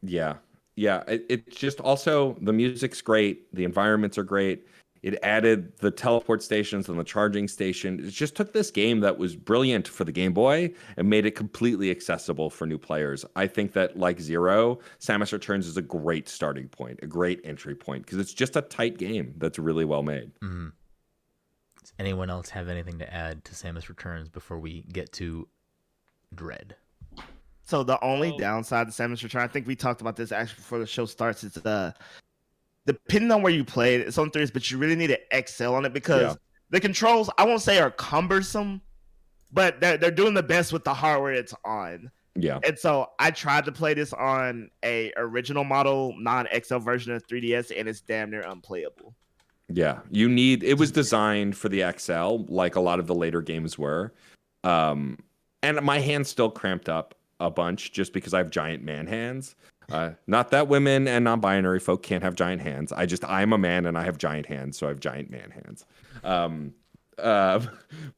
Speaker 2: Yeah. It's just also the music's great. The environments are great. It added the teleport stations and the charging station. It just took this game that was brilliant for the Game Boy and made it completely accessible for new players. I think that, like Zero, Samus Returns is a great starting point, a great entry point, because it's just a tight game that's really well made.
Speaker 1: Mm-hmm. Does anyone else have anything to add to Samus Returns before we get to Dread?
Speaker 5: So the only downside to Samus Returns, I think we talked about this actually before the show starts, is depending on where you play it, it's on 3s, but you really need to excel on it because the controls, I won't say are cumbersome, but they're doing the best with the hardware it's on.
Speaker 2: Yeah.
Speaker 5: And so I tried to play this on a original model, non-XL version of 3DS, and it's damn near unplayable.
Speaker 2: Yeah. It was designed for the XL, like a lot of the later games were. And my hand's still cramped up a bunch just because I have giant man hands. Not that women and non-binary folk can't have giant hands. I'm a man and I have giant hands, so I have giant man hands.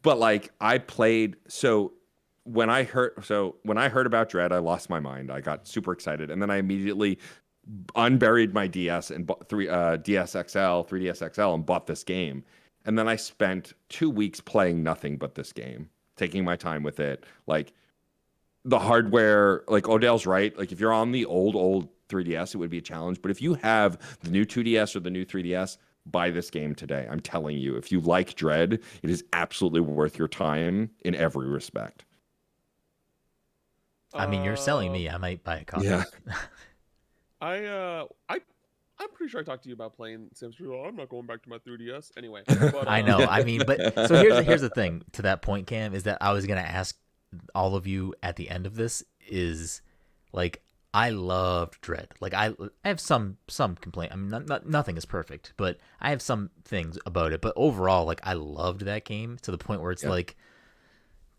Speaker 2: But like I played, so when I heard about Dread, I lost my mind. I got super excited, and then I immediately unburied my DS and bought DS XL, 3DS XL, and bought this game. And then I spent 2 weeks playing nothing but this game, taking my time with it, like. The hardware, like Odell's right. Like if you're on the old 3DS, it would be a challenge. But if you have the new 2DS or the new 3DS, buy this game today. I'm telling you, if you like Dread, it is absolutely worth your time in every respect.
Speaker 1: I mean, you're selling me. I might buy a copy.
Speaker 2: Yeah.
Speaker 4: I'm pretty sure I talked to you about playing Samus. I'm not going back to my 3DS anyway. But,
Speaker 1: I know. I mean, but so here's the thing to that point, Cam, is that I was gonna ask all of you at the end of this is like I loved Dread. Like I have some complaint. I mean, nothing is perfect, but I have some things about it. But overall, like I loved that game to the point where it's like,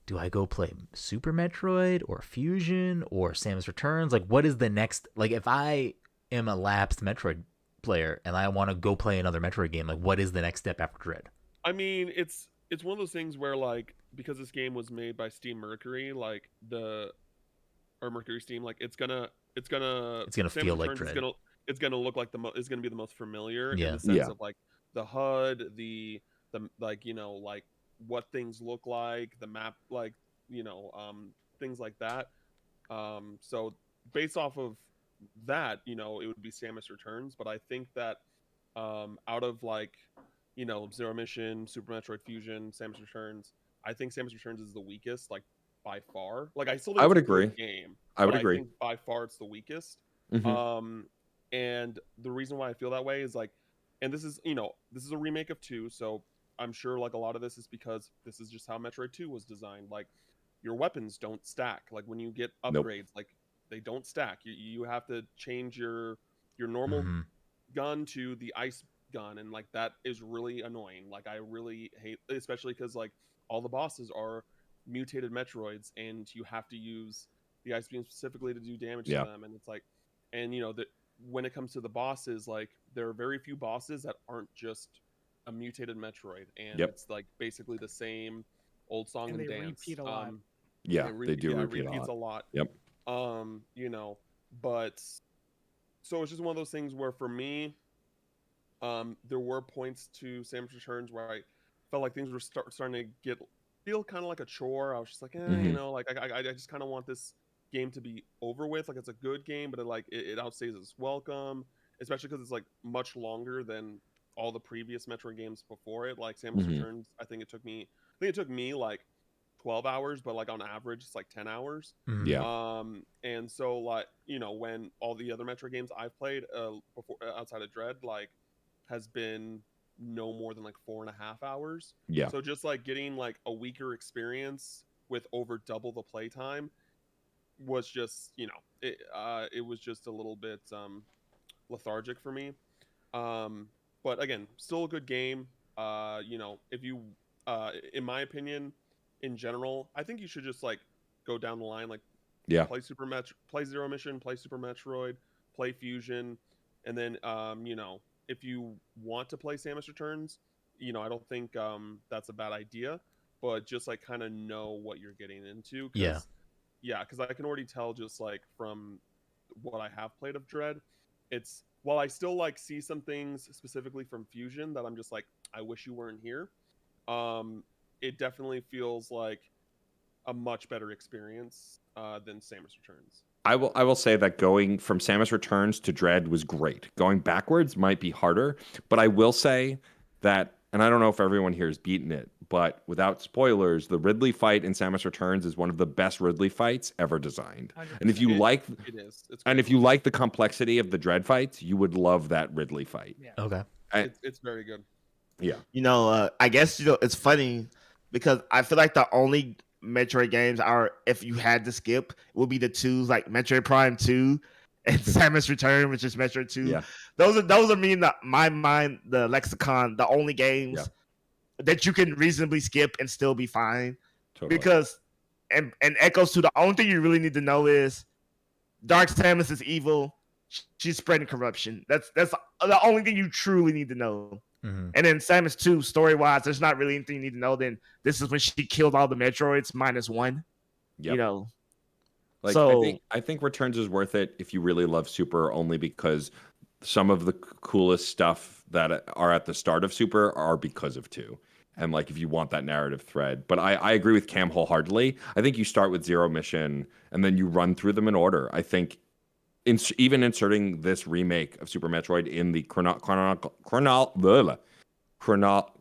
Speaker 1: do I go play Super Metroid or Fusion or Samus Returns? Like, what is the next? Like, if I am a lapsed Metroid player and I want to go play another Metroid game, like, what is the next step after Dread?
Speaker 4: I mean, it's one of those things where like, because this game was made by Steam Mercury, like Mercury Steam, like it's gonna
Speaker 1: feel like Dread.
Speaker 4: It's gonna look like it's gonna be the most familiar in
Speaker 1: Yeah.
Speaker 4: the sense of like the HUD, the like, you know, like what things look like, the map, like, you know, things like that. So based off of that, you know, it would be Samus Returns, but I think that out of like, you know, Zero Mission, Super Metroid Fusion, Samus Returns, I think Samus Returns is the weakest, like by far. Like I still think
Speaker 2: I would
Speaker 4: it's a
Speaker 2: agree.
Speaker 4: good game.
Speaker 2: I would agree.
Speaker 4: I think by far it's the weakest.
Speaker 2: Mm-hmm.
Speaker 4: And the reason why I feel that way is like, and this is, you know, this is a remake of 2, so I'm sure like a lot of this is because this is just how Metroid 2 was designed. Like your weapons don't stack. Like when you get upgrades, like they don't stack. You have to change your normal gun to the ice gun, and like that is really annoying. Like I really hate, especially because like all the bosses are mutated Metroids, and you have to use the ice beam specifically to do damage to them. And it's like, and you know that when it comes to the bosses, like there are very few bosses that aren't just a mutated Metroid, and it's like basically the same Old Song
Speaker 3: And
Speaker 4: and
Speaker 3: they
Speaker 4: Dance.
Speaker 3: repeat a lot.
Speaker 2: Yeah,
Speaker 4: It
Speaker 2: they do
Speaker 4: yeah, it
Speaker 2: repeat a
Speaker 4: repeats
Speaker 2: lot.
Speaker 4: a lot.
Speaker 2: Yep.
Speaker 4: You know, but so it's just one of those things where for me, there were points to Samus Returns where I felt like things were starting to feel kind of like a chore. I was just like, you
Speaker 2: Mhm.
Speaker 4: know, like I just kind of want this game to be over with. Like it's a good game, but it outstays its welcome, especially because it's like much longer than all the previous Metroid games before it. Like Samus
Speaker 2: Mhm.
Speaker 4: Returns, I think it took me like 12 hours, but like on average it's like 10 hours.
Speaker 1: Mhm.
Speaker 2: Yeah.
Speaker 4: And so like, you know, when all the other Metroid games I've played before outside of Dread like has been no more than like 4.5 hours.
Speaker 2: Yeah.
Speaker 4: So just like getting like a weaker experience with over double the playtime was just, you know, it was just a little bit lethargic for me. But again, still a good game. You know, if you in my opinion, in general, I think you should just like go down the line, like
Speaker 2: Yeah.
Speaker 4: play Zero Mission, play Super Metroid, play Fusion, and then you know, if you want to play Samus Returns, you know, I don't think that's a bad idea, but just like kind of know what you're getting into,
Speaker 1: Yeah.
Speaker 4: because I can already tell just like from what I have played of Dread, it's while I still like see some things specifically from Fusion that I'm just like, I wish you weren't here. It definitely feels like a much better experience than Samus Returns.
Speaker 2: I will say that going from Samus Returns to Dread was great. Going backwards might be harder, but I will say that, and I don't know if everyone here has beaten it, but without spoilers, the Ridley fight in Samus Returns is one of the best Ridley fights ever designed. And if you
Speaker 3: 100%.
Speaker 2: like,
Speaker 4: It is. It's
Speaker 2: and
Speaker 4: great.
Speaker 2: if you like the complexity of the Dread fights, you would love that Ridley fight.
Speaker 3: Yeah.
Speaker 1: Okay.
Speaker 4: It's very good.
Speaker 2: Yeah.
Speaker 5: You know, I guess it's funny because I feel like the only Metroid games are if you had to skip would be the twos like Metroid Prime 2 and Samus Return, which is Metroid 2.
Speaker 2: Yeah.
Speaker 5: Those are me in my mind, the lexicon, the only games
Speaker 2: Yeah.
Speaker 5: that you can reasonably skip and still be fine.
Speaker 2: Totally.
Speaker 5: Because and echoes to the only thing you really need to know is Dark Samus is evil. She's spreading corruption. That's the only thing you truly need to know.
Speaker 1: Mhm.
Speaker 5: And then Samus 2, story wise, there's not really anything you need to know. Then this is when she killed all the Metroids -1.
Speaker 2: Yep.
Speaker 5: You know.
Speaker 2: Like
Speaker 5: So
Speaker 2: I think Returns is worth it if you really love Super, only because some of the coolest stuff that are at the start of Super are because of 2. And like if you want that narrative thread. But I agree with Cam wholeheartedly. I think you start with Zero Mission and then you run through them in order. I think even inserting this remake of Super Metroid in the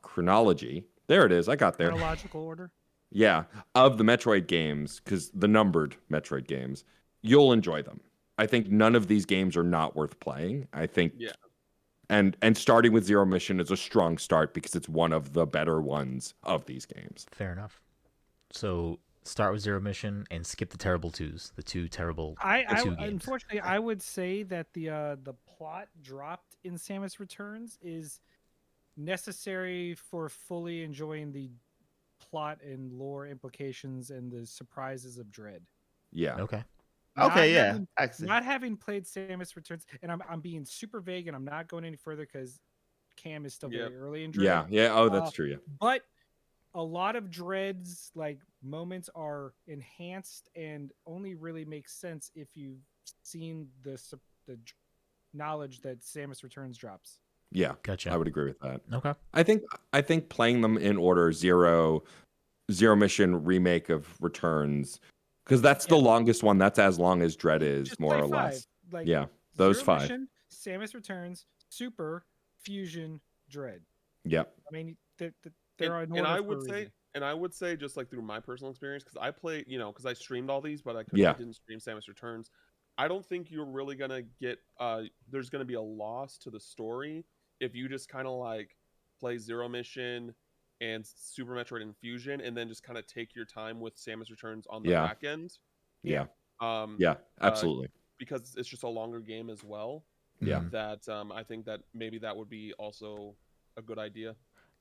Speaker 2: chronology. There it is. I got there.
Speaker 3: Chronological order.
Speaker 2: Yeah, of the Metroid games, because the numbered Metroid games, you'll enjoy them. I think none of these games are not worth playing. I think,
Speaker 4: Yeah.
Speaker 2: and starting with Zero Mission is a strong start because it's one of the better ones of these games.
Speaker 1: Fair enough. So start with Zero Mission and skip the terrible twos. The two terrible two games.
Speaker 3: Unfortunately, I would say that the plot dropped in Samus Returns is necessary for fully enjoying the plot and lore implications and the surprises of Dread.
Speaker 2: Yeah.
Speaker 1: Okay.
Speaker 5: okay, yeah. Actually,
Speaker 3: Not having played Samus Returns, and I'm being super vague, and I'm not going any further because Cam is still very early in Dread.
Speaker 2: Yeah. Yeah. Oh, that's true. Yeah.
Speaker 3: But a lot of Dread's like moments are enhanced and only really make sense if you've seen the knowledge that Samus Returns drops.
Speaker 2: Yeah.
Speaker 1: Gotcha.
Speaker 2: I would agree with that.
Speaker 1: Okay.
Speaker 2: I think playing them in order, Zero Mission, remake of Returns, because that's the longest one. That's as long as Dread is,
Speaker 3: Just
Speaker 2: more
Speaker 3: play
Speaker 2: or
Speaker 3: 5.
Speaker 2: less.
Speaker 3: Like
Speaker 2: Yeah, those
Speaker 3: Zero
Speaker 2: 5.
Speaker 3: Mission, Samus Returns, Super, Fusion, Dread.
Speaker 2: Yep.
Speaker 3: I mean, there are
Speaker 4: And I would say just like through my personal experience, because I played, you know, because I streamed all these, but I didn't stream Samus Returns. I don't think you're really gonna get there's gonna be a loss to the story if you just kind of like play Zero Mission and Super Metroid and Fusion, and then just kind of take your time with Samus Returns on the back end.
Speaker 2: Yeah.
Speaker 4: Um,
Speaker 2: Yeah. Absolutely.
Speaker 4: because it's just a longer game as well.
Speaker 2: Yeah.
Speaker 4: That I think that maybe that would be also a good idea.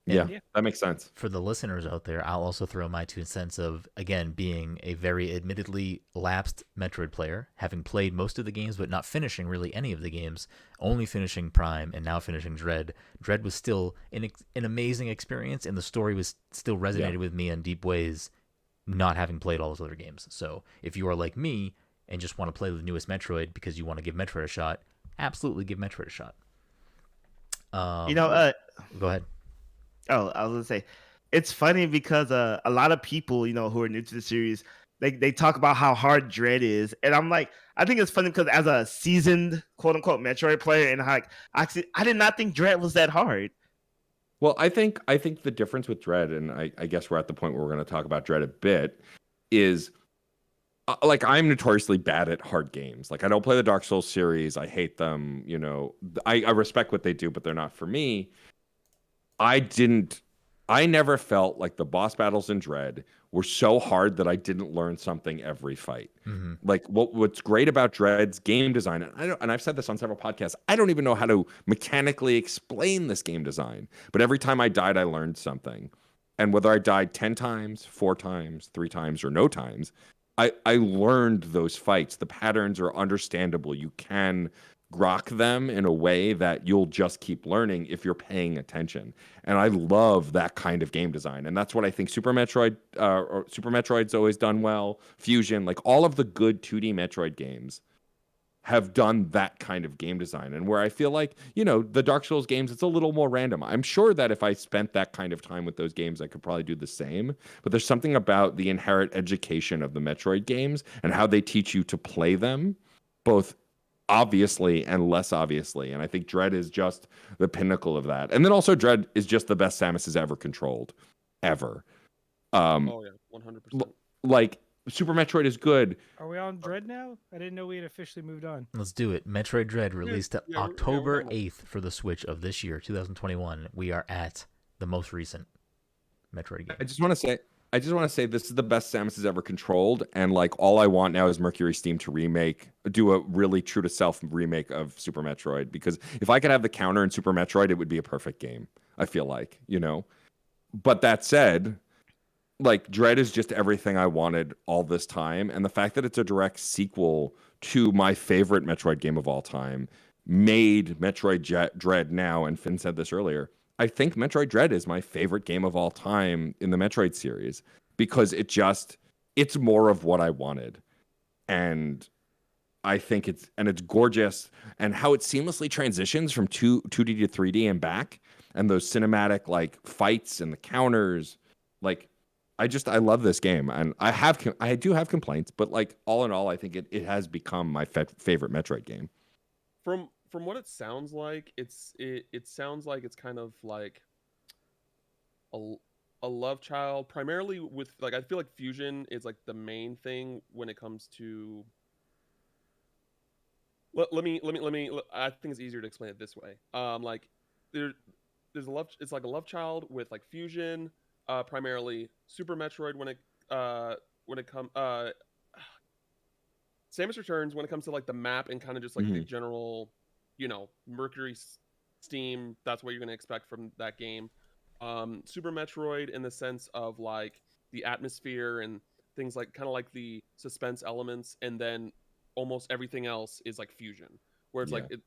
Speaker 2: Yeah,
Speaker 3: Yeah.
Speaker 2: that makes sense.
Speaker 1: For the listeners out there, I'll also throw my 2 cents of, again, being a very admittedly lapsed Metroid player, having played most of the games but not finishing really any of the games, only finishing Prime and now finishing Dread. Dread was still an amazing experience, and the story was still resonated with me in deep ways, not having played all those other games. So if you are like me and just want to play the newest Metroid because you want to give Metroid a shot, absolutely give Metroid a shot.
Speaker 5: You know,
Speaker 1: Go ahead.
Speaker 5: Oh, I was gonna say, it's funny because a lot of people, who are new to the series, they talk about how hard Dread is, and I'm like, I think it's funny because as a seasoned quote unquote Metroid player, and actually, I did not think Dread was that hard.
Speaker 2: Well, I think the difference with Dread, and I guess we're at the point where we're going to talk about Dread a bit, is like I'm notoriously bad at hard games. Like I don't play the Dark Souls series. I hate them. I respect what they do, but they're not for me. I never felt like the boss battles in Dread were so hard that I didn't learn something every fight.
Speaker 1: Mm-hmm.
Speaker 2: Like what's great about Dread's game design, and I've said this on several podcasts, I don't even know how to mechanically explain this game design, but every time I died, I learned something. And whether I died 10 times, 4 times, 3 times, or no times, I learned those fights. The patterns are understandable. You can grok them in a way that you'll just keep learning if you're paying attention. And I love that kind of game design. And that's what I think Super Metroid's always done well. Fusion, like all of the good 2D Metroid games have done that kind of game design. And where I feel like, the Dark Souls games, it's a little more random. I'm sure that if I spent that kind of time with those games, I could probably do the same. But there's something about the inherent education of the Metroid games and how they teach you to play them, both obviously and less obviously. And I think Dread is just the pinnacle of that. And then also Dread is just the best Samus has ever controlled. Ever.
Speaker 4: Oh yeah, 100%.
Speaker 2: Like Super Metroid is good.
Speaker 3: Are we on Dread now? I didn't know we had officially moved on.
Speaker 1: Let's do it. Metroid Dread released
Speaker 4: we're
Speaker 1: October
Speaker 4: done.
Speaker 1: 8th for the Switch of this year, 2021. We are at the most recent Metroid game.
Speaker 2: I just want to say this is the best Samus has ever controlled, and like all I want now is Mercury Steam to do a really true to self remake of Super Metroid, because if I could have the counter in Super Metroid, it would be a perfect game. I feel like, But that said, like Dread is just everything I wanted all this time, and the fact that it's a direct sequel to my favorite Metroid game of all time made Metroid Dread now, and Finn said this earlier, I think Metroid Dread is my favorite game of all time in the Metroid series, because it's more of what I wanted. And I think it's gorgeous, and how it seamlessly transitions from 2D to 3D and back, and those cinematic like fights and the counters. Like I love this game, and I do have complaints, but like all in all, I think it has become my favorite Metroid game.
Speaker 4: From what it sounds like, it sounds like it's kind of like a love child, primarily with like, I feel like Fusion is like the main thing when it comes to. Let me. I think it's easier to explain it this way. Like there's a love. It's like a love child with like Fusion, primarily Super Metroid when it comes. Samus Returns when it comes to like the map and kind of just like the general, Mercury Steam. That's what you're gonna expect from that game. Super Metroid in the sense of like the atmosphere and things like kind of like the suspense elements, and then almost everything else is like Fusion, where it's like it,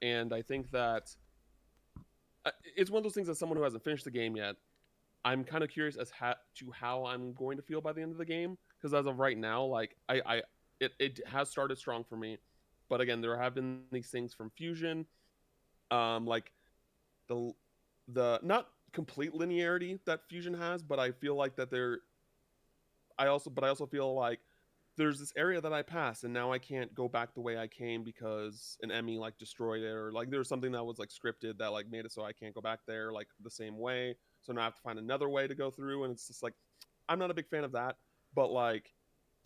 Speaker 4: and I think that it's one of those things as someone who hasn't finished the game yet, I'm kind of curious as to how I'm going to feel by the end of the game, because as of right now, like it has started strong for me, but again, there have been these things from Fusion, like the not complete linearity that Fusion has, but I feel like that I also feel like there's this area that I passed and now I can't go back the way I came because an enemy like destroyed it, or like there's something that was like scripted that like made it so I can't go back there like the same way. So now I have to find another way to go through, and it's just like I'm not a big fan of that. But like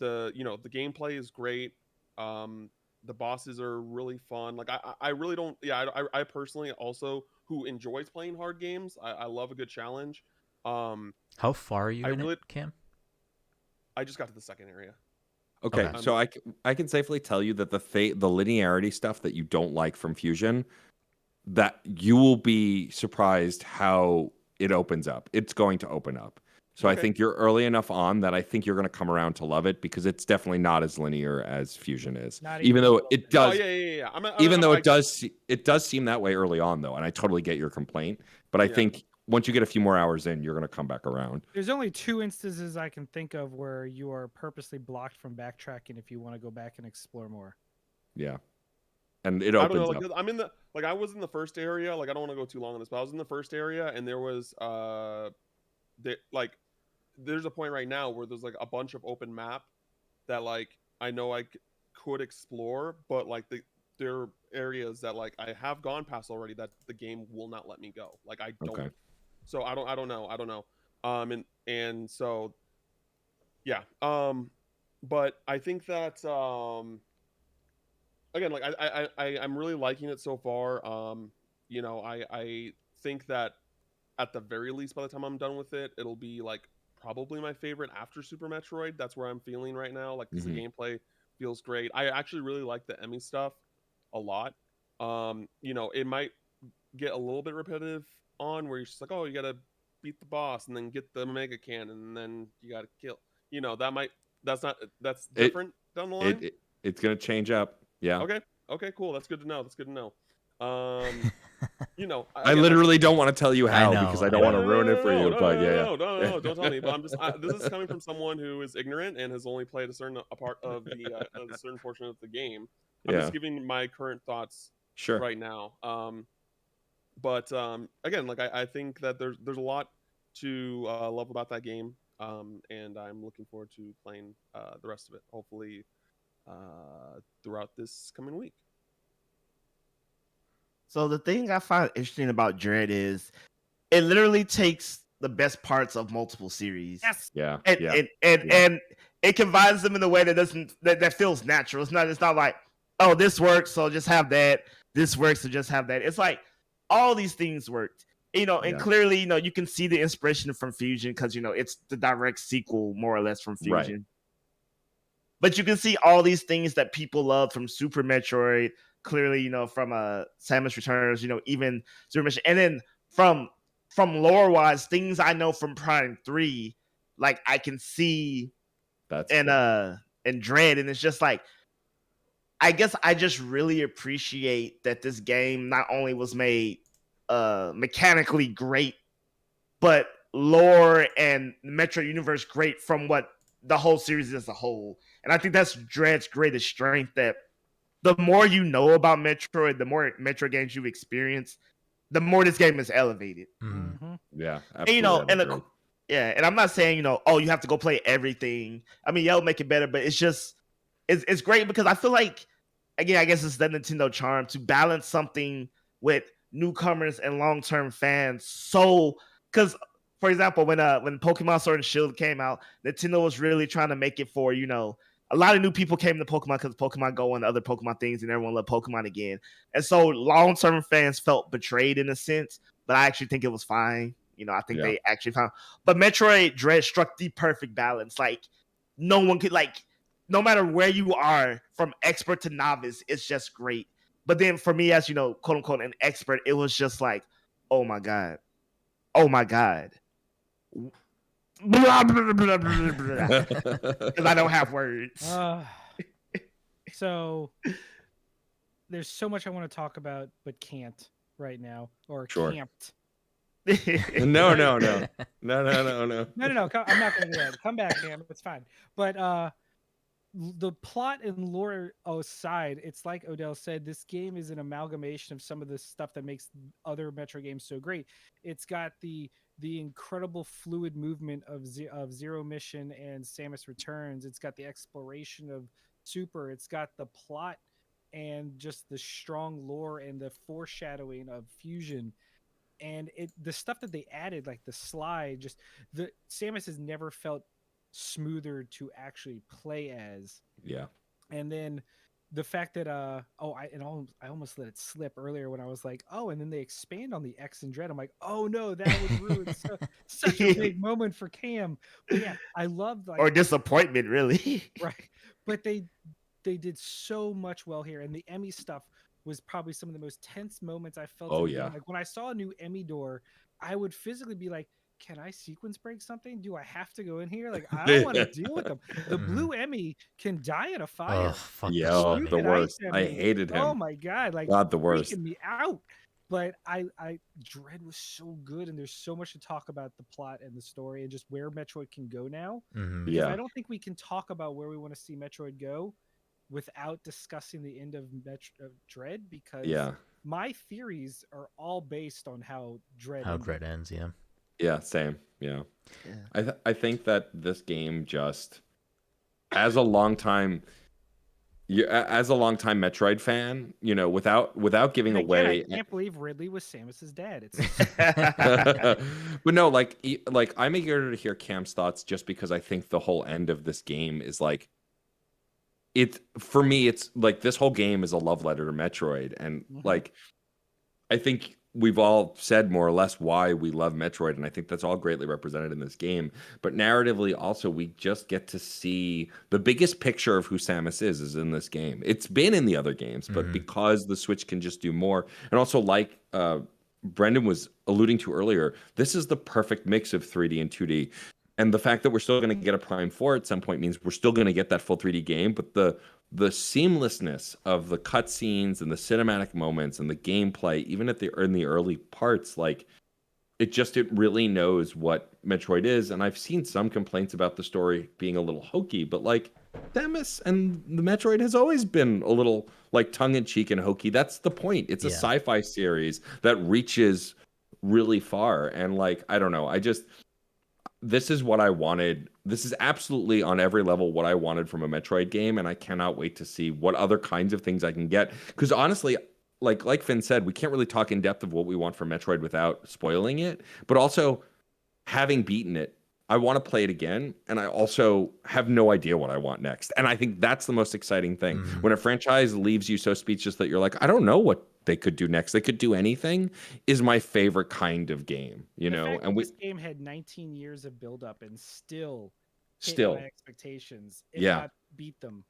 Speaker 4: the gameplay is great. The bosses are really fun. Like I really don't. Yeah, I personally also, who enjoys playing hard games, I love a good challenge.
Speaker 1: How far are you in it, Cam?
Speaker 4: I just got to the second area.
Speaker 2: Okay, so I can safely tell you that the linearity stuff that you don't like from Fusion, that you will be surprised how it opens up. It's going to open up. So I
Speaker 4: Okay.
Speaker 2: think you're early enough on that I think you're going to come around to love it, because it's definitely not as linear as Fusion is.
Speaker 3: Not
Speaker 2: Even
Speaker 3: even
Speaker 2: though
Speaker 3: close.
Speaker 2: it
Speaker 4: Oh
Speaker 2: does,
Speaker 4: yeah.
Speaker 2: even though it does seem that way early on, though, and I totally get your complaint. But I
Speaker 4: Yeah.
Speaker 2: think once you get a few more hours in, you're going to come back around.
Speaker 3: There's only 2 instances I can think of where you are purposely blocked from backtracking if you want to go back and explore more.
Speaker 2: Yeah, and it
Speaker 4: I don't know,
Speaker 2: opens
Speaker 4: like
Speaker 2: up.
Speaker 4: 'cause I'm in the I was in the first area. Like I don't want to go too long on this, but I was in the first area, and there was there's a point right now where there's like a bunch of open map that like I know I could explore, but like there are areas that like I have gone past already that the game will not let me go. Like I don't.
Speaker 2: Okay.
Speaker 4: So I don't know. And so yeah. But I think that again, like I'm really liking it so far. You know, I think that at the very least, by the time I'm done with it, it'll be like probably my favorite after Super Metroid. That's where I'm feeling right now. Like, 'cause the gameplay feels great. I actually really like the Emmy stuff a lot. You know, it might get a little bit repetitive on where you're just like, oh, you gotta beat the boss and then get the Mega Cannon and then you gotta kill. You know, that's different down the line.
Speaker 2: It's going to change up. Yeah.
Speaker 4: Okay, cool. That's good to know. You know,
Speaker 2: I
Speaker 4: again,
Speaker 2: literally don't want to tell you how,
Speaker 1: know,
Speaker 2: because I
Speaker 1: I
Speaker 2: don't want to
Speaker 1: know.
Speaker 2: ruin it for you. But yeah.
Speaker 4: No, don't tell me. But I'm just this is coming from someone who is ignorant and has only played a part of a certain portion of the game. I'm
Speaker 2: Yeah.
Speaker 4: just giving my current thoughts
Speaker 2: Sure.
Speaker 4: right now. But again, like I think that there's a lot to love about that game. And I'm looking forward to playing the rest of it. Hopefully, throughout this coming week.
Speaker 5: So the thing I find interesting about Dread is it literally takes the best parts of multiple series.
Speaker 3: Yes.
Speaker 2: Yeah.
Speaker 5: And
Speaker 2: Yeah.
Speaker 5: and it combines them in a way that feels natural. It's not like, oh, this works, so just have that. This works, so just have that. It's like all these things worked. You know, and
Speaker 2: Yeah.
Speaker 5: clearly, you know, you can see the inspiration from Fusion because, you know, it's the direct sequel, more or less, from Fusion.
Speaker 2: Right.
Speaker 5: But you can see all these things that people love from Super Metroid, clearly, you know, from Samus Returns, you know, even Super Metroid, and then from lore wise, things I know from Prime 3, like I can see
Speaker 2: That's
Speaker 5: and
Speaker 2: cool.
Speaker 5: and Dread, and it's just like, I guess I just really appreciate that this game not only was made mechanically great, but lore and Metroid universe great from what the whole series as a whole. And I think that's Dread's greatest strength, that the more you know about Metroid, the more Metroid games you've experienced, the more this game is elevated.
Speaker 3: Mm-hmm.
Speaker 2: Yeah.
Speaker 5: And, you know,
Speaker 2: Absolutely.
Speaker 5: and I'm not saying, you know, oh, you have to go play everything. I mean, yeah, it'll make it better, but it's just it's great because I feel like, again, I guess it's the Nintendo charm to balance something with newcomers and long-term fans. So, because for example, when Pokemon Sword and Shield came out, Nintendo was really trying to make it for, you know, a lot of new people came to Pokemon because Pokemon Go and other Pokemon things, and everyone loved Pokemon again. And so long-term fans felt betrayed in a sense, but I actually think it was fine. You know, I think they actually found. But Metroid Dread struck the perfect balance. Like, no one could, like, no matter where you are, from expert to novice, it's just great. But then for me, as, you know, quote unquote, an expert, it was just like, oh my God. Oh my God. Blah, blah, blah, blah, blah. Because I don't have words.
Speaker 3: So there's so much I want to talk about, but can't right now, or
Speaker 2: Sure.
Speaker 3: camped.
Speaker 2: No.
Speaker 3: No.
Speaker 2: No.
Speaker 3: No. I'm not gonna do that. Come back, Cam. It's fine. But the plot and lore aside, it's like Odell said, this game is an amalgamation of some of the stuff that makes other Metro games so great. It's got the incredible fluid movement of Zero Mission and Samus Returns. It's got the exploration of Super. It's got the plot and just the strong lore and the foreshadowing of Fusion. And the stuff that they added, like the slide, just the Samus has never felt smoother to actually play as.
Speaker 2: Yeah.
Speaker 3: And then the fact that I almost let it slip earlier when I was like, oh, and then they expand on the X and Dread. I'm like, oh no, that would ruin such a big moment for Cam. But yeah, I loved, like,
Speaker 5: or disappointment, really.
Speaker 3: right. But they did so much well here, and the Emmy stuff was probably some of the most tense moments I felt.
Speaker 2: Oh,
Speaker 3: in the
Speaker 2: yeah.
Speaker 3: game. Like when I saw a new Emmy door, I would physically be like, can I sequence break something? Do I have to go in here? Like, I don't want to deal with them. The blue Emmy can die in a
Speaker 1: Oh,
Speaker 3: fire.
Speaker 1: fuck
Speaker 2: Yeah,
Speaker 1: that
Speaker 2: oh,
Speaker 1: shit,
Speaker 2: the
Speaker 1: man.
Speaker 2: worst. I
Speaker 3: Emmy.
Speaker 2: hated him.
Speaker 3: Oh my god, like
Speaker 2: God, the worst.
Speaker 3: freaking me out. But I Dread was so good, and there's so much to talk about the plot and the story and just where Metroid can go now.
Speaker 1: Mhm.
Speaker 3: Because
Speaker 2: Yeah.
Speaker 3: I don't think we can talk about where we want to see Metroid go without discussing the end of Dread, because
Speaker 2: Yeah.
Speaker 3: my theories are all based on how Dread
Speaker 1: How
Speaker 3: ended.
Speaker 1: Dread ends, yeah.
Speaker 2: Yeah, same. Yeah.
Speaker 5: Yeah.
Speaker 2: I think that this game just, as a longtime Metroid fan, you know, without giving
Speaker 3: And again,
Speaker 2: away.
Speaker 3: I can't believe Ridley was Samus's dad. It's
Speaker 2: But no, like I'm eager to hear Cam's thoughts, just because I think the whole end of this game is like, for me, it's like this whole game is a love letter to Metroid, and like I think we've all said more or less why we love Metroid, and I think that's all greatly represented in this game. But narratively, also, we just get to see the biggest picture of who Samus is in this game. It's been in the other games, but because the Switch can just do more, and also like Brenden was alluding to earlier, this is the perfect mix of 3D and 2D. And the fact that we're still going to get a Prime 4 at some point means we're still going to get that full 3D game, but the seamlessness of the cutscenes and the cinematic moments and the gameplay, even in the early parts, like it really knows what Metroid is. And I've seen some complaints about the story being a little hokey, but like Samus and the Metroid has always been a little like tongue-in-cheek and hokey. That's the point. It's a sci-fi series that reaches really far. And like, I don't know, this is what I wanted. This is absolutely on every level what I wanted from a Metroid game, and I cannot wait to see what other kinds of things I can get. Because honestly, like Finn said, we can't really talk in depth of what we want from Metroid without spoiling it. But also, having beaten it, I want to play it again, and I also have no idea what I want next. And I think that's the most exciting thing. When a franchise leaves you so speechless that you're like, I don't know what they could do next. They could do anything, is my favorite kind of game, you
Speaker 3: the
Speaker 2: know.
Speaker 3: fact
Speaker 2: And
Speaker 3: that this game had 19 years of build-up and still hit my expectations, if not beat them.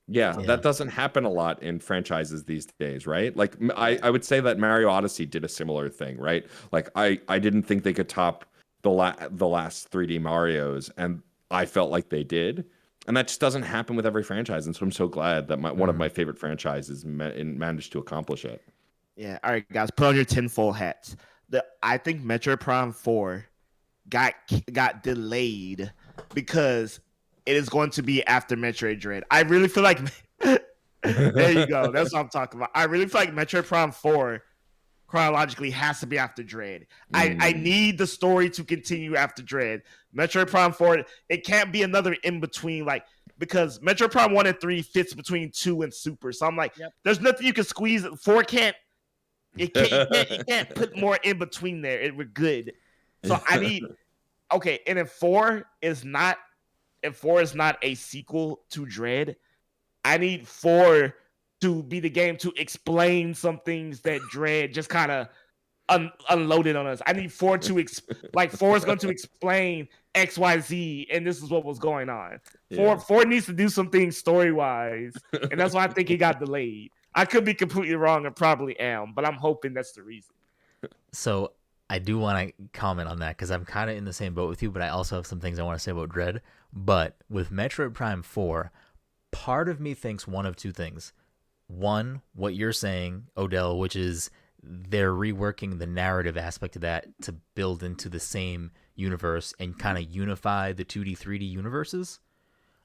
Speaker 2: Yeah, that doesn't happen a lot in franchises these days, right? Like I would say that Mario Odyssey did a similar thing, right? Like I didn't think they could top the last 3D Marios, and I felt like they did. And that just doesn't happen with every franchise, and so I'm so glad that one of my favorite franchises managed to accomplish it.
Speaker 5: Yeah. All right, guys, put on your tinfoil hats. I think Metroid Prime 4 got delayed because it is going to be after Metroid Dread. I really feel like there you go. That's what I'm talking about. I really feel like Metroid Prime 4 chronologically has to be after Dread. I need the story to continue after Dread. Metroid Prime 4, it can't be another in between, like, because Metroid Prime 1 and 3 fits between 2 and Super. So I'm like, there's nothing you can squeeze. 4 can't. You can't put more in between there. We're good. So I need and if 4 is not a sequel to Dread, I need 4 to be the game to explain some things that Dread just kind of unloaded on us. I need 4 to 4 is going to explain XYZ, and this is what was going on. 4 needs to do some things story wise, and that's why I think it got delayed. I could be completely wrong, and probably am, but I'm hoping that's the reason.
Speaker 1: So I do want to comment on that because I'm kind of in the same boat with you, but I also have some things I want to say about Dread. But with Metroid Prime 4, part of me thinks one of two things. One, what you're saying, Odell, which is they're reworking the narrative aspect of that to build into the same universe and kind of unify the 2D, 3D universes.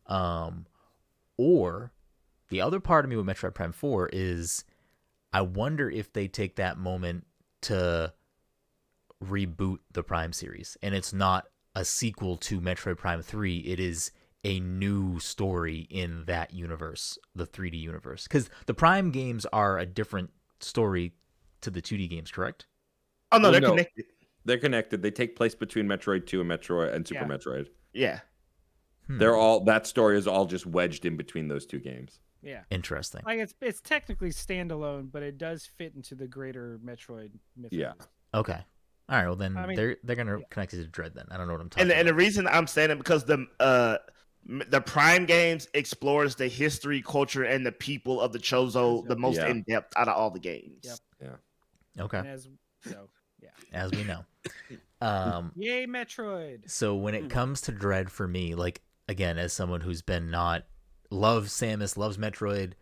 Speaker 1: Or the other part of me with Metroid Prime 4 is I wonder if they take that moment to reboot the Prime series. And it's not a sequel to Metroid Prime 3. It is a new story in that universe, the 3D universe. Because the Prime games are a different story to the 2D games, correct?
Speaker 5: Oh, no, they're connected.
Speaker 2: They're connected. They take place between Metroid 2 and Metroid and Super Metroid.
Speaker 5: Yeah.
Speaker 2: That story is all just wedged in between those two games.
Speaker 3: Yeah.
Speaker 1: Interesting.
Speaker 3: Like it's technically standalone, but it does fit into the greater Metroid mythos.
Speaker 2: Yeah.
Speaker 1: Okay. All right. Well, then they're gonna connect it to Dread. Then I don't know what I'm talking
Speaker 5: And
Speaker 1: about.
Speaker 5: the reason I'm saying it because the Prime games explores the history, culture, and the people of the Chozo the most in depth out of all the games.
Speaker 3: Yep.
Speaker 2: Yeah.
Speaker 1: Okay.
Speaker 3: As
Speaker 1: we know.
Speaker 3: Yay, Metroid.
Speaker 1: So when it comes to Dread for me, like, again, as someone who's been loves Samus, loves Metroid,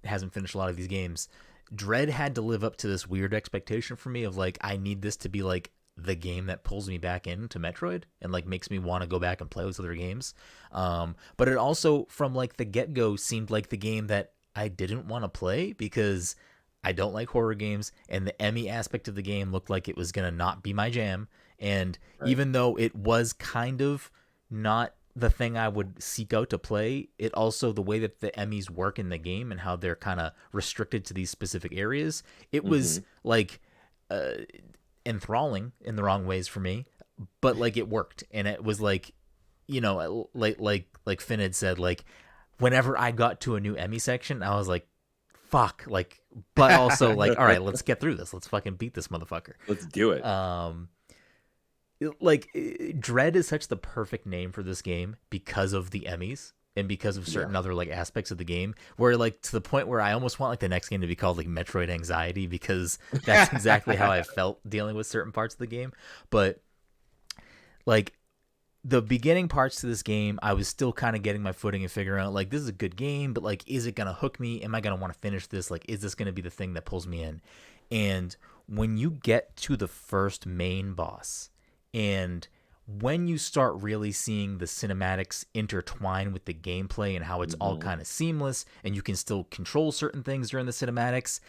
Speaker 1: hasn't finished a lot of these games, Dread had to live up to this weird expectation for me of like, I need this to be like the game that pulls me back into Metroid and like makes me want to go back and play those other games. But it also from like the get-go seemed like the game that I didn't want to play because I don't like horror games, and the Emmy aspect of the game looked like it was going to not be my jam. And even though it was kind of not the thing I would seek out to play, it also, the way that the Emmys work in the game and how they're kind of restricted to these specific areas, it was like enthralling in the wrong ways for me, but like it worked. And it was like, you know, like Finn had said, like whenever I got to a new Emmy section, I was like, fuck, like, but also like, all right, let's get through this. Let's fucking beat this motherfucker.
Speaker 2: Let's do it.
Speaker 1: Like Dread is such the perfect name for this game because of the Emmys and because of certain other like aspects of the game, where like to the point where I almost want like the next game to be called like Metroid Anxiety, because that's exactly how I felt dealing with certain parts of the game. But like the beginning parts to this game, I was still kind of getting my footing and figuring out like, this is a good game, but like, is it going to hook me? Am I going to want to finish this? Like, is this going to be the thing that pulls me in? And when you get to the first main boss, and when you start really seeing the cinematics intertwine with the gameplay and how it's all kind of seamless, and you can still control certain things during the cinematics,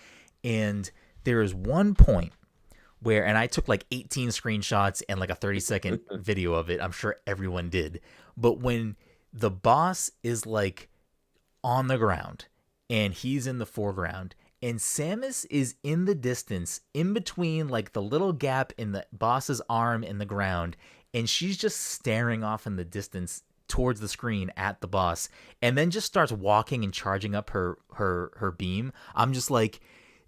Speaker 1: and there is one point where, and I took like 18 screenshots and like a 30-second video of it. I'm sure everyone did. But when the boss is like on the ground and he's in the foreground and Samus is in the distance in between like the little gap in the boss's arm and the ground, and she's just staring off in the distance towards the screen at the boss, and then just starts walking and charging up her beam, I'm just like,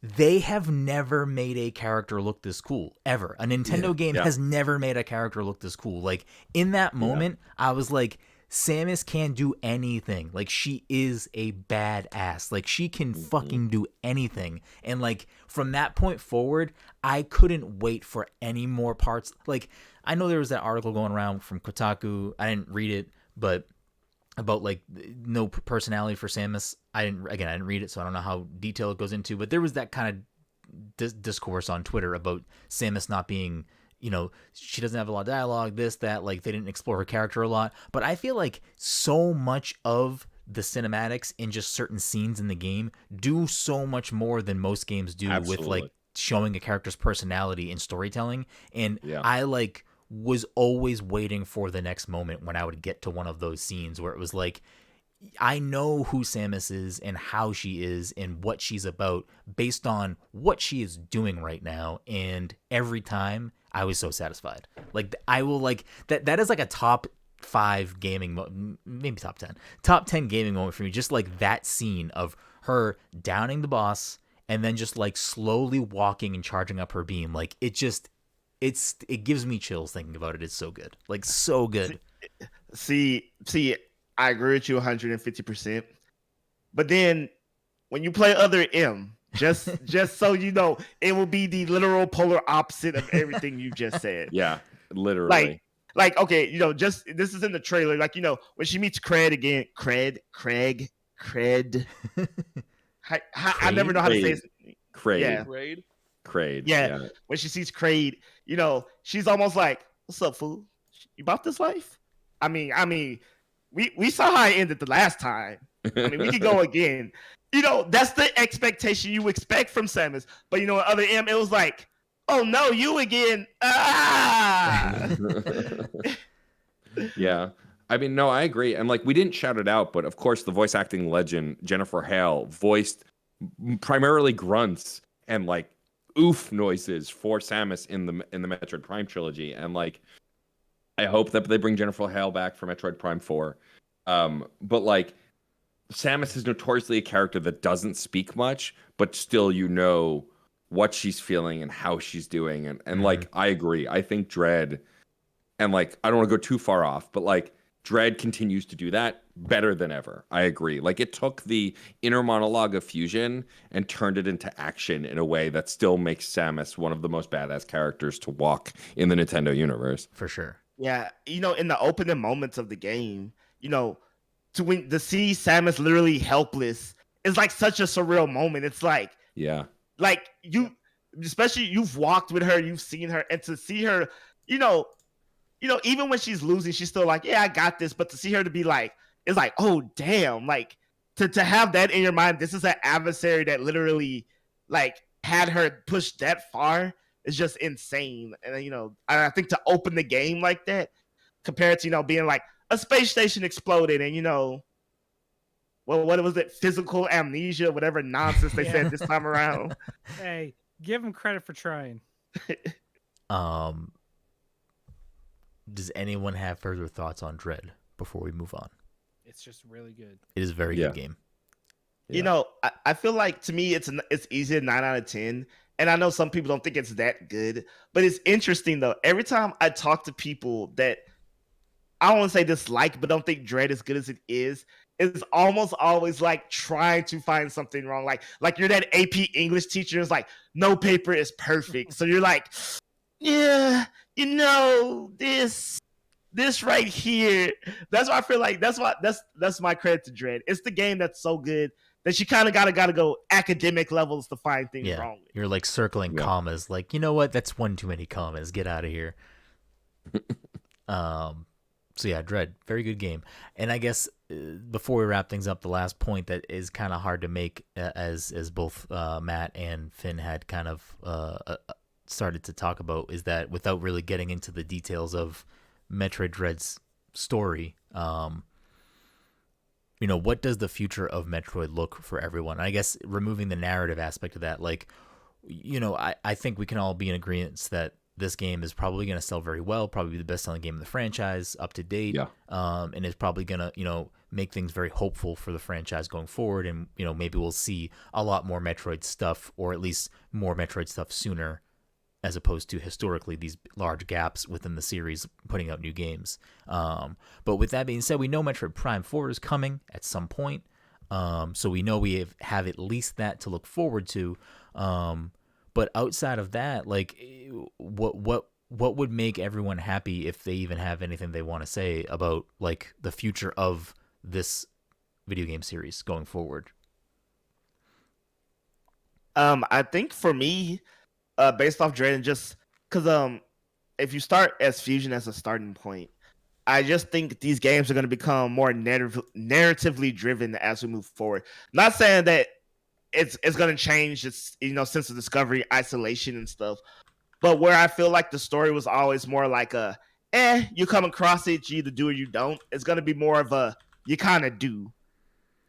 Speaker 1: they have never made a character look this cool, ever. A Nintendo game has never made a character look this cool. Like, in that moment, I was like, Samus can do anything. Like, she is a badass. Like, she can fucking do anything. And, like, from that point forward, I couldn't wait for any more parts. Like, I know there was that article going around from Kotaku. I didn't read it, but about like no personality for Samus. I didn't read it, so I don't know how detailed it goes into, but there was that kind of discourse on Twitter about Samus not being, you know, she doesn't have a lot of dialogue, this, that, like they didn't explore her character a lot. But I feel like so much of the cinematics in just certain scenes in the game do so much more than most games do with like showing a character's personality and storytelling. And I like was always waiting for the next moment when I would get to one of those scenes where it was like, I know who Samus is and how she is and what she's about based on what she is doing right now. And every time I was so satisfied. Like, I will like that is like a top 5 gaming, maybe top 10 gaming moment for me. Just like that scene of her downing the boss and then just like slowly walking and charging up her beam. Like, it just, it gives me chills thinking about it. It's so good. Like, so good.
Speaker 5: See, I agree with you 150%. But then when you play other M, just so you know, it will be the literal polar opposite of everything you just said.
Speaker 2: Yeah, literally.
Speaker 5: Like okay, you know, just this is in the trailer. Like, you know, when she meets Craig again, Craig. I never know how to say it.
Speaker 2: Craig.
Speaker 5: Yeah.
Speaker 2: Craig.
Speaker 5: Yeah. When she sees Craig, you know, she's almost like, "What's up, fool? You about this life?" I mean, we saw how it ended the last time. I mean, we could go again. You know, that's the expectation you expect from Samus. But you know, other M, it was like, "Oh no, you again!" Ah.
Speaker 2: Yeah. I mean, no, I agree. And like, we didn't shout it out, but of course, the voice acting legend Jennifer Hale voiced primarily grunts and like oof noises for Samus in the Metroid Prime trilogy. And like, I hope that they bring Jennifer Hale back for Metroid Prime 4. But like, Samus is notoriously a character that doesn't speak much, but still, you know what she's feeling and how she's doing. And like, I agree. I think Dread, and like, I don't want to go too far off, but like, Dread continues to do that better than ever. I agree. Like, it took the inner monologue of Fusion and turned it into action in a way that still makes Samus one of the most badass characters to walk in the Nintendo universe.
Speaker 1: For sure.
Speaker 5: Yeah, in the opening moments of the game, to see Samus literally helpless is like such a surreal moment. It's like especially you've walked with her, you've seen her, and to see her, even when she's losing, she's still like, yeah, I got this. But to see her to be like, it's like, oh damn, like to have that in your mind, this is an adversary that literally like had her pushed that far is just insane. And I think to open the game like that, compared to being like a space station exploded and what was it, physical amnesia, whatever nonsense they said this time around.
Speaker 3: Hey, give them credit for trying.
Speaker 1: Does anyone have further thoughts on Dread before we move on?
Speaker 3: It's just really good.
Speaker 1: It is a very good game.
Speaker 5: Yeah. I feel like to me it's easy, 9 out of 10. And I know some people don't think it's that good, but it's interesting though. Every time I talk to people that I don't want to say dislike, but don't think Dread as good as it is, it's almost always like trying to find something wrong. Like you're that AP English teacher is like, no paper is perfect. So you're like, yeah, this right here. That's why I feel like that's my credit to Dread. It's the game that's so good that you kind of gotta go academic levels to find things wrong with.
Speaker 1: You're like circling commas, like, you know what? That's one too many commas. Get out of here. So yeah, Dread, very good game. And I guess before we wrap things up, the last point that is kind of hard to make, as both Matt and Finn had kind of started to talk about, is that without really getting into the details of Metroid Dread's story, what does the future of Metroid look for everyone? I guess removing the narrative aspect of that, like, I think we can all be in agreement that this game is probably going to sell very well, probably the best-selling game in the franchise, up to date, and is probably going to, make things very hopeful for the franchise going forward, and, maybe we'll see a lot more Metroid stuff, or at least more Metroid stuff sooner, as opposed to historically these large gaps within the series putting out new games. But with that being said, we know Metroid Prime 4 is coming at some point, so we know we have at least that to look forward to. But outside of that, like, what would make everyone happy if they even have anything they want to say about, like, the future of this video game series going forward?
Speaker 5: I think for me, based off Dread, and just because if you start as Fusion as a starting point, I just think these games are going to become more narratively driven as we move forward. Not saying that it's going to change its sense of discovery, isolation, and stuff, but where I feel like the story was always more like you come across it, you either do or you don't. It's going to be more of a you kind of do.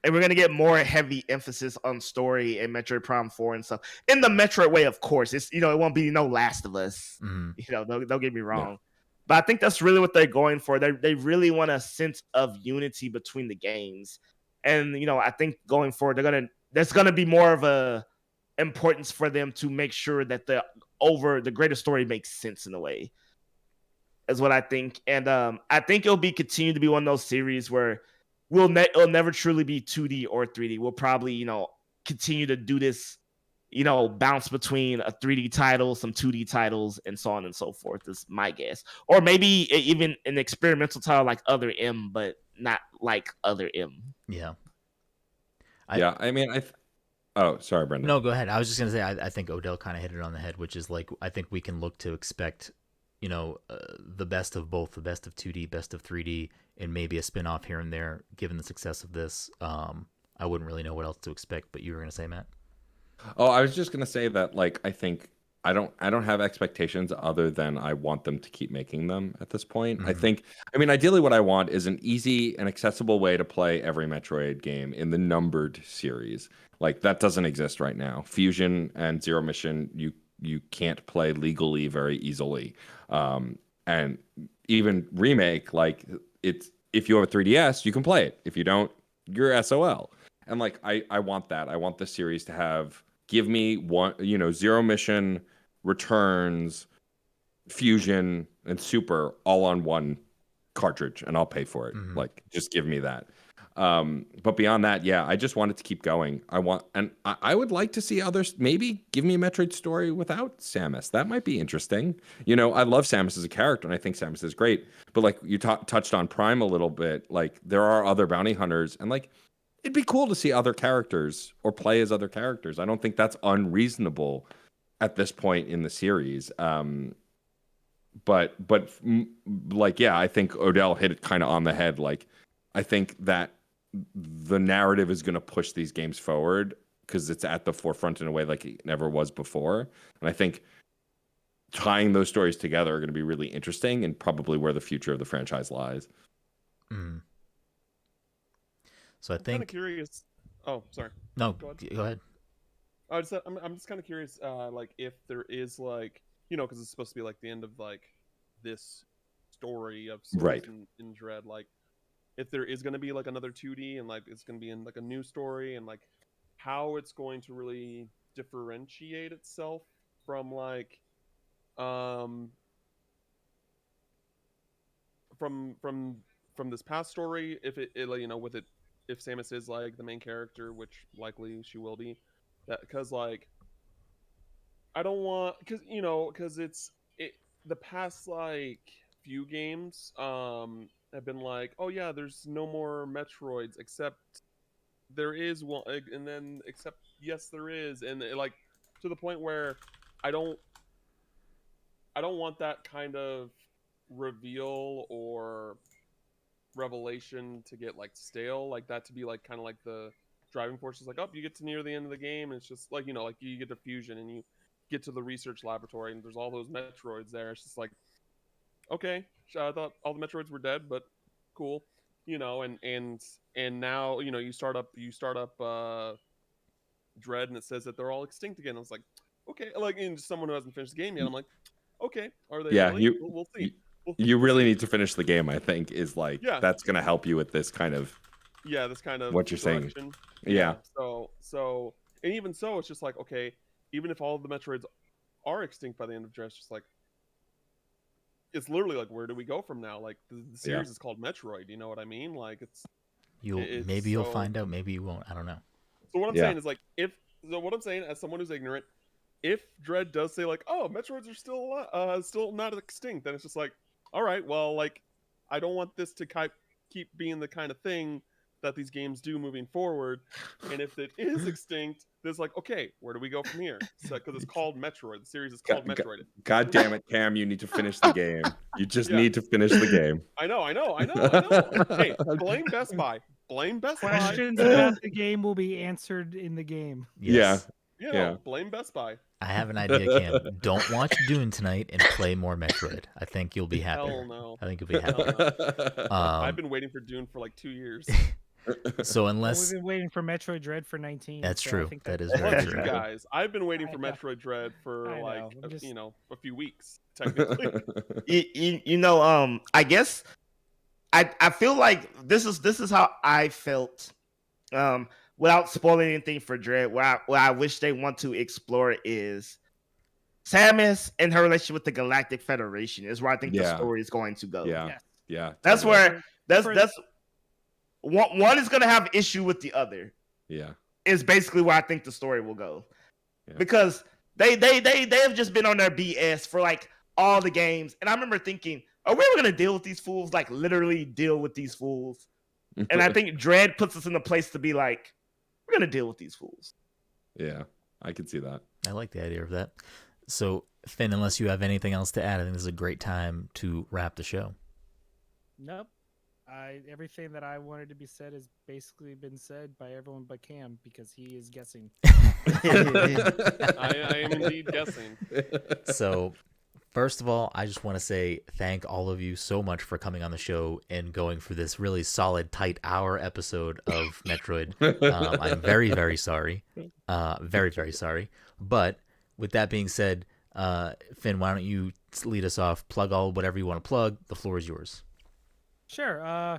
Speaker 5: And we're going to get more heavy emphasis on story in Metroid Prime 4 and stuff. In the Metroid way, of course. It's it won't be no Last of Us. Don't get me wrong. Yeah. But I think that's really what they're going for. They really want a sense of unity between the games. And, I think going forward, there's going to be more of a importance for them to make sure that the greater story makes sense in a way, is what I think. And I think it'll continue to be one of those series where it'll never truly be 2D or 3D. We'll probably, continue to do this, bounce between a 3D title, some 2D titles, and so on and so forth, is my guess. Or maybe even an experimental title like Other M, but not like Other M.
Speaker 1: Yeah.
Speaker 2: Oh, sorry, Brenden.
Speaker 1: No, go ahead. I was just going to say, I think Odell kind of hit it on the head, which is like, I think we can look to expect, the best of both, the best of 2D, best of 3D, and maybe a spin-off here and there, given the success of this. I wouldn't really know what else to expect, but you were going to say, Matt?
Speaker 2: Oh, I was just going to say that, like, I think I don't have expectations other than I want them to keep making them at this point. Mm-hmm. Ideally what I want is an easy and accessible way to play every Metroid game in the numbered series. Like, that doesn't exist right now. Fusion and Zero Mission, you can't play legally very easily. And even Remake, like, it's, if you have a 3DS, you can play it. If you don't, you're SOL. And like, I want that. I want the series to give me one, Zero Mission, Returns, Fusion, and Super all on one cartridge and I'll pay for it.
Speaker 1: Mhm.
Speaker 2: Like, just give me that. But beyond that, yeah, I just want it to keep going. I would like to see others. Maybe give me a Metroid story without Samus. That might be interesting. You know, I love Samus as a character, and I think Samus is great. But like you touched on Prime a little bit, like there are other bounty hunters, and like it'd be cool to see other characters or play as other characters. I don't think that's unreasonable at this point in the series. But like, yeah, I think Odell hit it kind of on the head. Like, I think that the narrative is going to push these games forward because it's at the forefront in a way like it never was before. And I think tying those stories together are going to be really interesting and probably where the future of the franchise lies.
Speaker 1: Mm. So I
Speaker 4: I'm kind of
Speaker 1: think
Speaker 4: curious. Oh, sorry.
Speaker 1: no,
Speaker 4: Go ahead.
Speaker 1: go ahead.
Speaker 4: I'm just kind of curious, like if there is like, you know, because it's supposed to be like the end of like this story of sorts
Speaker 2: Right.
Speaker 4: in Dread, like if there is going to be like another 2D and like it's going to be in like a new story and like how it's going to really differentiate itself from like from this past story, if it like, you know, with it, if Samus is like the main character, which likely she will be, that because like I don't want, because the past like few games have been like, oh yeah, there's no more Metroids except there is one, and then except yes there is, and like to the point where I don't want that kind of reveal or revelation to get like stale, like that to be like kind of like the driving force is like, oh, you get to near the end of the game and it's just like, you know, like you get to Fusion and you get to the research laboratory and there's all those Metroids there. It's just like, okay, I thought all the Metroids were dead, but cool, you know. And now, you know, you start up Dread and it says that they're all extinct again. I was like, okay, like, and someone who hasn't finished the game yet, I'm like, okay, are they
Speaker 2: Yeah,
Speaker 4: really? We'll see.
Speaker 2: You
Speaker 4: We'll
Speaker 2: really
Speaker 4: see.
Speaker 2: need to finish the game, I think, is like
Speaker 4: Yeah.
Speaker 2: that's going to help you with this kind of
Speaker 4: This kind of
Speaker 2: what you're saying.
Speaker 4: direction.
Speaker 2: Yeah.
Speaker 4: So and even so, it's just like, okay, even if all of the Metroids are extinct by the end of Dread, it's just like, it's literally like, where do we go from now? Like the series is called Metroid, you know what I mean? Like it's
Speaker 1: Maybe you'll find out, maybe you won't. I don't know.
Speaker 4: So what I'm saying is like, what I'm saying as someone who's ignorant, if Dread does say like, oh, Metroids are still not extinct, then it's just like, all right, well, like, I don't want this to keep being the kind of thing that these games do moving forward. And if it is extinct, there's like, okay, where do we go from here? So because it's called Metroid, the series is called Metroid.
Speaker 2: God damn it, Cam, you need to finish the game. You just need to finish the game.
Speaker 4: I know. Hey, blame Best Buy. Blame Best
Speaker 3: Questions
Speaker 4: Buy.
Speaker 3: about the game will be answered in the game.
Speaker 1: Yes.
Speaker 4: Yeah. Blame Best Buy.
Speaker 1: I have an idea, Cam. Don't watch Dune tonight and play more Metroid. I think you'll be happier.
Speaker 4: Hell no.
Speaker 1: I think you'll be happier.
Speaker 4: I've been waiting for Dune for like 2 years.
Speaker 1: So unless
Speaker 3: we've been waiting for Metroid Dread for 19.
Speaker 1: That's true. That is
Speaker 4: Fuck
Speaker 1: very
Speaker 4: you
Speaker 1: true.
Speaker 4: guys, I've been waiting for Metroid Dread for a few weeks technically.
Speaker 5: I guess I feel like this is how I felt. Without spoiling anything for Dread, where I wish they want to explore is Samus and her relationship with the Galactic Federation is where I think the story is going to go.
Speaker 2: Yeah.
Speaker 5: That's where that's one is going to have issue with the other.
Speaker 2: Yeah,
Speaker 5: is basically where I think the story will go, because they have just been on their BS for like all the games, and I remember thinking, are we ever going to deal with these fools? Like literally deal with these fools? And I think Dread puts us in a place to be like, we're going to deal with these fools.
Speaker 2: Yeah, I could see that.
Speaker 1: I like the idea of that. So, Finn, unless you have anything else to add, I think this is a great time to wrap the show.
Speaker 3: Nope. Everything that I wanted to be said has basically been said by everyone but Cam, because he is guessing.
Speaker 4: I am indeed guessing.
Speaker 1: So, first of all, I just want to say thank all of you so much for coming on the show and going for this really solid, tight hour episode of Metroid. I'm very, very sorry. Very, very sorry. But with that being said, Finn, why don't you lead us off? Plug whatever you want to plug. The floor is yours.
Speaker 3: Sure. I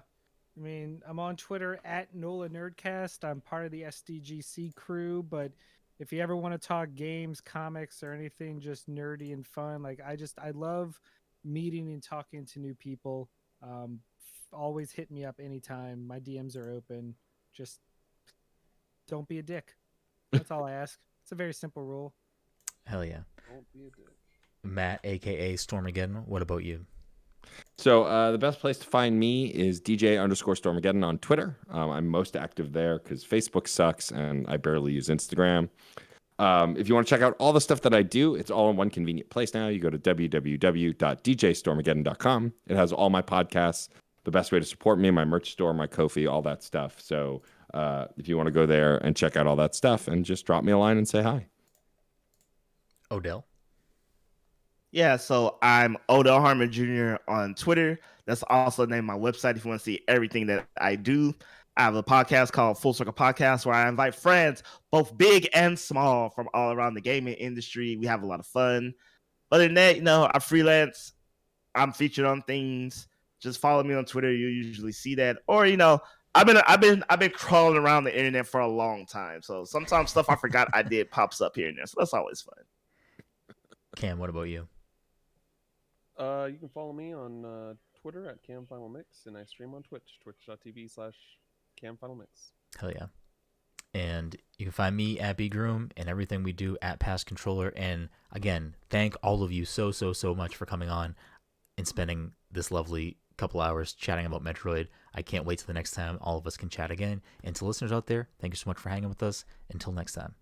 Speaker 3: mean, I'm on Twitter at NOLA Nerdcast. I'm part of the SDGC crew, but if you ever want to talk games, comics, or anything just nerdy and fun, like I love meeting and talking to new people. Always hit me up anytime. My DMs are open. Just don't be a dick. That's all I ask. It's a very simple rule.
Speaker 1: Hell yeah.
Speaker 4: Don't be a dick.
Speaker 1: Matt, aka Stormageddon, what about you?
Speaker 2: So the best place to find me is DJ_Stormageddon on Twitter. I'm most active there because Facebook sucks and I barely use Instagram. If you want to check out all the stuff that I do, it's all in one convenient place now. You go to www.djstormageddon.com. It has all my podcasts, the best way to support me, my merch store, my Ko-fi, all that stuff. So if you want to go there and check out all that stuff and just drop me a line and say hi.
Speaker 1: Odell?
Speaker 5: Yeah, so I'm Odell Harmon Jr. on Twitter. That's also the name of my website if you want to see everything that I do. I have a podcast called Full Circle Podcast where I invite friends, both big and small, from all around the gaming industry. We have a lot of fun. Other than that, I freelance. I'm featured on things. Just follow me on Twitter. You usually see that. Or, I've been crawling around the internet for a long time. So sometimes stuff I forgot I did pops up here and there. So that's always fun.
Speaker 1: Cam, what about you?
Speaker 4: You can follow me on Twitter at CamFinalMix, and I stream on Twitch, twitch.tv/CamFinalMix.
Speaker 1: Hell yeah. And you can find me at BGroom and everything we do at Pass Controller. And again, thank all of you so much for coming on and spending this lovely couple hours chatting about Metroid. I can't wait till the next time all of us can chat again. And to listeners out there, thank you so much for hanging with us. Until next time.